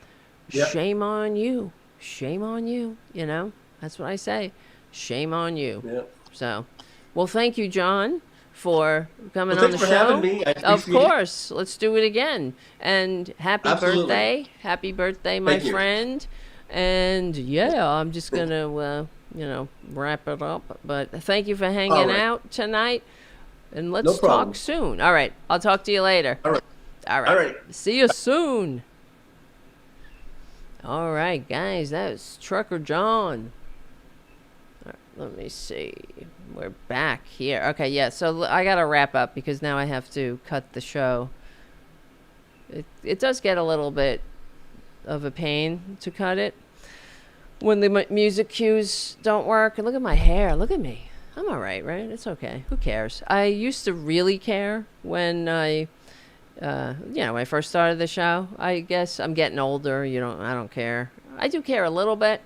Yep. Shame on you. Shame on you. That's what I say. Shame on you. Yeah. So, well, thank you, John, for coming Well, on the thanks for show. having me. I Of appreciate it. course. Let's do it again. And happy Absolutely. birthday. Happy birthday, my Thank you. friend. And yeah, I'm just going to, wrap it up. But thank you for hanging All right. out tonight. And let's No problem. talk soon. All right. I'll talk to you later. All right. All right. All right. See you soon. All right, guys. That was Trucker John. All right, let me see. We're back here. Okay, yeah. So I got to wrap up because now I have to cut the show. It does get a little bit of a pain to cut it when the music cues don't work. And look at my hair. Look at me. I'm all right, right? It's okay. Who cares? I used to really care when when I first started the show. I guess I'm getting older. I don't care. I do care a little bit.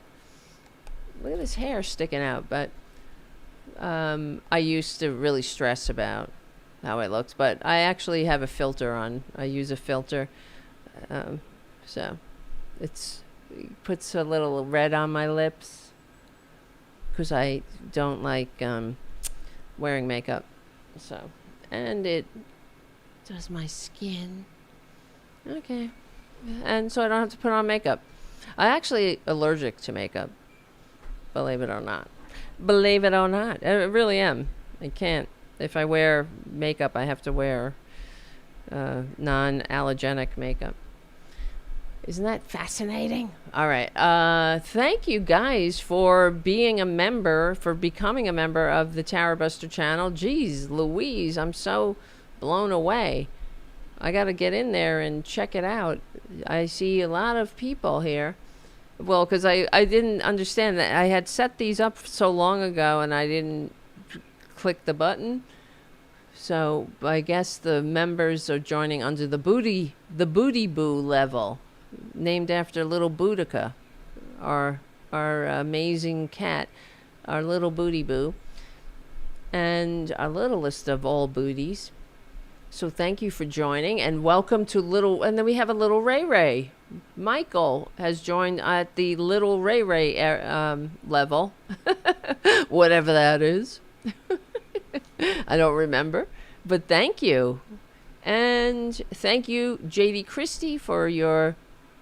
Look at this hair sticking out. But I used to really stress about how I looked. But I actually have a filter on. I use a filter. So it puts a little red on my lips because I don't like wearing makeup. So, and it does my skin. Okay. And so I don't have to put on makeup. I'm actually allergic to makeup. Believe it or not. Believe it or not. I really am. I can't. If I wear makeup, I have to wear non-allergenic makeup. Isn't that fascinating? All right. Thank you guys for becoming a member of the Tarabuster channel. Jeez Louise, I'm so blown away. I got to get in there and check it out. I see a lot of people here. Well, because I didn't understand that. I had set these up so long ago and I didn't click the button. So I guess the members are joining under the Booty Boo level, named after little Boudica, our amazing cat, our little Booty Boo, and our littlest of all booties. So thank you for joining and welcome to little. And then we have a little Ray Ray. Michael has joined at the little Ray Ray level, whatever that is. I don't remember, but thank you. And thank you, JD Christie, for your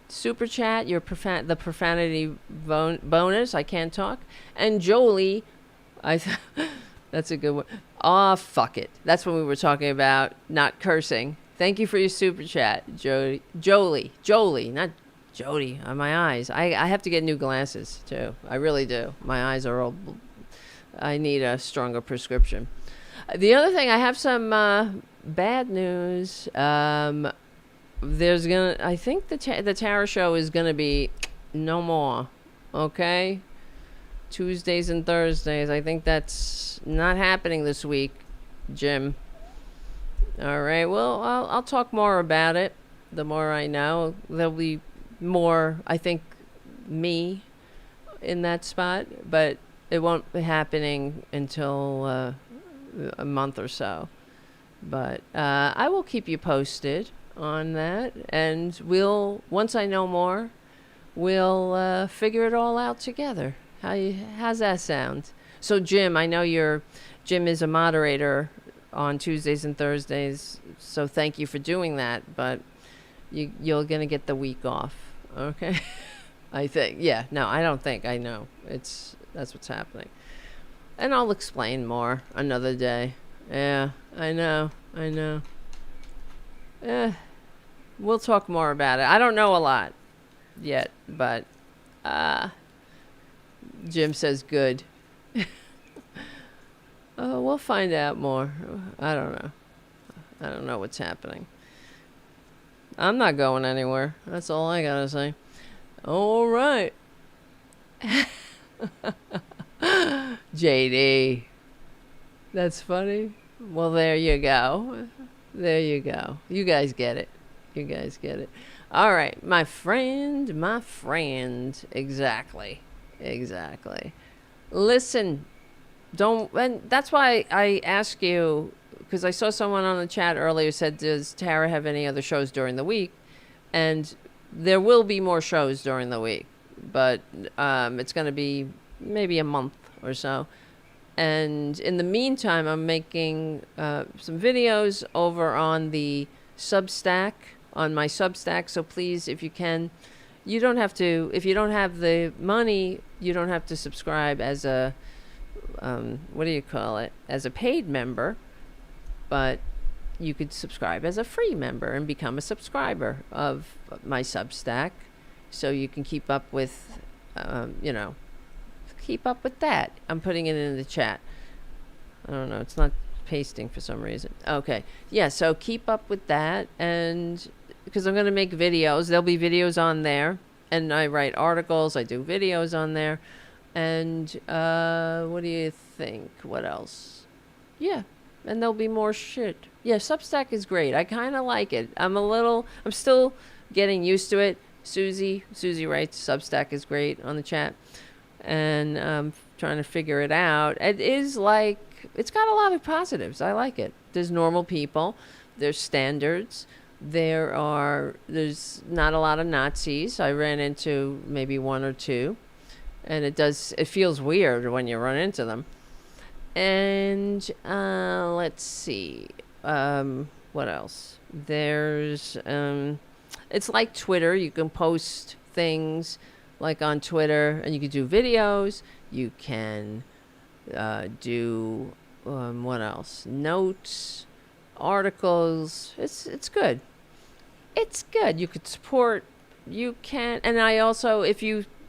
super chat, the profanity bonus. I can't talk. And Jolie, that's a good one. Aw, fuck it. That's when we were talking about not cursing. Thank you for your super chat, Jolie, not Jody. On my eyes. I have to get new glasses too. I really do. My eyes are all. I need a stronger prescription. The other thing, I have some bad news. I think the Tara show is gonna be no more. Okay, Tuesdays and Thursdays. I think that's not happening this week, Jim. All right. Well, I'll talk more about it. The more I know, there'll be more. I think me in that spot, but it won't be happening until a month or so. But I will keep you posted on that, and once I know more, we'll figure it all out together. How's that sound? So Jim, I know Jim is a moderator on Tuesdays and Thursdays, so thank you for doing that, but you're gonna get the week off, okay? I think. Yeah, no, I don't think. I know. That's what's happening. And I'll explain more another day. Yeah, I know. We'll talk more about it. I don't know a lot yet, but Jim says good. We'll find out more. I don't know. I don't know what's happening. I'm not going anywhere. That's all I gotta say. All right. JD. That's funny. Well, there you go. You guys get it. All right. My friend. Exactly. Listen. And that's why I ask you, because I saw someone on the chat earlier said, does Tara have any other shows during the week? And there will be more shows during the week, but it's going to be maybe a month or so. And in the meantime, I'm making some videos over on the Substack, on my Substack. So please, if you can, you don't have to, if you don't have the money, you don't have to subscribe as a as a paid member, but you could subscribe as a free member and become a subscriber of my Substack, so you can keep up with that. I'm putting it in the chat. I don't know, it's not pasting for some reason. Okay, yeah, so keep up with that, and because I'm going to make videos, there'll be videos on there, and I write articles, I do videos on there. And what do you think? What else? Yeah, and there'll be more shit. Yeah, Substack is great. I kind of like it. I'm still getting used to it. Susie writes Substack is great on the chat, and I'm trying to figure it out. It's got a lot of positives. I like it. There's normal people. There's standards. There's not a lot of Nazis. I ran into maybe one or two. And it feels weird when you run into them. And let's see. What else? There's, it's like Twitter. You can post things like on Twitter, and you can do videos. You can do, what else? Notes, articles. It's good. It's good. You could support. You can. And I also,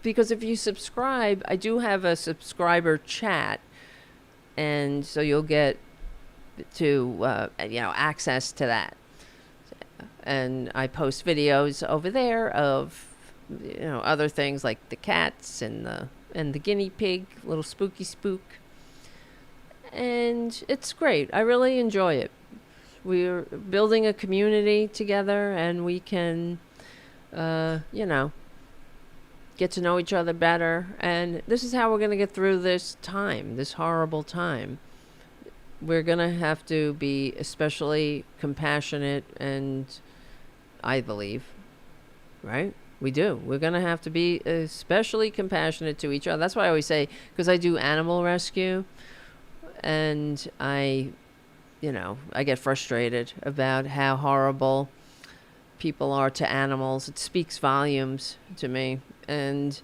because if you subscribe, I do have a subscriber chat, and so you'll get to access to that. And I post videos over there of other things like the cats and the guinea pig, little spooky spook. And it's great. I really enjoy it. We're building a community together, and we can, get to know each other better. And this is how we're going to get through this time, this horrible time. We're going to have to be especially compassionate, and I believe, right? We do. We're going to have to be especially compassionate to each other. That's why I always say, because I do animal rescue, and I get frustrated about how horrible people are to animals. It speaks volumes to me. And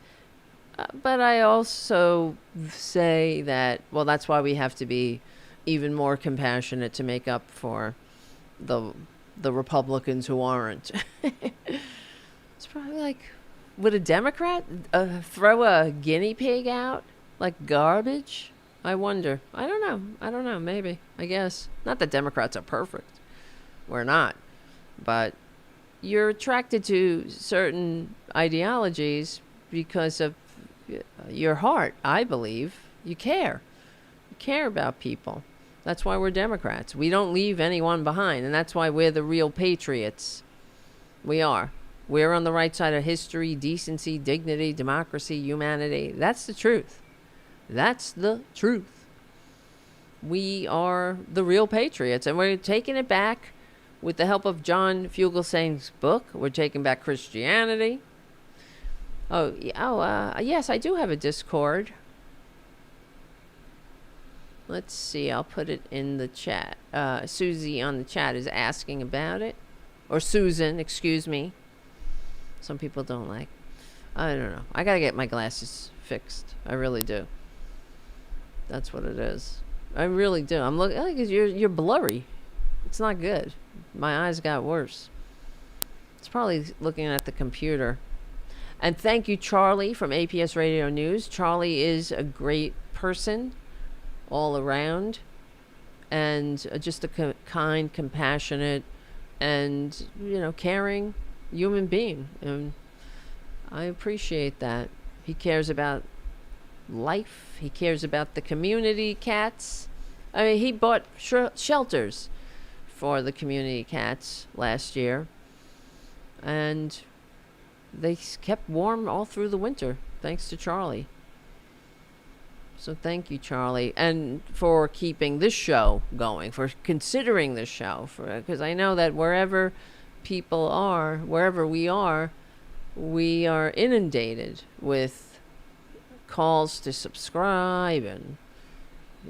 but I also say that, well, that's why we have to be even more compassionate to make up for the Republicans who aren't. It's probably like, would a Democrat throw a guinea pig out like garbage? I wonder. I don't know. Maybe. I guess. Not that Democrats are perfect. We're not. But you're attracted to certain ideologies because of your heart, I believe. You care. You care about people. That's why we're Democrats. We don't leave anyone behind. And that's why we're the real patriots. We are. We're on the right side of history, decency, dignity, democracy, humanity. That's the truth. That's the truth. We are the real patriots, and we're taking it back with the help of John Fugelsang's book. We're taking back Christianity. Yes, I do have a Discord. Let's see, I'll put it in the chat. Susie on the chat is asking about it. Or Susan, excuse me. Some people don't like. I don't know. I gotta get my glasses fixed. I really do. That's what it is. I really do. I'm looking like you're blurry. It's not good. My eyes got worse. It's probably looking at the computer. And thank you, Charlie from APS Radio News. Charlie is a great person all around, and just a kind, compassionate, and caring human being. And I appreciate that. He cares about life. He cares about the community cats. I mean, he bought shelters for the community cats last year, and they kept warm all through the winter thanks to Charlie. So thank you, Charlie, and for keeping this show going, for considering this show, because I know that wherever people are, wherever we are inundated with calls to subscribe and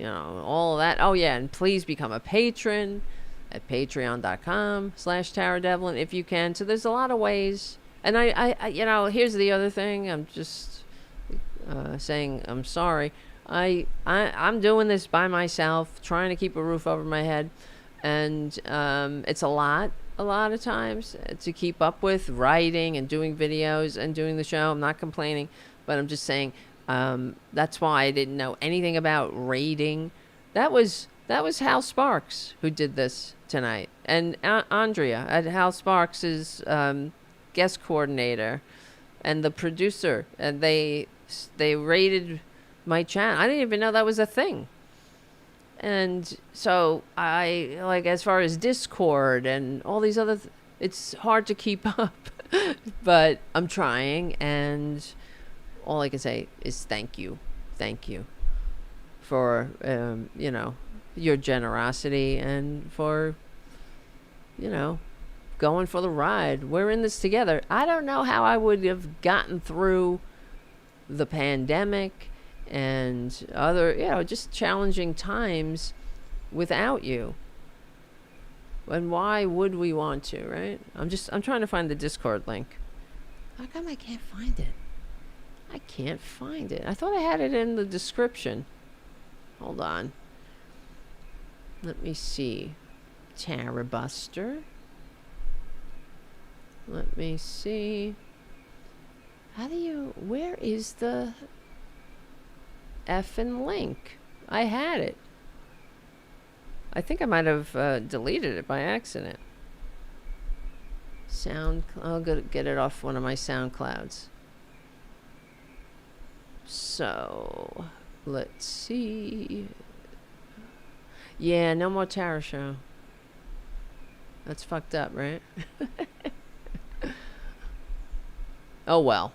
all of that. Oh yeah, and please become a patron at patreon.com/Tara Devlin if you can. So there's a lot of ways. And I here's the other thing. I'm just saying I'm sorry. I'm doing this by myself, trying to keep a roof over my head, and it's a lot of times to keep up with writing and doing videos and doing the show. I'm not complaining, but I'm just saying that's why I didn't know anything about rating. That was Hal Sparks who did this tonight, and Andrea at Hal Sparks is guest coordinator and the producer, and they rated my channel. I didn't even know that was a thing. And so I, like, as far as Discord and all these other it's hard to keep up. But I'm trying, and all I can say is thank you for your generosity, and for going for the ride. We're in this together. I don't know how I would have gotten through the pandemic and other, just challenging times without you. And why would we want to, right? I'm trying to find the Discord link. How come I can't find it? I can't find it. I thought I had it in the description. Hold on. Let me see. Tarabuster. Let me see. Where is the effing link? I had it. I think I might have deleted it by accident. I'll get it off one of my SoundClouds. So, let's see. Yeah, no more Tara show. That's fucked up, right? Oh well.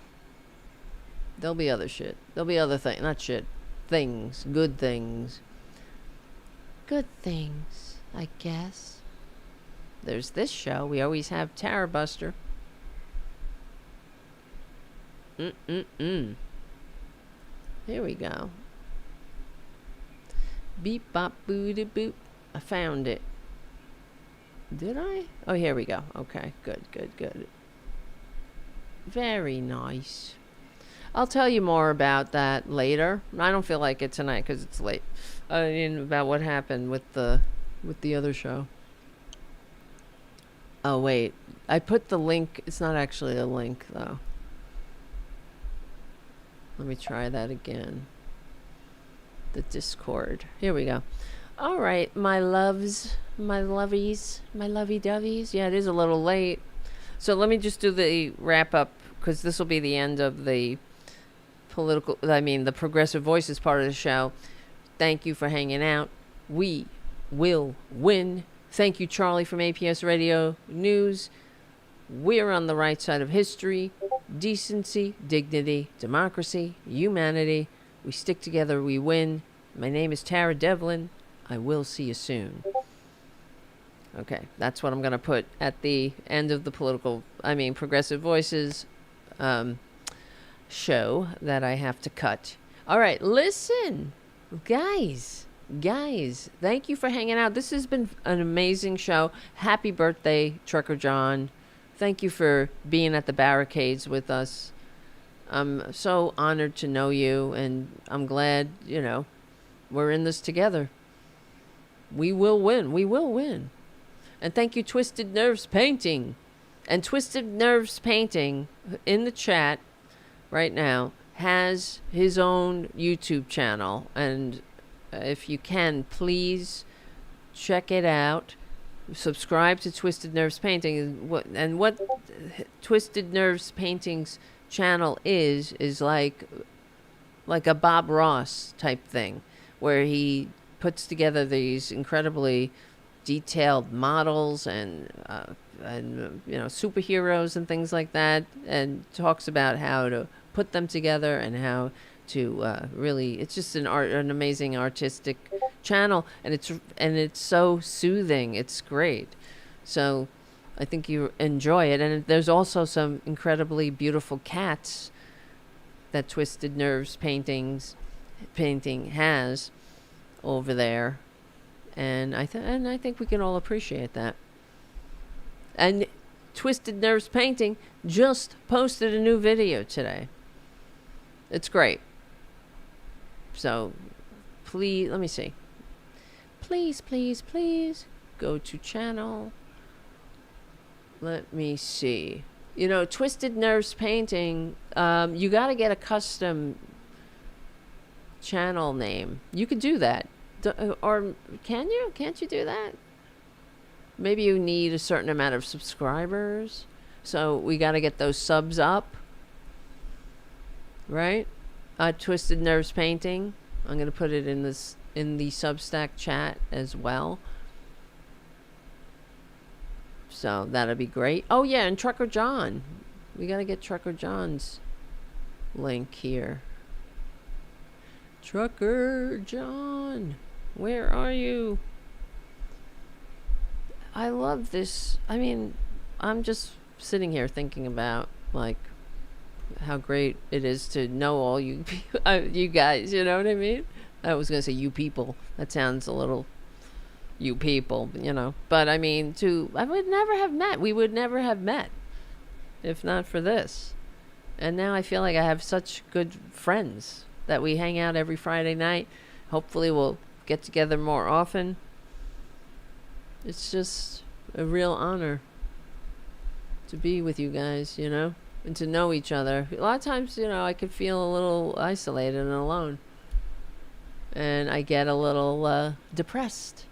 There'll be other shit. There'll be other things. Not shit. Things. Good things. Good things, I guess. There's this show. We always have Tarabuster. Here we go. Beep bop booty boop. I found it. Did I? Oh, here we go. Okay, good. Very nice. I'll tell you more about that later. I don't feel like it tonight because it's late. About what happened with the other show. Oh wait, I put the link. It's not actually a link though. Let me try that again. The Discord. Here we go. All right, my loves, my lovies, my lovey-doveys. Yeah, it is a little late. So let me just do the wrap up because this will be the end of the the Progressive Voices part of the show. Thank you for hanging out. We will win. Thank you, Charlie from APS Radio News. We're on the right side of history. Decency, dignity, democracy, humanity. We stick together, we win. My name is Tara Devlin. I will see you soon. Okay, that's what I'm going to put at the end of the Progressive Voices show that I have to cut. All right, listen, guys, thank you for hanging out. This has been an amazing show. Happy birthday, Trucker John. Thank you for being at the barricades with us. I'm so honored to know you, and I'm glad, we're in this together. We will win. And thank you, Twisted Nerves Painting. And Twisted Nerves Painting in the chat right now has his own YouTube channel. And if you can, please check it out. Subscribe to Twisted Nerves Painting. What Twisted Nerves Painting's channel is like a Bob Ross type thing, where he puts together these incredibly detailed models and superheroes and things like that, and talks about how to put them together and how to really, it's just an amazing artistic channel, and it's so soothing. It's great. So I think you enjoy it. And there's also some incredibly beautiful cats that Twisted Nerves Painting has over there, and I think we can all appreciate that. And Twisted Nerves Painting just posted a new video today. It's great. So please, let me see. Please go to channel. Let me see. Twisted Nerves Painting, you got to get a custom channel name. You could do that. Or can you? Can't you do that? Maybe you need a certain amount of subscribers. So we got to get those subs up. Right? Twisted Nerves Painting. I'm going to put it in the Substack chat as well. So that'll be great. Oh yeah, and Trucker John. We got to get Trucker John's link here. Trucker John, where are you? I love this. I'm just sitting here thinking about how great it is to know all you you guys, you know what I mean? I was going to say you people. That sounds a little you people, But I would never have met. We would never have met if not for this. And now I feel like I have such good friends that we hang out every Friday night. Hopefully we'll get together more often. It's just a real honor to be with you guys, and to know each other. A lot of times, I could feel a little isolated and alone. And I get a little depressed.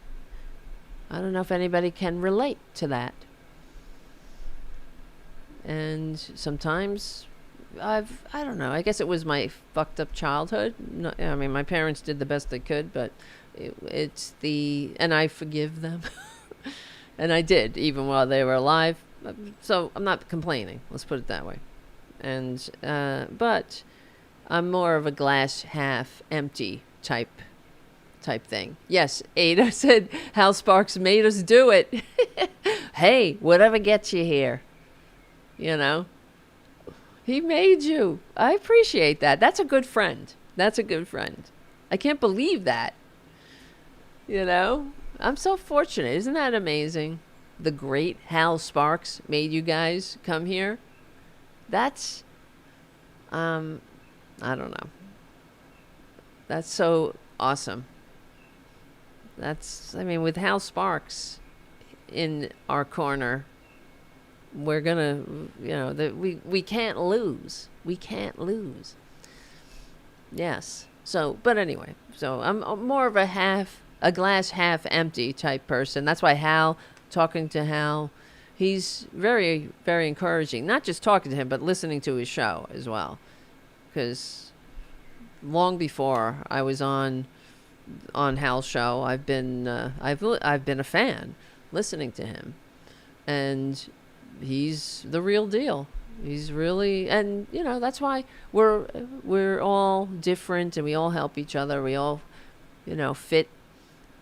I don't know if anybody can relate to that. And sometimes I don't know, I guess it was my fucked up childhood. No, I mean, my parents did the best they could, but and I forgive them. And I did, even while they were alive. So I'm not complaining. Let's put it that way. And, but I'm more of a glass half empty type thing. Yes, Ada said Hal Sparks made us do it. Hey, whatever gets you here. You know? He made you. I appreciate that. That's a good friend. That's a good friend. I can't believe that. You know? I'm so fortunate. Isn't that amazing? The great Hal Sparks made you guys come here. That's, I don't know. That's so awesome. I mean, with Hal Sparks in our corner, we're gonna, we can't lose. We can't lose. Yes. So, but anyway, so I'm more of a glass half empty type person. That's why talking to Hal, he's very, very encouraging. Not just talking to him, but listening to his show as well. Because long before I was on Hal's show, I've been a fan, listening to him, and he's the real deal. He's really, and that's why we're all different, and we all help each other. We all, fit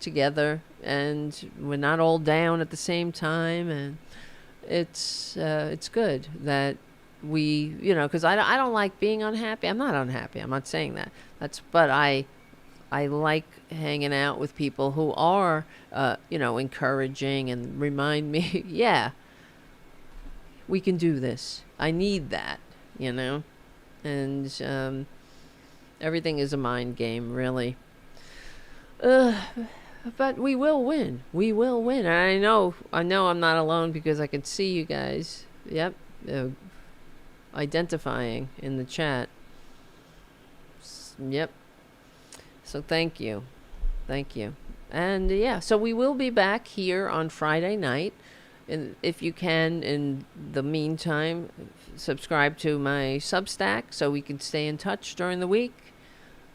together, and we're not all down at the same time, and it's good that we, because I don't like being unhappy. I'm not unhappy. I'm not saying that. But I like hanging out with people who are, encouraging and remind me, yeah, we can do this. I need that, and everything is a mind game, really. But we will win. We will win. And I know I'm not alone because I can see you guys. Yep. Identifying in the chat. Yep. So thank you. Thank you. And yeah, so we will be back here on Friday night. And if you can, in the meantime, subscribe to my Substack so we can stay in touch during the week.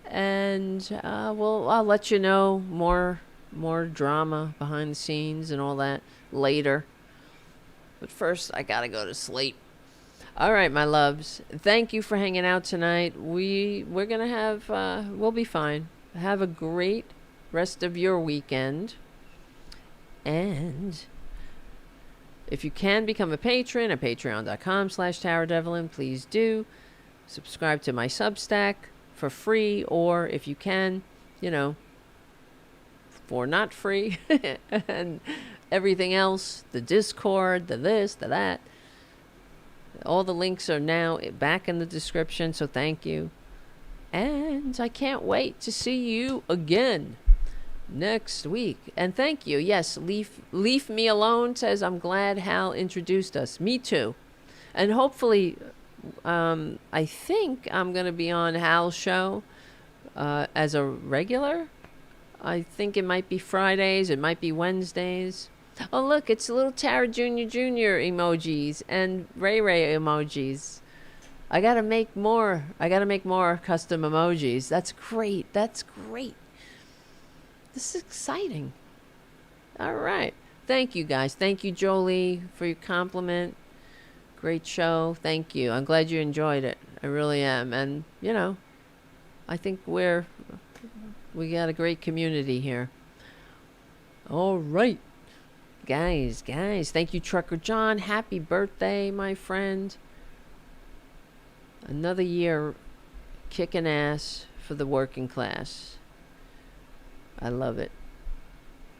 And I'll let you know more drama behind the scenes and all that later. But first, I gotta go to sleep. All right, my loves. Thank you for hanging out tonight. We're gonna have we'll be fine. Have a great rest of your weekend. And if you can become a patron at patreon.com/Tara Devlin, please do. Subscribe to my Substack for free, or if you can, for not free. And everything else, the Discord, the this, the that. All the links are now back in the description, so thank you. And I can't wait to see you again next week. And thank you. Yes, Leave Me Alone says, I'm glad Hal introduced us. Me too. And hopefully, I think I'm going to be on Hal's show as a regular. I think it might be Fridays. It might be Wednesdays. Oh, look, it's little Tara Jr. emojis and Ray emojis. I got to make more. Custom emojis. That's great. This is exciting. All right. Thank you, guys. Thank you, Jolie, for your compliment. Great show. Thank you. I'm glad you enjoyed it. I really am. And, I think we got a great community here. All right. Guys. Thank you, Trucker John. Happy birthday, my friend. Another year kicking ass for the working class. I love it.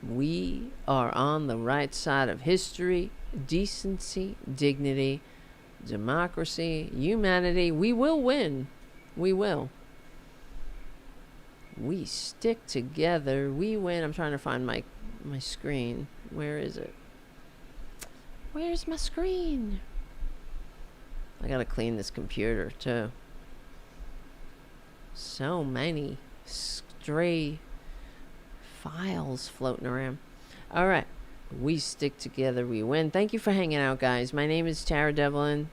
We are on the right side of history, decency, dignity, democracy, humanity. We will win. We will. We stick together. We win. I'm trying to find my screen. Where is it? Where's my screen? I gotta clean this computer too. So many stray files floating around. All right. We stick together. We win. Thank you for hanging out, guys. My name is Tara Devlin.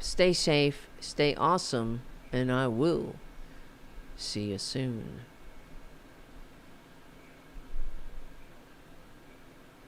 Stay safe, stay awesome, and I will see you soon.